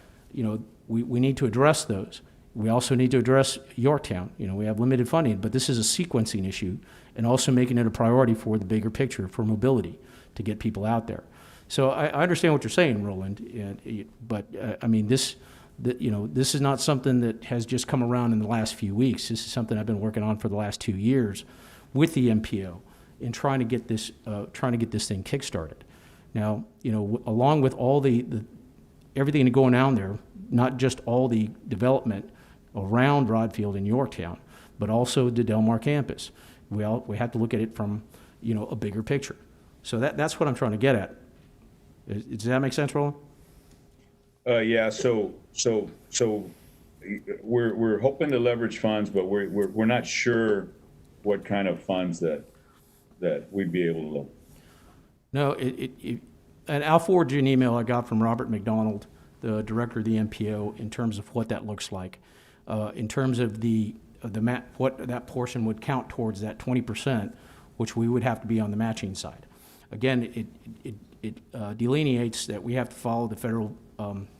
We need to address those. We also need to address Yorktown. We have limited funding, but this is a sequencing issue and also making it a priority for the bigger picture for mobility to get people out there. So I understand what you're saying, Roland, but I mean, this is not something that has just come around in the last few weeks. This is something I've been working on for the last 2 years with the MPO in trying to get this thing kickstarted. Now, along with all the everything going on there, not just all the development around Rodfield and Yorktown, but also the Del Mar campus. We have to look at it from a bigger picture. So that's what I'm trying to get at. Does that make sense, Roland? Yeah. So we're hoping to leverage funds, but we're not sure what kind of funds that we'd be able to look. No, and I'll forward you an email I got from Robert McDonald, the director of the MPO, in terms of what that looks like, in terms of what that portion would count towards that 20%, which we would have to be on the matching side. Again, it delineates that we have to follow the federal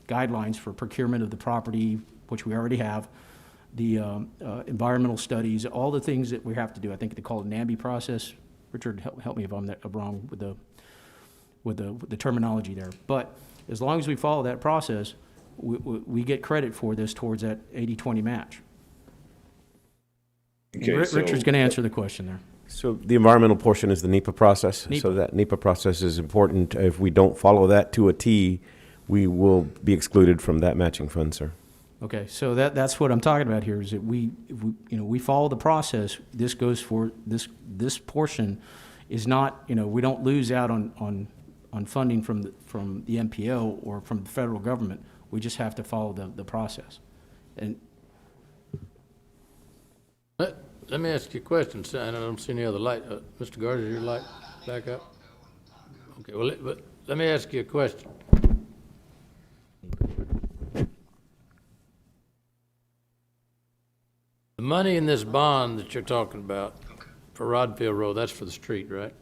guidelines for procurement of the property, which we already have, the environmental studies, all the things that we have to do. I think they call it an NAMBY process. Richard, help me if I'm wrong with the terminology there. But as long as we follow that process, we get credit for this towards that 80-20 match. Okay, Richard's going to answer the question there. So the environmental portion is the NEPA process. NEPA. So that NEPA process is important. If we don't follow that to a T, we will be excluded from that matching fund, sir. Okay, so that's what I'm talking about here, is that if we, we follow the process, this goes for, this portion is not, we don't lose out on funding from the MPO or from the federal government. We just have to follow the process. And Let me ask you a question. So I don't see any other light. Mr. Gardner, is your light back up? Okay, well, but let me ask you a question. The money in this bond that you're talking about for Rodfield Road, that's for the street, right?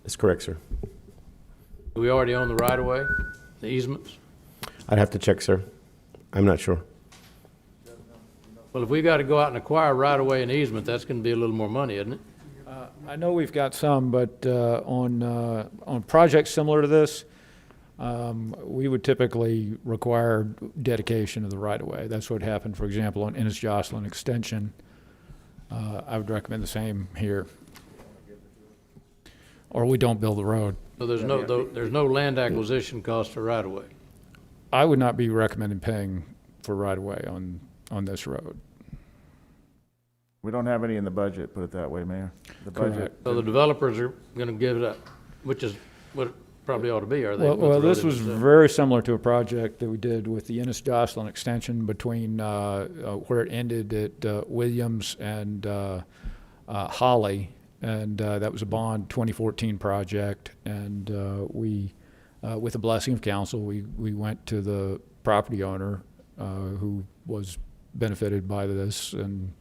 That's correct, sir. Do we already own the right-of-way, the easements? I'd have to check, sir. I'm not sure. Well, if we got to go out and acquire right-of-way and easement, that's going to be a little more money, isn't it? I know we've got some, but on projects similar to this, we would typically require dedication of the right-of-way. That's what happened, for example, on Ennis-Jocelyn Extension. I would recommend the same here. Or we don't build the road. So there's no land acquisition cost for right-of-way? I would not be recommending paying for right-of-way on this road. We don't have any in the budget, put it that way, Mayor. The budget. Correct. So the developers are going to give it up, which is what it probably ought to be, are they? Well, this was very similar to a project that we did with the Ennis-Jocelyn extension between where it ended at Williams and Holly, and that was a bond 2014 project. And we, with the blessing of council, we went to the property owner who was benefited by this and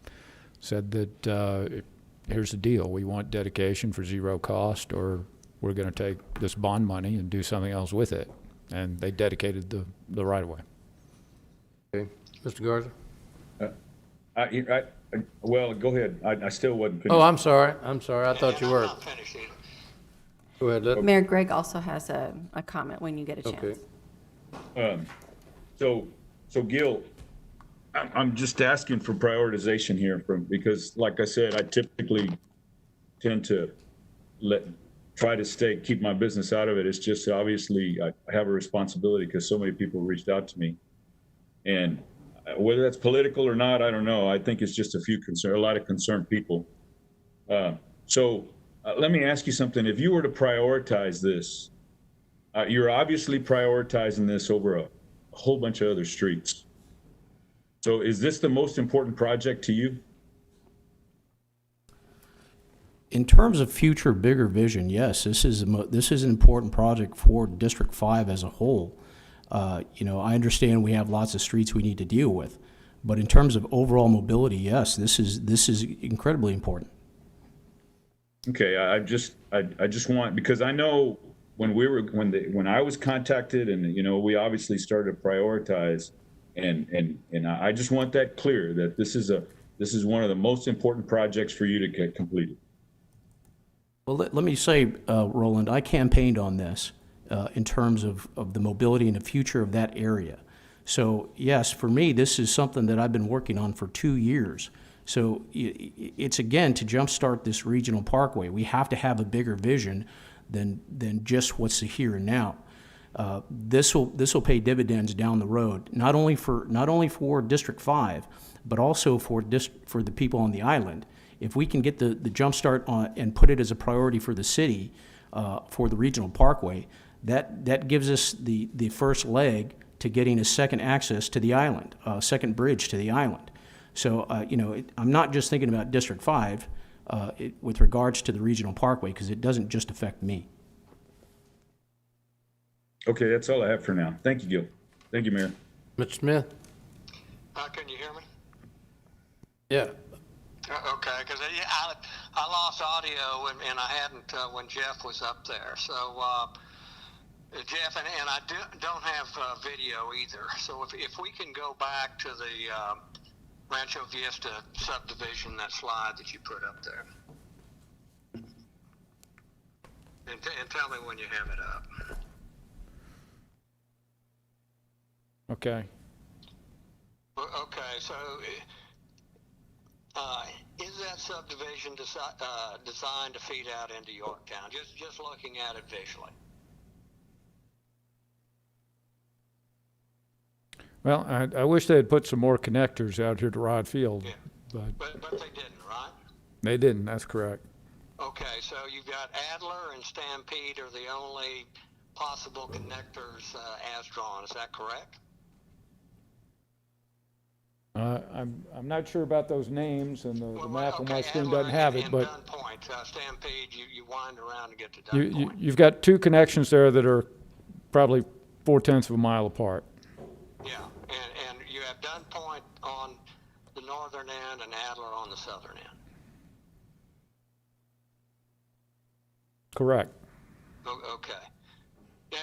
said that here's the deal: we want dedication for zero cost, or we're going to take this bond money and do something else with it. And they dedicated the right-of-way. Okay. Mr. Garza? Well, go ahead. I still wasn't finished. Oh, I'm sorry. I thought you were. Go ahead. Mayor Gregg also has a comment when you get a chance. Okay. So Gil, I'm just asking for prioritization here because like I said, I typically tend to try to keep my business out of it. It's just obviously I have a responsibility because so many people reached out to me, and whether that's political or not, I don't know. I think it's just a lot of concerned people. So let me ask you something. If you were to prioritize this, you're obviously prioritizing this over a whole bunch of other streets. So is this the most important project to you? in terms of future bigger vision, yes, this is an important project for District 5 as a whole. You know, I understand we have lots of streets we need to deal with, but in terms of overall mobility, yes, this is incredibly important. Okay, I just want, because I know when I was contacted, and you know, we obviously started to prioritize, and I just want that clear that this is one of the most important projects for you to get completed. Well, let me say, Roland, I campaigned on this in terms of the mobility and the future of that area. So yes, for me, this is something that I've been working on for 2 years. So it's, again, to jumpstart this regional parkway. We have to have a bigger vision than just what's the here and now. This will pay dividends down the road, not only for District 5, but also for the people on the island. If we can get the jump start on and put it as a priority for the city, for the regional parkway, that gives us the first leg to getting a second access to the island, second bridge to the island. So, you know, I'm not just thinking about District 5 with regards to the regional parkway, because it doesn't just affect me. Okay, that's all I have for now. Thank you, Gil. Thank you, Mayor. Mr. Smith? Can you hear me? Yeah. Okay, because I lost audio and I hadn't when Jeff was up there. So, Jeff, and I don't have video either. So if we can go back to the Rancho Vista subdivision, that slide that you put up there. And tell me when you have it up. Okay. Okay, so Is that subdivision designed to feed out into Yorktown? Just looking at it visually. Well, I wish they had put some more connectors out here to Rod Field, Yeah. but But they didn't, right? they didn't, that's correct. Okay, so you've got Adler and Stampede are the only possible connectors as drawn. Is that correct? I'm not sure about those names, and the map on my Okay, screen Adler doesn't have it, and but Dunn Point, Stampede, you wind around to get to Dunn Point. you've got two connections there that are probably 0.4 of a mile apart. Yeah, and you have Dunn Point on the northern end and Adler on the southern end. Correct. Okay.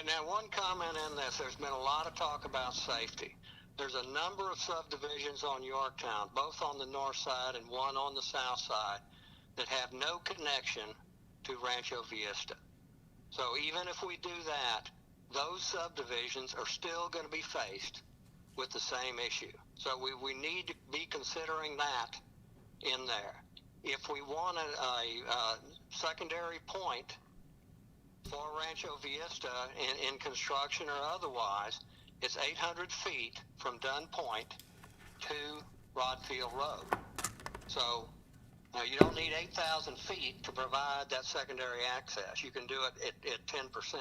Now, one comment in this, there's been a lot of talk about safety. There's a number of subdivisions on Yorktown, both on the north side and one on the south side, that have no connection to Rancho Vista. So even if we do that, those subdivisions are still going to be faced with the same issue. So we need to be considering that in there. If we want a secondary point for Rancho Vista in construction or otherwise, it's 800 feet from Dunn Point to Rodfield Road. So you don't need 8,000 feet to provide that secondary access. You can do it at 10%.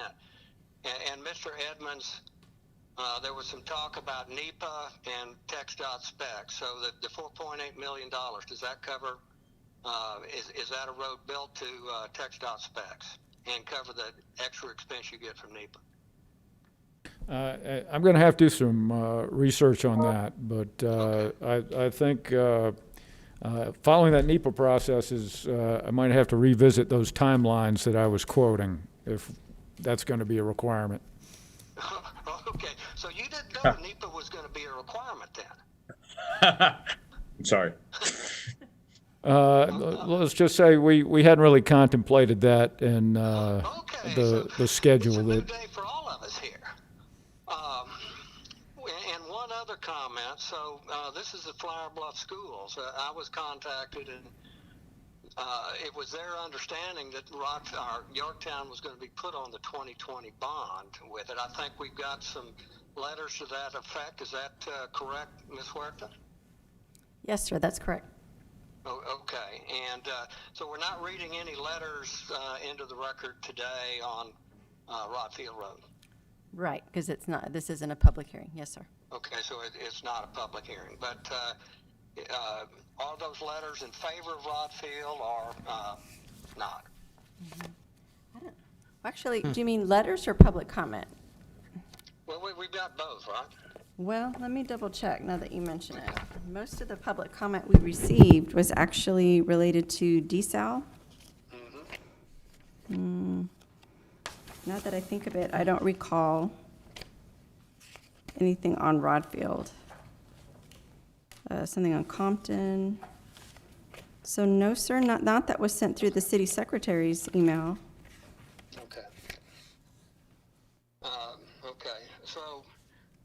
And Mr. Edmonds, there was some talk about NEPA and TxDOT specs. So the $4.8 million, does that cover, is that a road built to TxDOT specs and cover the extra expense you get from NEPA? I'm going to have to do some research on that, but I think following that NEPA process is, I might have to revisit those timelines that I was quoting, if that's going to be a requirement. Okay, so you didn't know NEPA was going to be a requirement then? I'm sorry. Let's just say we hadn't really contemplated that in the schedule. It's a new day for all of us here. And one other comment. So this is the Flower Bluff Schools. I was contacted, and it was their understanding that Yorktown was going to be put on the 2020 bond with it. I think we've got some letters to that effect. Is that correct, Ms. Huerta? Yes, sir, that's correct. Oh, okay, and so we're not reading any letters into the record today on Rodfield Road. Right, because this isn't a public hearing. Yes, sir. Okay, so it's not a public hearing, but are those letters in favor of Rodfield or not? I don't. Actually, do you mean letters or public comment? Well, we've got both, right? Well, let me double check now that you mention it. Most of the public comment we received was actually related to desal. Now that I think of it, I don't recall anything on Rodfield. Something on Compton. So no, sir, not that was sent through the city secretary's email. Okay. Okay, so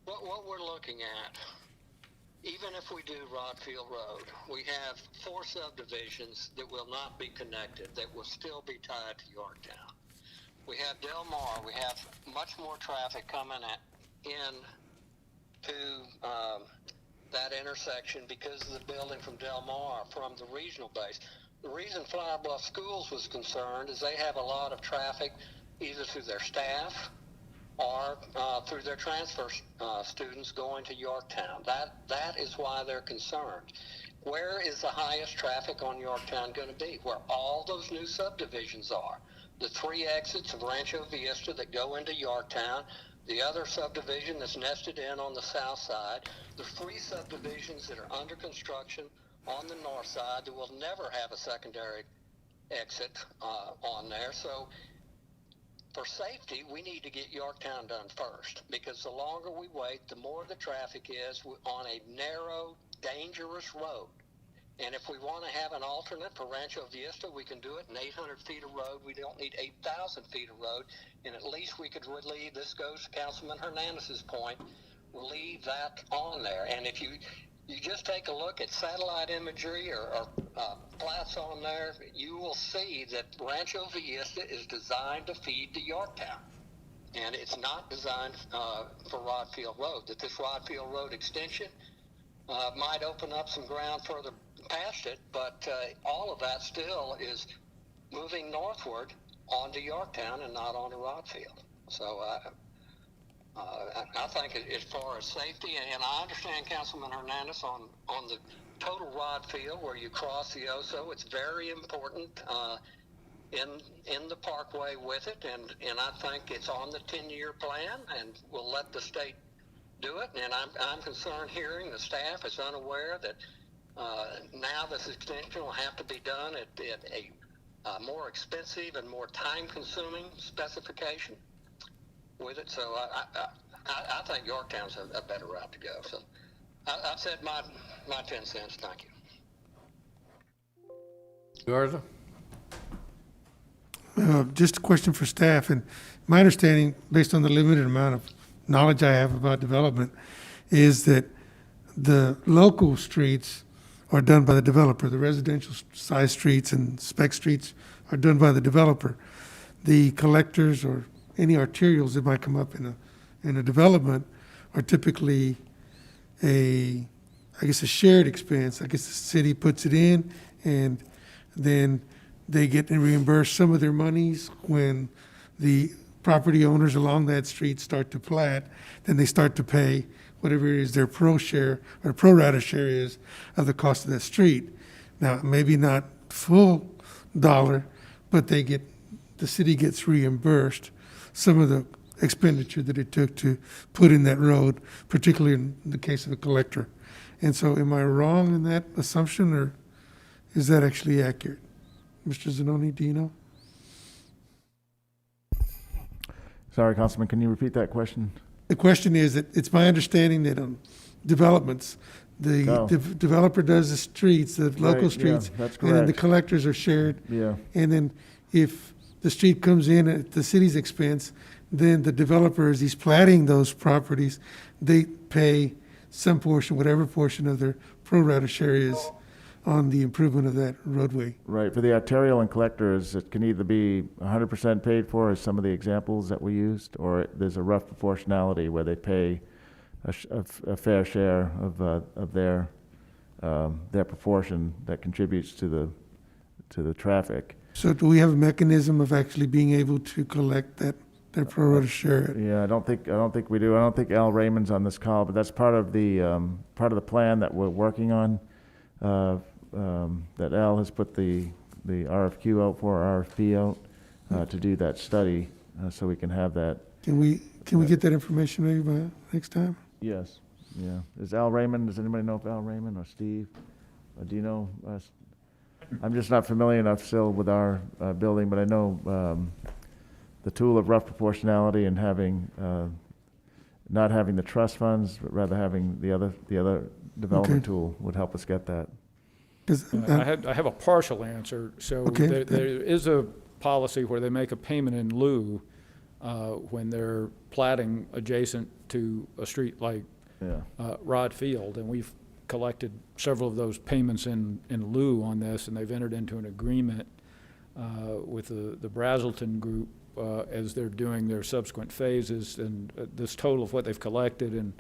what we're looking at, even if we do Rodfield Road, we have 4 subdivisions that will not be connected, that will still be tied to Yorktown. We have Del Mar. We have much more traffic coming in to that intersection because of the building from Del Mar, from the regional base. The reason Flower Bluff Schools was concerned is they have a lot of traffic either through their staff or through their transfer students going to Yorktown. That is why they're concerned. Where is the highest traffic on Yorktown going to be? Where all those new subdivisions are. The 3 exits of Rancho Vista that go into Yorktown, the other subdivision that's nested in on the south side, the 3 subdivisions that are under construction on the north side that will never have a secondary exit on there. So for safety, we need to get Yorktown done first, because the longer we wait, the more the traffic is on a narrow, dangerous road. And if we want to have an alternate for Rancho Vista, we can do it in 800 feet of road. We don't need 8,000 feet of road. And at least we could relieve, this goes to Councilman Hernandez's point, leave that on there. And if you, you just take a look at satellite imagery or plats on there, you will see that Rancho Vista is designed to feed to Yorktown. And it's not designed for Rodfield Road. That this Rodfield Road extension might open up some ground further past it, but all of that still is moving northward onto Yorktown and not onto Rodfield. So I think as far as safety, and I understand Councilman Hernandez on the total Rodfield where you cross the Oso, it's very important in the parkway with it, and I think it's on the 10-year plan, and we'll let the state do it. And I'm concerned hearing the staff is unaware that now this extension will have to be done at a more expensive and more time-consuming specification with it. So I think Yorktown's a better route to go. So I've said my 10 cents. Thank you. Garza? Just a question for staff, and my understanding, based on the limited amount of knowledge I have about development, is that the local streets are done by the developer. The residential size streets and spec streets are done by the developer. The collectors or any arterials that might come up in a development are typically a shared expense. I guess the city puts it in, and then they get reimbursed some of their monies when the property owners along that street start to plat. Then they start to pay whatever it is their pro share or pro rata share is of the cost of that street. Now, maybe not full dollar, but the city gets reimbursed some of the expenditure that it took to put in that road, particularly in the case of a collector. And so am I wrong in that assumption, or is that actually accurate? Mr. Zanoni, do you know? Sorry, Councilman, can you repeat that question? The question is that it's my understanding that on developments, the developer does the streets, the local streets, that's and then the correct. collectors are shared. Yeah. And then if the street comes in at the city's expense, then the developer, as he's platting those properties, they pay some portion, whatever portion of their pro rata share is on the improvement of that roadway. Right, for the arterial and collectors, it can either be 100% paid for, as some of the examples that we used, or there's a rough proportionality where they pay a fair share of their proportion that contributes to the traffic. So do we have a mechanism of actually being able to collect their pro rata share? Yeah, I don't think we do. I don't think Al Raymond's on this call, but that's part of the plan that we're working on. That Al has put the RFQ out for, RFP out, to do that study, so we can have that. Can we get that information maybe by next time? Yes, yeah. Is Al Raymond, does anybody know if Al Raymond or Steve? Do you know? I'm just not familiar enough still with our building, but I know the tool of rough proportionality and having, not having the trust funds, but rather having the other development tool would help us get that. I have a partial answer. So there is a policy where they make a payment in lieu when they're platting adjacent to a street like Rod Field, and we've collected several of those payments in lieu on this, and they've entered into an agreement with the Brazelton group as they're doing their subsequent phases, and this total of what they've collected, and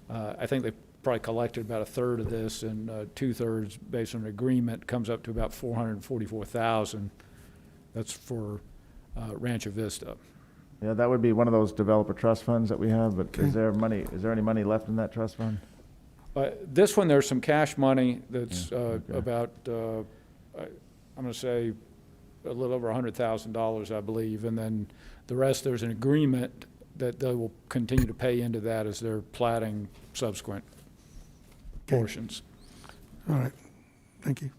I think they've probably collected about a third of this, and 2/3 based on an agreement comes up to about $444,000. That's for Rancho Vista. Yeah, that would be one of those developer trust funds that we have, but is there any money left in that trust fund? This one, there's some cash money that's about, I'm going to say, a little over $100,000, I believe, and then the rest, there's an agreement that they will continue to pay into that as they're platting subsequent portions. All right, thank you.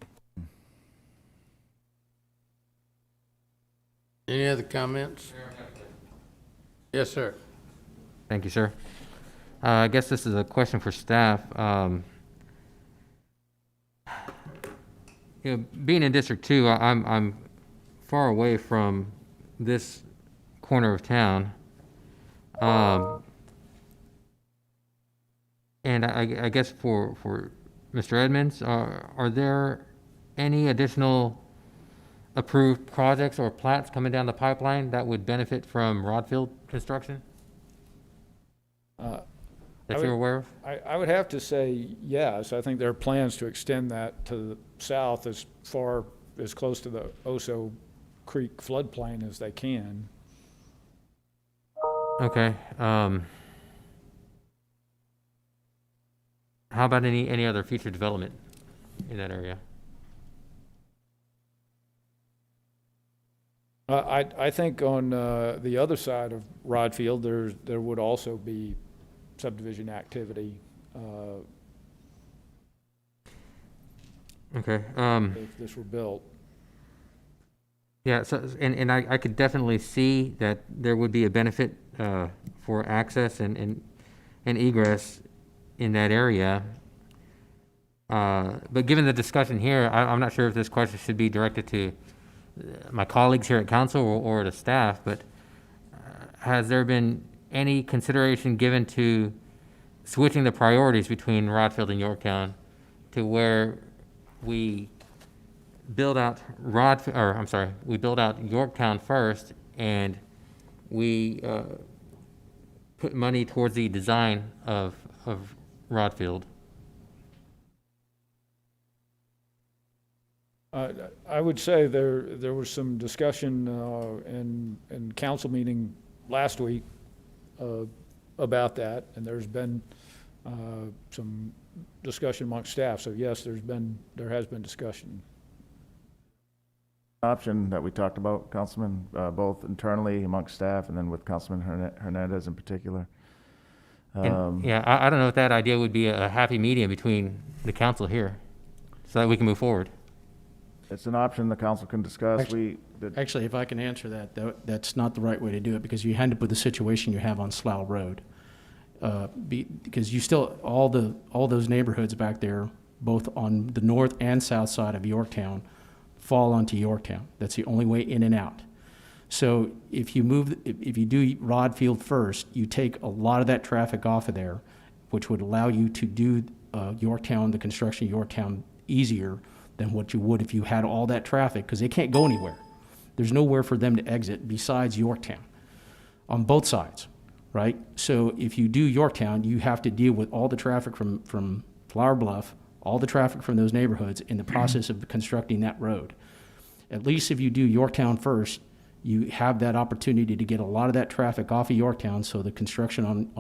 Any other comments? Yes, sir. Thank you, sir. I guess this is a question for staff. Being in District 2, I'm far away from this corner of town. And I guess for Mr. Edmonds, are there any additional approved projects or plats coming down the pipeline that would benefit from Rodfield construction that you're aware of? I would have to say yes. I think there are plans to extend that to the south as far, as close to the Oso Creek floodplain as they can. Okay. How about any other future development in that area? I think on the other side of Rodfield, there would also be subdivision activity. Okay. If this were built. Yeah. So, and I could definitely see that there would be a benefit for access and egress in that area. But given the discussion here, I'm not sure if this question should be directed to my colleagues here at council or to staff, but has there been any consideration given to switching the priorities between Rodfield and Yorktown to where we build out we build out Yorktown first, and we put money towards the design of Rodfield? I would say there was some discussion in council meeting last week about that, and there's been some discussion amongst staff. So yes, there has been discussion. Option that we talked about, Councilman, both internally amongst staff and then with Councilman Hernandez in particular. Yeah, I don't know if that idea would be a happy medium between the council here, so that we can move forward. It's an option the council can discuss. Actually, if I can answer that, that's not the right way to do it, because you end up with the situation you have on Slough Road. Because you still, all those neighborhoods back there, both on the north and south side of Yorktown, fall onto Yorktown. That's the only way in and out. So if you do Rodfield first, you take a lot of that traffic off of there, which would allow you to do Yorktown, the construction of Yorktown, easier than what you would if you had all that traffic, because they can't go anywhere. There's nowhere for them to exit besides Yorktown on both sides, right? So if you do Yorktown, you have to deal with all the traffic from Flower Bluff, all the traffic from those neighborhoods in the process of constructing that road. At least if you do Yorktown first, you have that opportunity to get a lot of that traffic off of Yorktown, so the construction on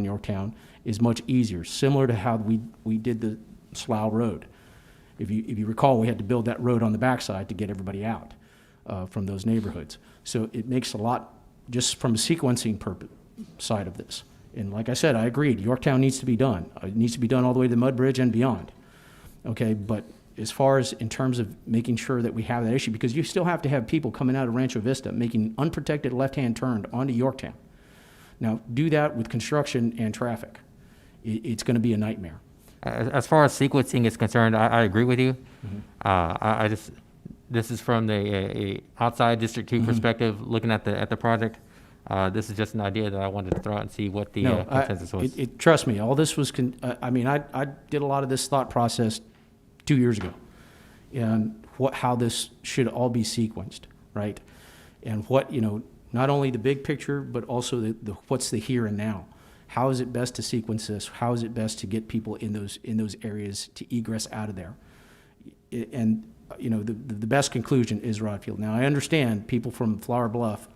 Yorktown is much easier, similar to how we did the Slough Road. If you recall, we had to build that road on the backside to get everybody out from those neighborhoods. So it makes a lot, just from a sequencing side of this. And like I said, I agreed, Yorktown needs to be done. It needs to be done all the way to the Mud Bridge and beyond. Okay, but as far as in terms of making sure that we have that issue, because you still have to have people coming out of Rancho Vista making unprotected left-hand turn onto Yorktown. Now, do that with construction and traffic. It's going to be a nightmare. As far as sequencing is concerned, I agree with you. Mm-hmm. This is from the outside District 2 perspective, looking at the project. This is just an idea that I wanted to throw out and see what the consensus was. Trust me, all this was, I did a lot of this thought process 2 years ago, and how this should all be sequenced, right? And what, not only the big picture, but also the what's the here and now. How is it best to sequence this? How is it best to get people in those areas to egress out of there? And the best conclusion is Rodfield. Now I understand people from Flower Bluff,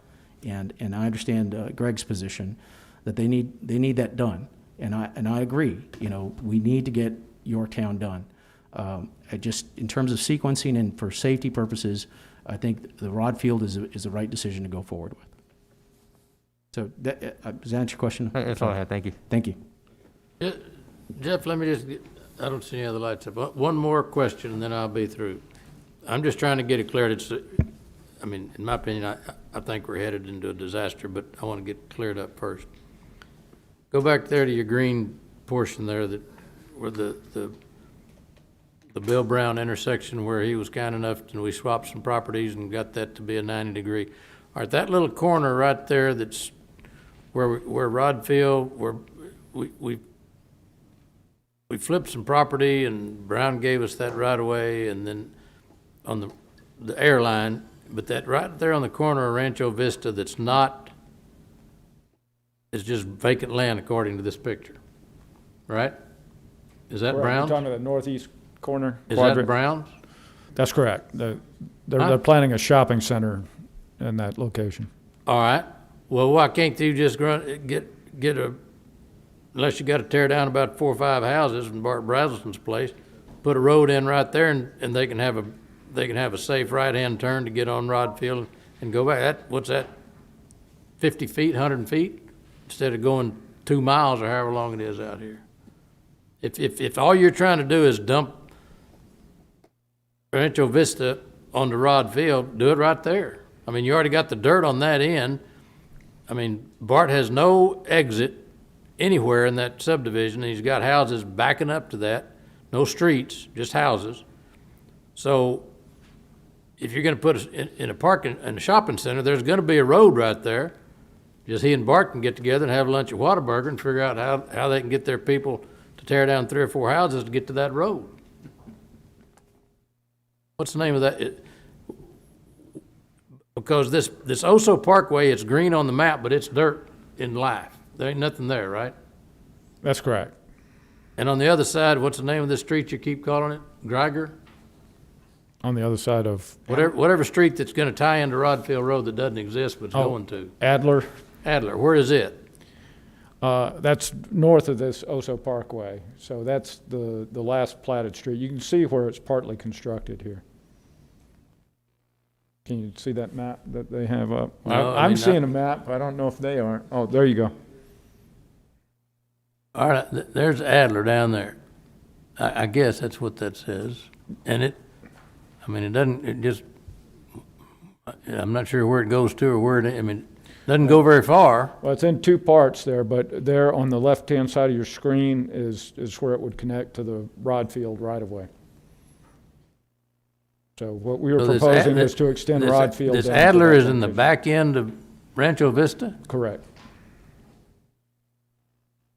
and I understand Greg's position that they need that done, and I agree. We need to get Yorktown done. Just in terms of sequencing and for safety purposes, I think the Rodfield is the right decision to go forward with. So does that answer your question? That's all I had. Thank you. Thank you. Jeff, let me just I don't see any other lights up. One more question, and then I'll be through. I'm just trying to get it cleared. In my opinion, I think we're headed into a disaster, but I want to get cleared up first. Go back there to your green portion there, where the Bill Brown intersection, where he was kind enough, and we swapped some properties and got that to be a 90-degree. All right, that little corner right there, that's where Rodfield, where we we flipped some property and Brown gave us that right away, and then on the airline, but that right there on the corner of Rancho Vista that's not, it's just vacant land according to this picture, right? Is that Correct. Brown's? You're talking about the northeast corner Is that quadrant? Brown's? That's correct. They're planning a shopping center in that location. All right. Well, why can't you just get a, unless you got to tear down about 4 or 5 houses from Bart Brazelton's place, put a road in right there, and they can have a safe right-hand turn to get on Rod Field and go back. What's that? 50 feet, 100 feet, instead of going 2 miles or however long it is out here. If all you're trying to do is dump Rancho Vista onto Rod Field, do it right there. I mean, you already got the dirt on that end. I mean, Bart has no exit anywhere in that subdivision, and he's got houses backing up to that. No streets, just houses. So if you're gonna put in a shopping center, there's gonna be a road right there. Just he and Bart can get together and have lunch at Whataburger and figure out how they can get their people to tear down 3 or 4 houses to get to that road. What's the name of that? Because this Oso Parkway, it's green on the map, but it's dirt in life. There ain't nothing there, right? That's correct. And on the other side, what's the name of this street you keep calling it? Greiger? On the other side of Whatever street that's gonna tie into Rodfield Road that doesn't exist but it's going to. Adler. Adler, where is it? That's north of this Oso Parkway. So that's the last platted street. You can see where it's partly constructed here. Can you see that map that they have up? No, I'm seeing a map. I don't know if they are. Oh, there you go. All right, there's Adler down there. I guess that's what that says. And it just, I'm not sure where it goes to or where it doesn't go very far. Well, it's in 2 parts there, but there on the left-hand side of your screen is where it would connect to the Rod Field right-of-way. So what we were proposing is to extend Rod Field down. This Adler is in the back end of Rancho Vista? Correct.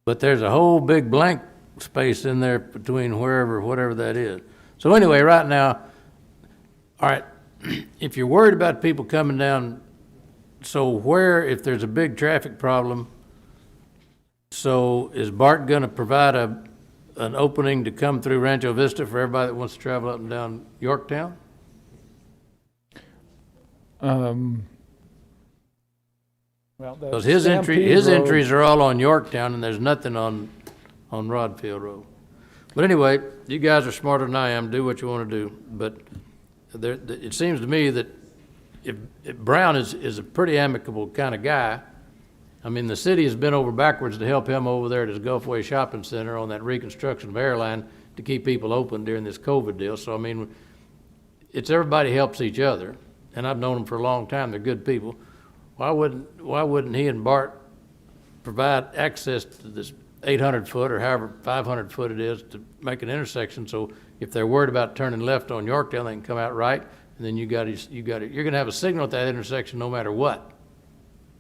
But there's a whole big blank space in there between whatever that is. So anyway, right now, all right, if you're worried about people coming down, so if there's a big traffic problem, so is Bart gonna provide an opening to come through Rancho Vista for everybody that wants to travel up and down Yorktown? Well, Because his entries are all on Yorktown, and there's nothing on Rodfield Road. But anyway, you guys are smarter than I am. Do what you want to do. But it seems to me that if Brown is a pretty amicable kind of guy. I mean, the city has been over backwards to help him over there at his Gulfway Shopping Center on that reconstruction of airline to keep people open during this COVID deal. So I mean, it's everybody helps each other, and I've known them for a long time. They're good people. Why wouldn't he and Bart provide access to this 800 foot or however 500 foot it is to make an intersection? So if they're worried about turning left on Yorktown, they can come out right, and then you're going to have a signal at that intersection no matter what.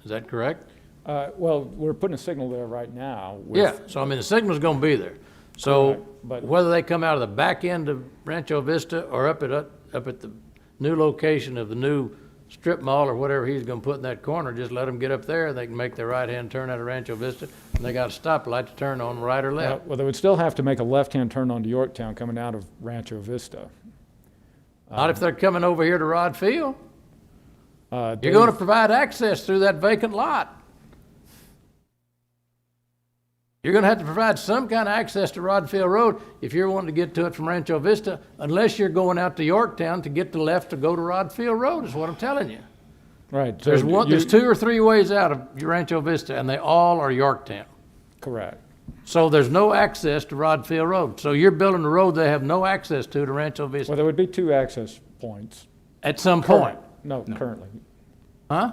Is that correct? Well, we're putting a signal there right now. Yeah. So I mean, the signal's going to be there. So Correct, but whether they come out of the back end of Rancho Vista or up at the new location of the new strip mall or whatever he's gonna put in that corner, just let them get up there and they can make their right-hand turn out of Rancho Vista, and they got a stoplight to turn on right or left. well, they would still have to make a left-hand turn onto Yorktown coming out of Rancho Vista. Not if they're coming over here to Rod Field. You're Dave- gonna provide access through that vacant lot. You're gonna have to provide some kind of access to Rodfield Road if you're wanting to get to it from Rancho Vista, unless you're going out to Yorktown to get to left to go to Rodfield Road, is what I'm telling you. Right. So There's 2 or 3 ways out of Rancho Vista, and they all are Yorktown. Correct. So there's no access to Rodfield Road. So you're building a road they have no access to Rancho Vista Well, there would be 2 access points. at some point. No, currently. Huh?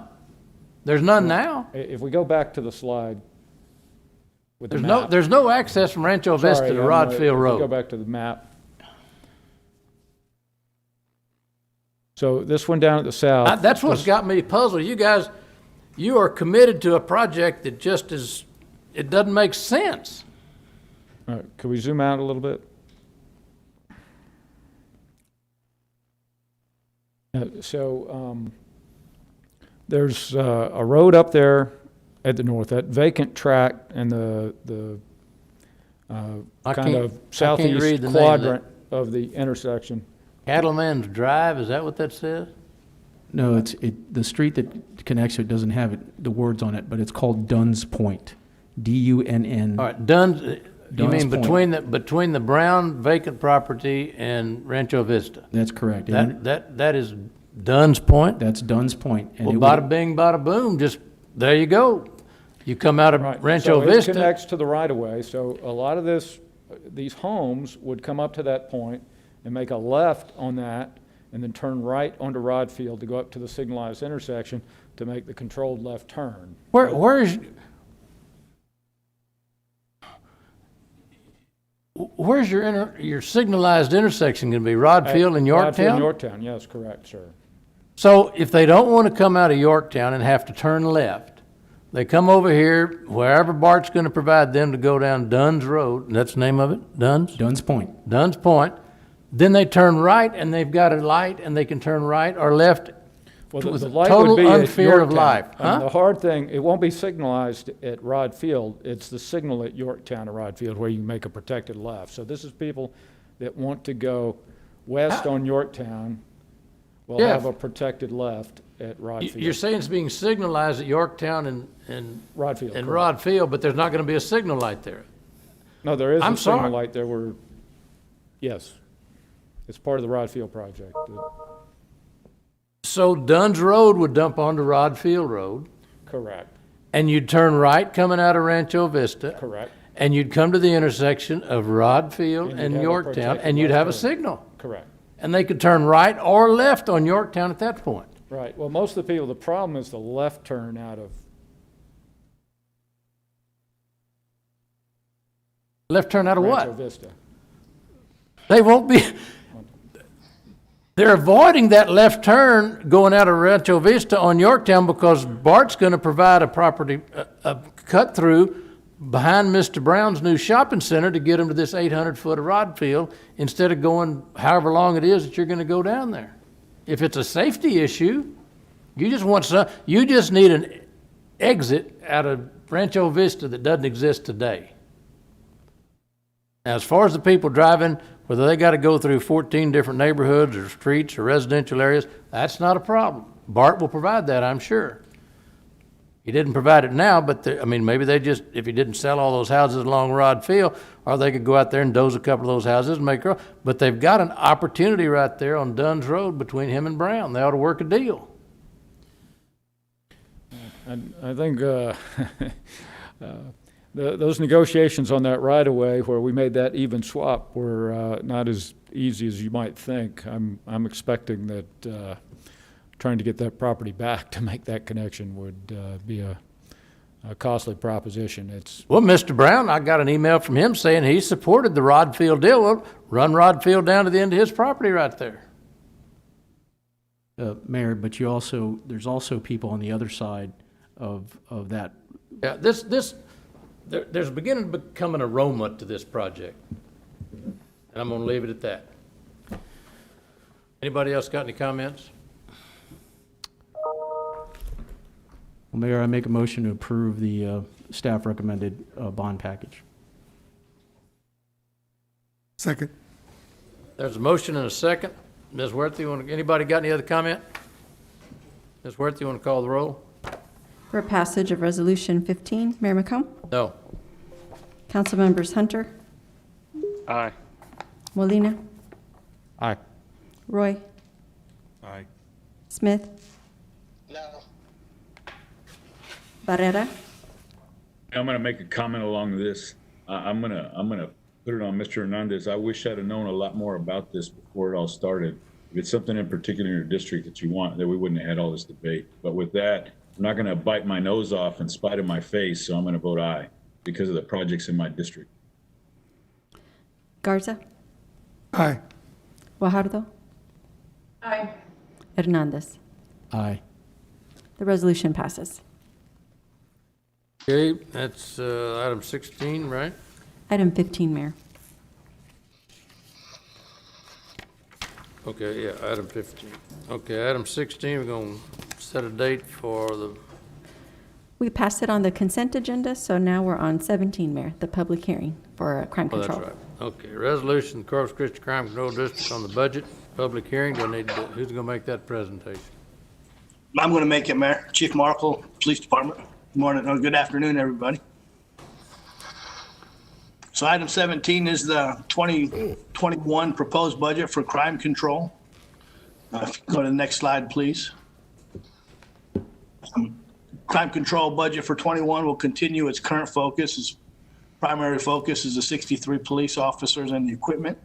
There's none now. If we go back to the slide with the map. There's no access from Rancho Vista Sorry, to if Rodfield we Go Road. back to the map. So this one down at the south. That's what's got me puzzled. You guys, you are committed to a project that just is, it doesn't make sense. Could we zoom out a little bit? There's a road up there at the north, that vacant tract, and the kind of southeast quadrant of the intersection. Cattleman's Drive, is that what that says? No, the street that connects to it doesn't have the words on it, but it's called Dunn's Point. D-U-N-N. All right, Dunn's, you Dunn's mean Point. between the Brown vacant property and Rancho Vista? That's correct. That is Dunn's Point? That's Dunn's Point. And Well, it bada bing, bada boom, just, there you go. You come out of Rancho So Vista. it connects to the right-of-way, so a lot of these homes would come up to that point and make a left on that, and then turn right onto Rod Field to go up to the signalized intersection to make the controlled left turn. Where's your signalized intersection going to be? Rod Field and Rod Field Yorktown? and Yorktown, yes, correct, sir. So if they don't want to come out of Yorktown and have to turn left, they come over here, wherever Bart's going to provide them to go down Dunn's Road, and that's the name of it, Dunn's? Dunn's Point. Dunn's Point. Then they turn right, and they've got a light, and they can turn right or left Well, with the light total would be at unfear of Yorktown. life. I mean, the hard thing, it won't be signalized at Rod Field. It's the signal at Yorktown or Rod Field where you make a protected left. So this is people that want to go west on Yorktown will have a protected left at Rod Field. You're saying it's being signalized at Yorktown and Rod Field. and correct. Rod Field, but there's not going to be a signal light there. No, there is I'm a signal sorry. light there where, yes. It's part of the Rod Field project. So Dunn's Road would dump onto Rod Field Road, Correct, and you'd turn right coming out of Rancho Vista, correct, and you'd come to the intersection of Rod Field And you'd and have a Yorktown, protected and you'd have a left turn. signal. correct. And they could turn right or left on Yorktown at that point. Right, well, most of the people, the problem is the left turn out of, Left turn out of Rancho what? Vista. They won't be, they're avoiding that left turn going out of Rancho Vista on Yorktown because Bart's going to provide a cut through behind Mr. Brown's new shopping center to get them to this 800-foot of Rod Field instead of going however long it is that you're going to go down there. If it's a safety issue, you just need an exit out of Rancho Vista that doesn't exist today. Now, as far as the people driving, whether they got to go through 14 different neighborhoods or streets or residential areas, that's not a problem. Bart will provide that, I'm sure. He didn't provide it now, but maybe they just, if he didn't sell all those houses along Rod Field, or they could go out there and doze a couple of those houses and make, but they've got an opportunity right there on Dunn's Road between him and Brown. They ought to work a deal. And I think those negotiations on that right-of-way where we made that even swap were not as easy as you might think. I'm expecting that trying to get that property back to make that connection would be a costly proposition. Well, Mr. Brown, I got an email from him saying he supported the Rod Field deal. Well, run Rod Field down to the end of his property right there. Mayor, but there's also people on the other side of that. Yeah, there's beginning to become an aroma to this project. And I'm going to leave it at that. Anybody else got any comments? Well, Mayor, I make a motion to approve the staff recommended bond package. Second. There's a motion and a second. Ms. Worth, anybody got any other comment? Ms. Worth, you want to call the roll? For passage of Resolution 15, Mayor McComb? No. Council members Hunter? Aye. Molina? Aye. Roy? Aye. Smith? No. Barrera? I'm going to make a comment along this. I'm going to put it on Mr. Hernandez. I wish I'd have known a lot more about this before it all started. If it's something in particular in your district that you want, that we wouldn't have had all this debate. But with that, I'm not going to bite my nose off in spite of my face, so I'm going to vote aye because of the projects in my district. Garza? Aye. Guajardo? Aye. Hernandez? Aye. The resolution passes. Okay, that's item 16, right? Item 15, Mayor. Okay, yeah, item 15. Okay, item 16, we're going to set a date for the, We passed it on the consent agenda, so now we're on 17, Mayor, the public hearing for crime oh, that's control. right. Okay, resolution, Corpus Christi Crime Control District on the budget, public hearing. Do I need to, who's going to make that presentation? I'm going to make it, Mayor. Chief Markle, Police Department. Good morning, or good afternoon, everybody. So item 17 is the 2021 proposed budget for crime control. If you go to the next slide, please. Crime control budget for 21 will continue its current focus. Its primary focus is the 63 police officers and the equipment,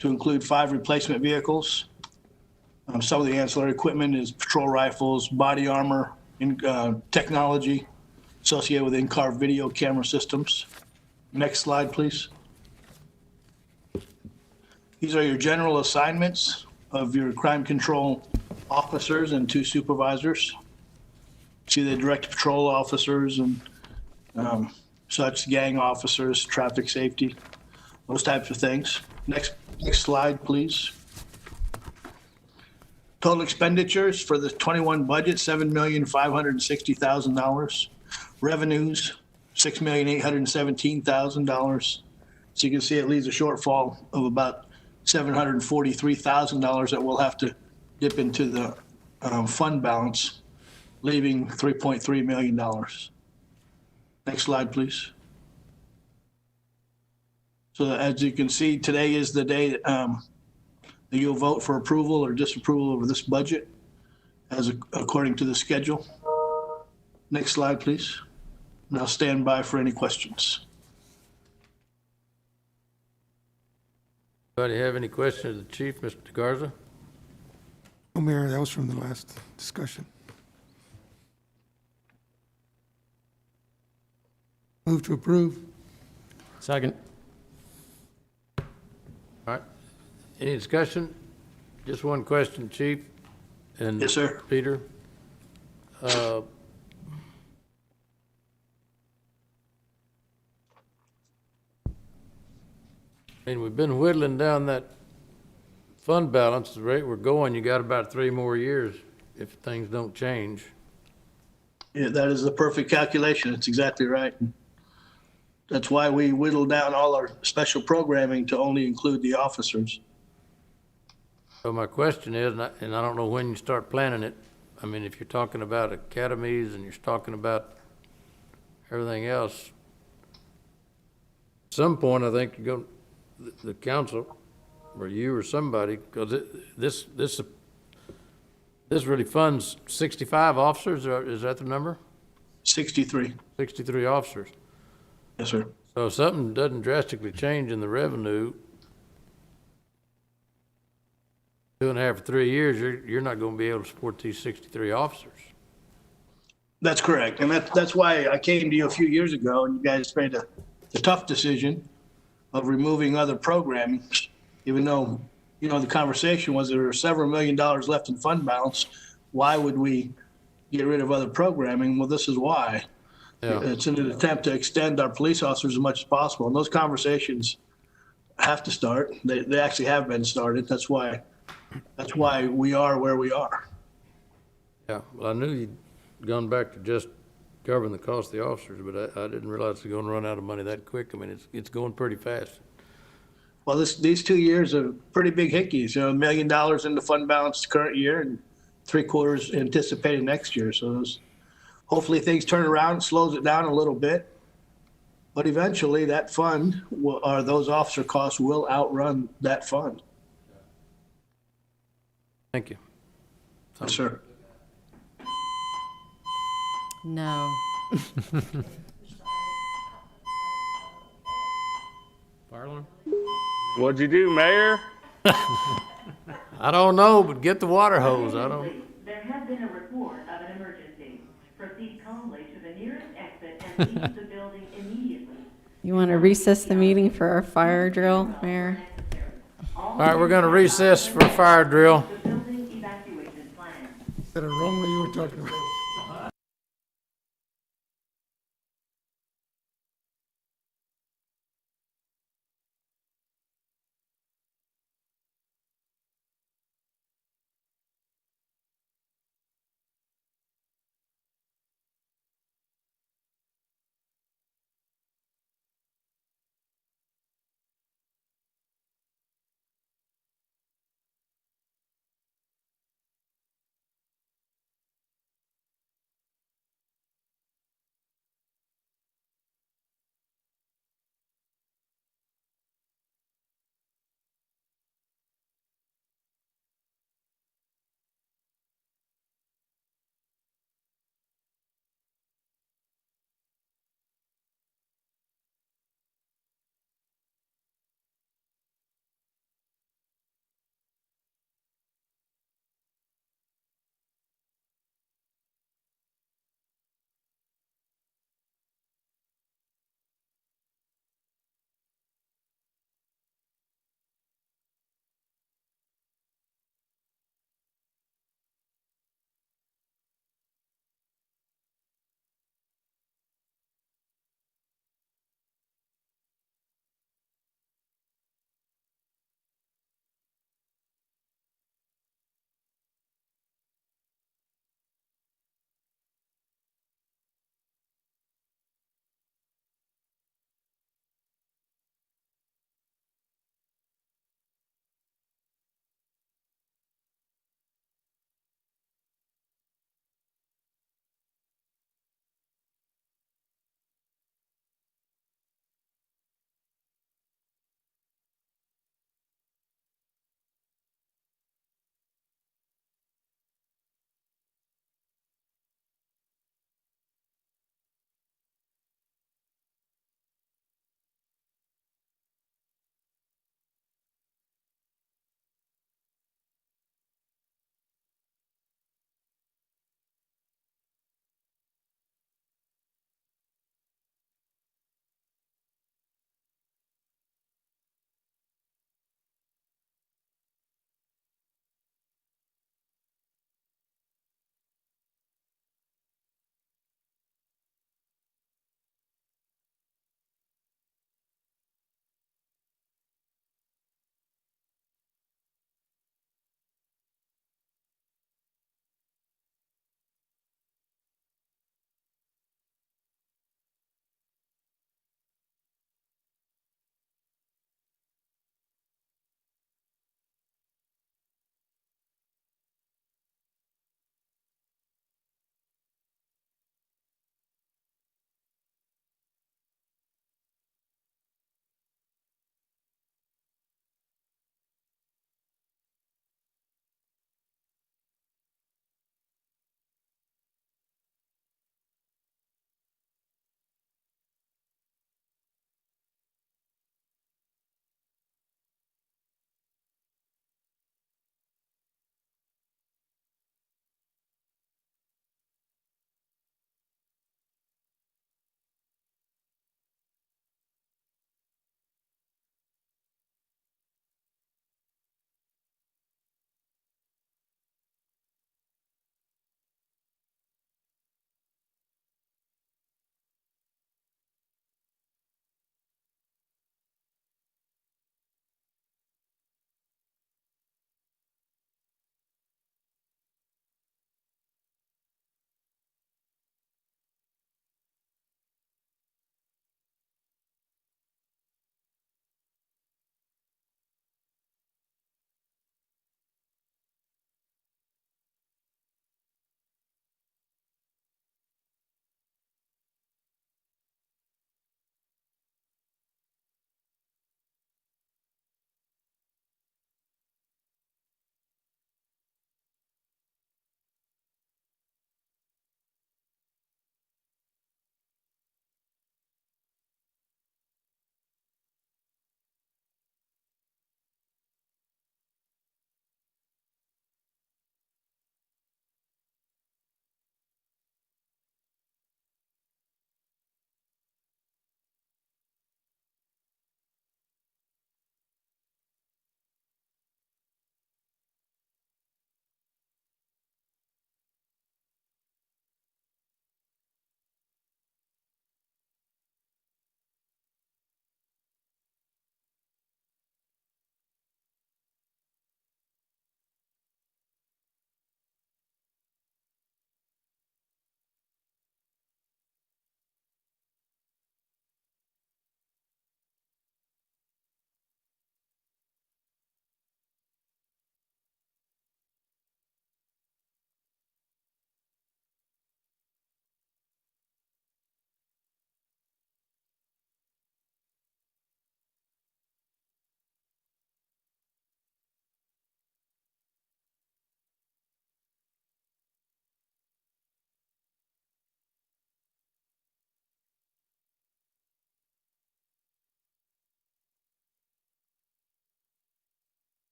to include 5 replacement vehicles. Some of the ancillary equipment is patrol rifles, body armor, technology associated with in-car video camera systems. Next slide, please. These are your general assignments of your crime control officers and 2 supervisors. See the direct patrol officers and such, gang officers, traffic safety, those types of things. Next slide, please. Total expenditures for the 21 budget, $7,560,000. Revenues, $6,817,000. So you can see it leaves a shortfall of about $743,000 that we'll have to dip into the fund balance, leaving $3.3 million. Next slide, please. So as you can see, today is the day that you'll vote for approval or disapproval of this budget according to the schedule. Next slide, please. And I'll stand by for any questions. Anybody have any questions of the chief, Mr. Garza? Oh, Mayor, that was from the last discussion. Move to approve. Second. All right. Any discussion? Just one question, Chief. And yes, sir. Peter. And we've been whittling down that fund balance. The rate we're going, you got about 3 more years if things don't change. Yeah, that is the perfect calculation. It's exactly right. That's why we whittled down all our special programming to only include the officers. So my question is, and I don't know when you start planning it, I mean, if you're talking about academies and you're talking about everything else, at some point, I think you go, the council, or you or somebody, because this really funds 65 officers, or is that the number? 63. 63 officers. Yes, sir. So if something doesn't drastically change in the revenue, 2.5 or 3 years, you're not going to be able to support these 63 officers. That's correct. And that's why I came to you a few years ago and you guys made the tough decision of removing other programming, even though, the conversation was there are several $1 million left in fund balance. Why would we get rid of other programming? Well, this is why. Yeah. It's in an attempt to extend our police officers as much as possible. And those conversations have to start. They actually have been started. That's why we are where we are. Yeah, well, I knew you'd gone back to just covering the cost of the officers, but I didn't realize it's going to run out of money that quick. I mean, it's going pretty fast. Well, these 2 years are pretty big hickeys. $1 million in the fund balance current year and 3/4 anticipated next year. So hopefully things turn around and slows it down a little bit. But eventually that fund or those officer costs will outrun that fund. Thank you. Yes, sir. No. Fire alarm? What'd you do, Mayor? I don't know, but get the water hose. I don't. There has been a report of an emergency. Proceed calmly to the nearest exit and leave the building immediately. You want to recess the meeting for our fire drill, Mayor? All right, we're going to recess for a fire drill. Is that a wrong way you were talking about?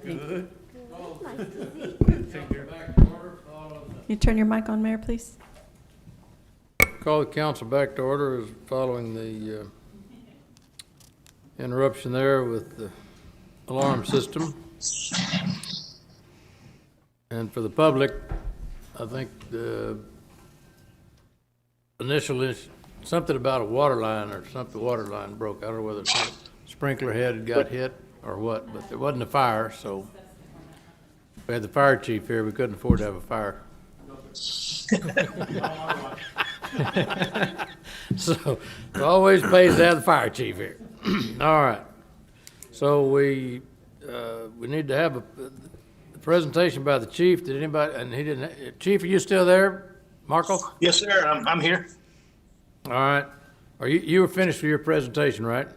Good. You turn your mic on, Mayor, please? Call the council back to order as following the interruption there with the alarm system. And for the public, I think the initial is something about a water line or something, the water line broke. I don't know whether the sprinkler head had got hit or what, but there wasn't a fire, so we had the fire chief here. We couldn't afford to have a fire. So it always pays to have the fire chief here. All right. So we need to have a presentation by the chief. Did anybody, and he didn't, Chief, are you still there, Marco? Yes, sir, I'm here. All right. You were finished with your presentation, right?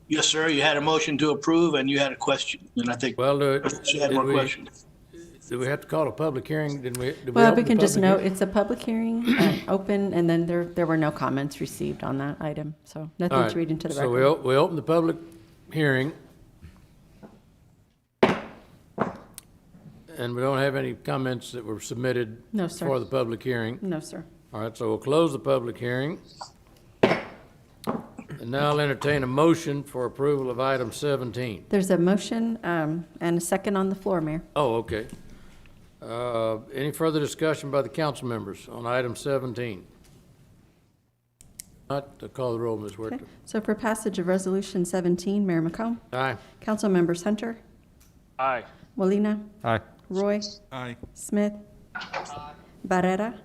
Yes, sir, you had a motion to approve and you had a question, and I think Well, you had more questions. Did we have to call a public hearing? Did we Well, open we the can just public note hearing? it's a public hearing, open, and then there were no comments received on that item, so All nothing right. to read into the So record. we open the public hearing. And we don't have any comments that were submitted No, sir. for the public hearing. No, sir. All right, so we'll close the public hearing. And now I'll entertain a motion for approval of item 17. There's a motion and a second on the floor, Mayor. Oh, okay. Any further discussion by the council members on item 17? Not to call the roll, Ms. Okay. Huerta. So for passage of Resolution 17, Mayor McComb, Aye. Council Members Hunter, Aye. Molina, Aye. Roy, Aye. Smith, Barrera,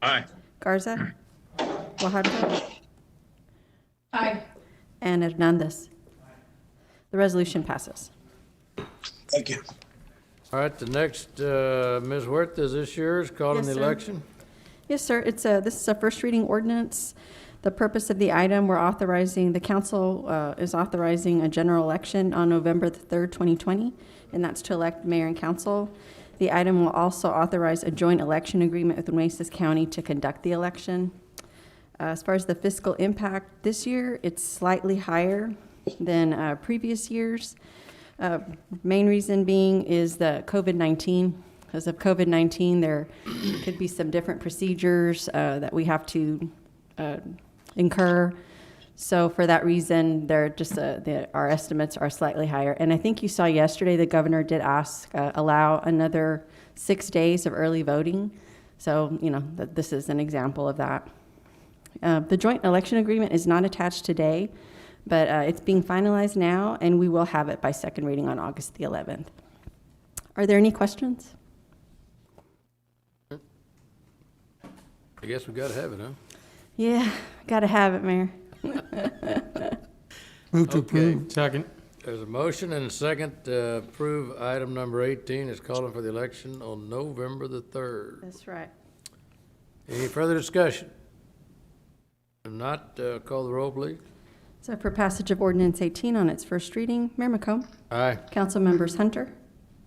Aye. Garza, Guajardo, Aye. and Hernandez. The resolution passes. Thank you. All right, the next, Ms. Huerta, is this yours, calling Yes, the sir. election? Yes, sir. This is a first reading ordinance. The purpose of the item, the council is authorizing a general election on November the 3rd, 2020, and that's to elect mayor and council. The item will also authorize a joint election agreement with Nueces County to conduct the election. As far as the fiscal impact, this year, it's slightly higher than previous years. Main reason being is the COVID-19. Because of COVID-19, there could be some different procedures that we have to incur. So for that reason, our estimates are slightly higher. And I think you saw yesterday, the governor did allow another 6 days of early voting. So, this is an example of that. The joint election agreement is not attached today, but it's being finalized now, and we will have it by second reading on August the 11th. Are there any questions? I guess we gotta have it, huh? Yeah, gotta have it, Mayor. Move to Okay. approve. Second. There's a motion and a second to approve item number 18 is calling for the election on November the 3rd. That's right. Any further discussion? If not, call the roll, please. So for passage of ordinance 18 on its first reading, Mayor McComb, Aye. Council Members Hunter,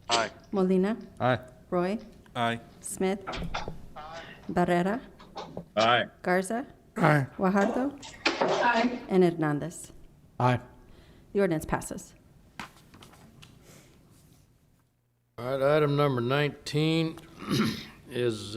Aye. Molina, Aye. Roy, Aye. Smith, Barrera, Aye. Garza, Aye. Guajardo, Aye. and Hernandez. Aye. The ordinance passes. All right, item number 19 is,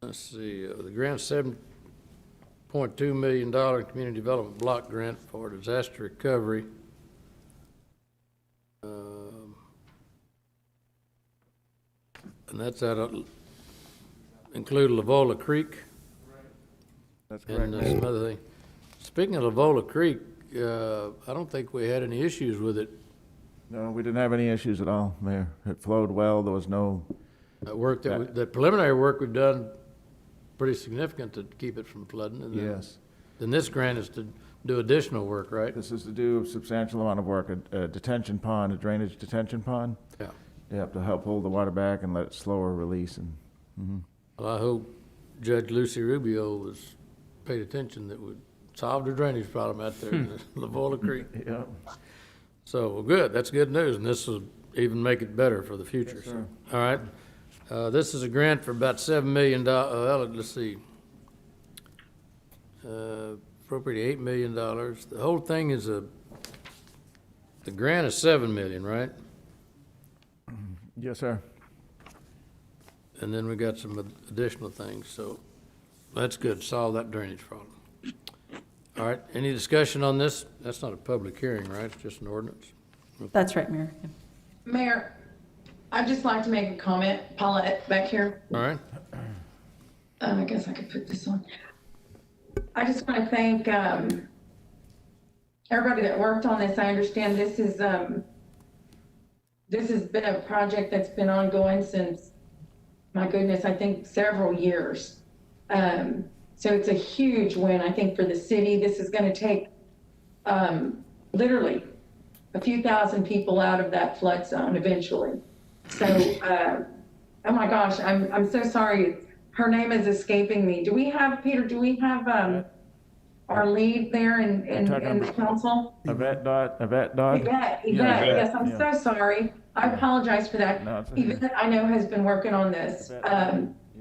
let's see, the grant $7.2 million community development block grant for disaster recovery. And that's include Lavola Creek. That's correct. And some other thing. Speaking of Lavola Creek, I don't think we had any issues with it. No, we didn't have any issues at all, Mayor. It flowed well. There was no, The preliminary work we've done, pretty significant to keep it from flooding. And yes. then this grant is to do additional work, right? This is to do a substantial amount of work, a detention pond, a drainage detention pond. Yeah. Yep, to help hold the water back and let it slower release and, Well, I hope Judge Lucy Rubio was paid attention that we solved the drainage problem out there in the Lavola Creek. Yep. So, well, good. That's good news, and this will even make it better for the future. Yes, sir. All right. This is a grant for about $7 million. Let's see. appropriate $8 million. The whole thing is the grant is $7 million, right? Yes, sir. And then we got some additional things, so that's good, solve that drainage problem. All right, any discussion on this? That's not a public hearing, right? It's just an ordinance? That's right, Mayor. Mayor, I'd just like to make a comment. Paula, back here. All right, I guess I could put this on. I just want to thank everybody that worked on this. I understand this has been a project that's been ongoing since, my goodness, I think several years. So it's a huge win, I think, for the city. This is going to take literally a few thousand people out of that flood zone eventually. So, oh my gosh, I'm so sorry. Her name is escaping me. Do we have, Peter, do we have our lead there in the council? Yvette Dodd. Yvette, yes, I'm so sorry. I apologize for that. No, it's okay. Yvette, I know, has been working on this,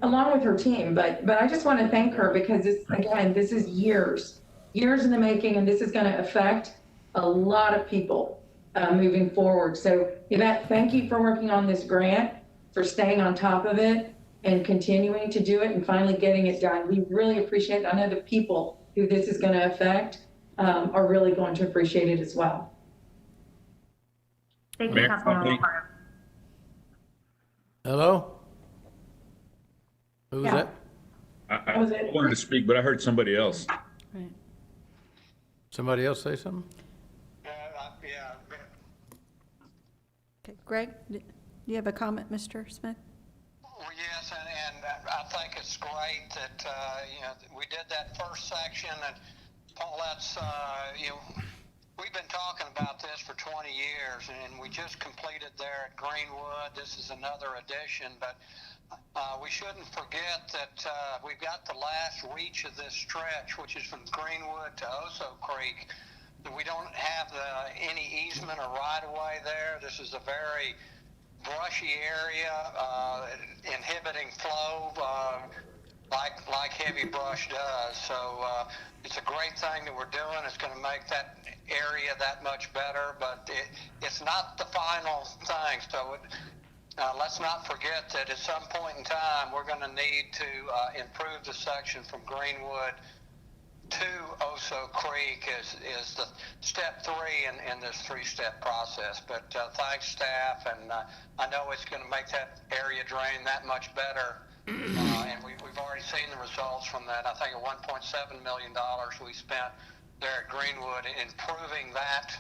along with her team, but I just want to thank her because this, again, this is years in the making, and this is going to affect a lot of people moving forward. So Yvette, thank you for working on this grant, for staying on top of it and continuing to do it and finally getting it done. We really appreciate it. I know the people who this is going to affect are really going to appreciate it as well. Thank you, Councilwoman Parham. hello? Who was Yeah. that? I wanted to speak, but I heard somebody else. Right. Somebody else say something? Yeah, Okay, Greg, do you have a comment, Mr. Smith? well, yes, and I think it's great that, we did that first section, and Paulette's, we've been talking about this for 20 years, and we just completed there at Greenwood. This is another addition, but we shouldn't forget that we've got the last reach of this stretch, which is from Greenwood to Oso Creek. We don't have any easement or right-of-way there. This is a very brushy area, inhibiting flow like heavy brush does. So it's a great thing that we're doing. It's going to make that area that much better, but it's not the final thing. So let's not forget that at some point in time, we're going to need to improve the section from Greenwood to Oso Creek is the step 3 in this 3-step process. But thanks, staff, and I know it's going to make that area drain that much better. And we've already seen the results from that. I think at $1.7 million we spent there at Greenwood improving that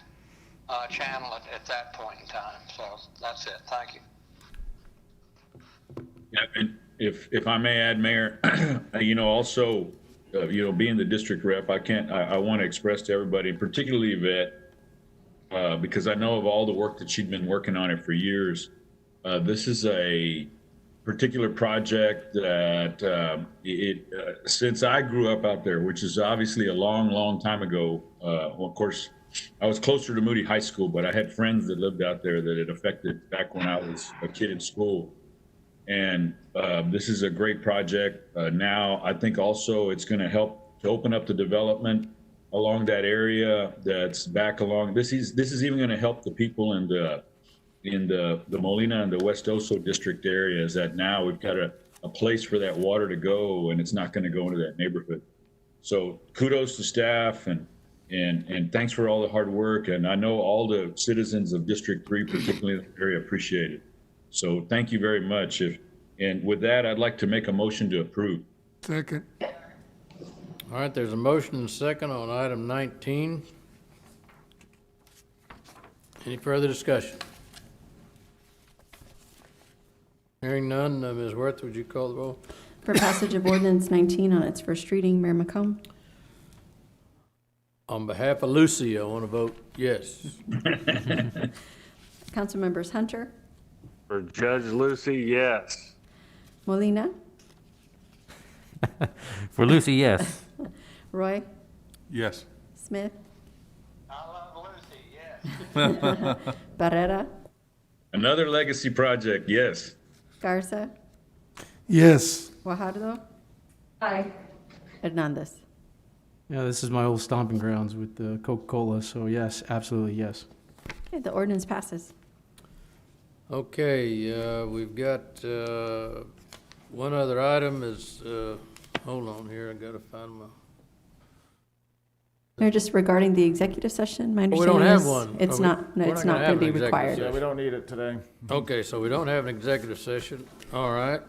channel at that point in time. So that's it. Thank you. Yeah, and if I may add, Mayor, also, being the district rep, I want to express to everybody, particularly Yvette, because I know of all the work that she'd been working on it for years. This is a particular project that since I grew up out there, which is obviously a long time ago. Well, of course, I was closer to Moody High School, but I had friends that lived out there that it affected back when I was a kid in school. And this is a great project. Now, I think also it's going to help to open up the development along that area that's back along. This is even going to help the people in the Molina and the West Oso district areas that now we've got a place for that water to go, and it's not going to go into that neighborhood. So kudos to staff and thanks for all the hard work. And I know all the citizens of District 3, particularly in the area, appreciate it. So thank you very much. And with that, I'd like to make a motion to approve. Second. All right, there's a motion and second on item 19. Any further discussion? Hearing none, Ms. Worth, would you call the roll? For passage of ordinance 19 on its first reading, Mayor McComb. On behalf of Lucy, I want to vote yes. Council members Hunter, For Judge Lucy, yes. Molina, For Lucy, yes. Roy, Yes. Smith, I love Lucy, yes. Barrera, Another legacy project, yes. Garza, Yes. Guajardo, Aye. Hernandez. Yeah, this is my old stomping grounds with the Coca-Cola, so yes, absolutely, yes. Okay, the ordinance passes. Okay, we've got, one other item is, hold on here, I gotta find my. They're just regarding the executive session. My We understanding don't have is one. it's Are we- not, no, we're it's not not gonna going have to be an executive required. session. Yeah, we don't need it today. Okay, so we don't have an executive session. All right.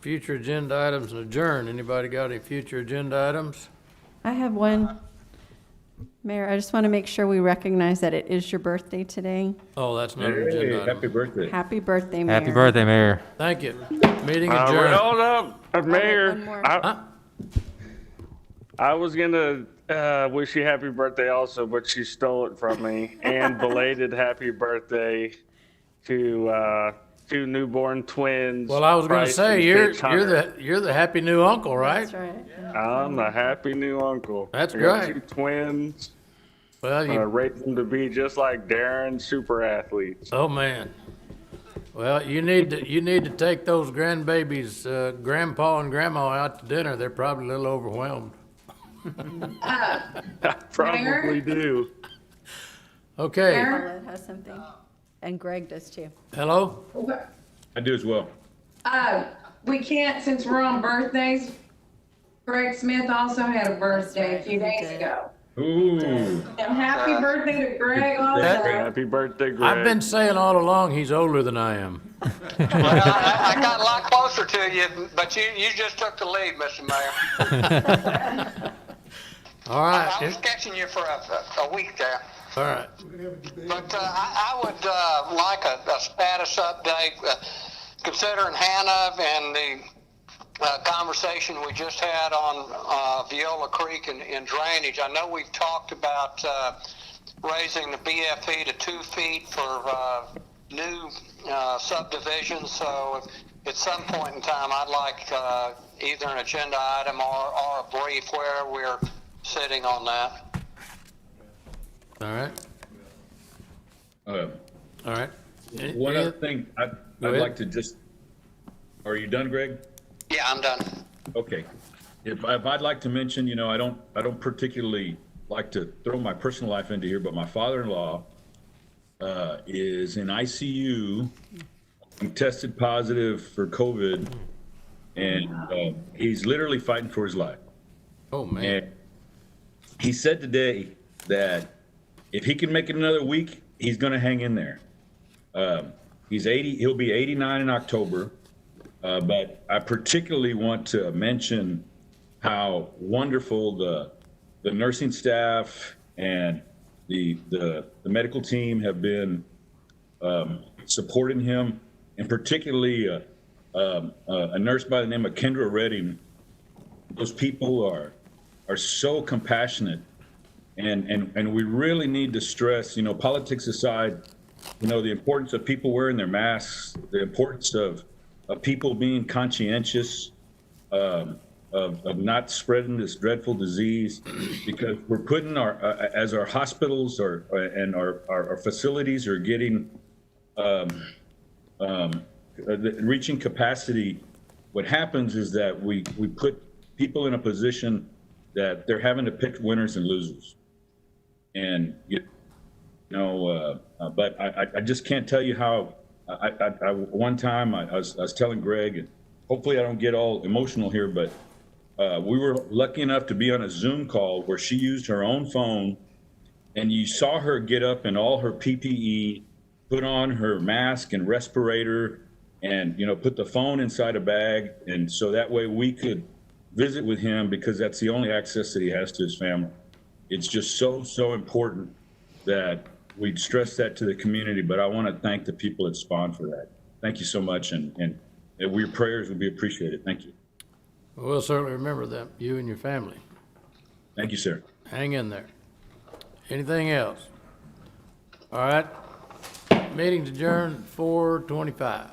Future agenda items and adjourn. Anybody got any future agenda items? I have one. Mayor, I just want to make sure we recognize that it is your birthday today. Oh, that's not an agenda item. Happy birthday. Happy birthday, Mayor. Happy birthday, Mayor. Thank you. Meeting adjourned. Hold up, Mayor. one more. I was gonna wish you happy birthday also, but she stole it from me. And belated happy birthday to two newborn twins. Well, I was gonna Bryce say, and you're Fitz Hunter. the happy new uncle, right? That's right. I'm the happy new uncle. That's I got great. 2 twins. Well, you, Raised them to be just like Darren, super athletes. oh, man. Well, you need to take those grandbabies, grandpa and grandma out to dinner. They're probably a little overwhelmed. I probably do. Okay. Paulette has something. And Greg does too. Hello? I do as well. We can't, since we're on birthdays, Greg Smith also had a birthday a few days ago. Ooh. And happy birthday to Greg also. Happy birthday, Greg. I've been saying all along he's older than I am. Well, I got a lot closer to you, but you just took the lead, Mr. Mayor. All right. I was catching you for a week there. All right. But I would like a status update, considering Hannah and the conversation we just had on Viola Creek and drainage. I know we've talked about raising the BFE to 2 feet for new subdivisions. So at some point in time, I'd like either an agenda item or a brief where we're sitting on that. All right. All right. One other thing, I'd ahead. like to just, are you done, Greg? Yeah, I'm done. Okay. If I'd like to mention, I don't particularly like to throw my personal life into here, but my father-in-law is in ICU. He tested positive for COVID, and he's literally fighting for his life. Oh, man. And he said today that if he can make it another week, he's going to hang in there. He's 80. He'll be 89 in October. But I particularly want to mention how wonderful the nursing staff and the medical team have been supporting him, and particularly a nurse by the name of Kendra Redding. Those people are so compassionate, and we really need to stress, politics aside, the importance of people wearing their masks, the importance of people being conscientious of not spreading this dreadful disease, because we're putting as our hospitals and our facilities are getting reaching capacity. What happens is that we put people in a position that they're having to pick winners and losers, and but I just can't tell you how. One time I was telling Greg, and hopefully I don't get all emotional here, but we were lucky enough to be on a Zoom call where she used her own phone, and you saw her get up in all her PPE, put on her mask and respirator, and put the phone inside a bag, and so that way we could visit with him, because that's the only access that he has to his family. It's just so important that we'd stress that to the community, but I want to thank the people at Spawn for that. Thank you so much, and your prayers will be appreciated. Thank you. We'll certainly remember them, you and your family. Thank you, sir. Hang in there. Anything else? All right. Meeting's adjourned 4:25.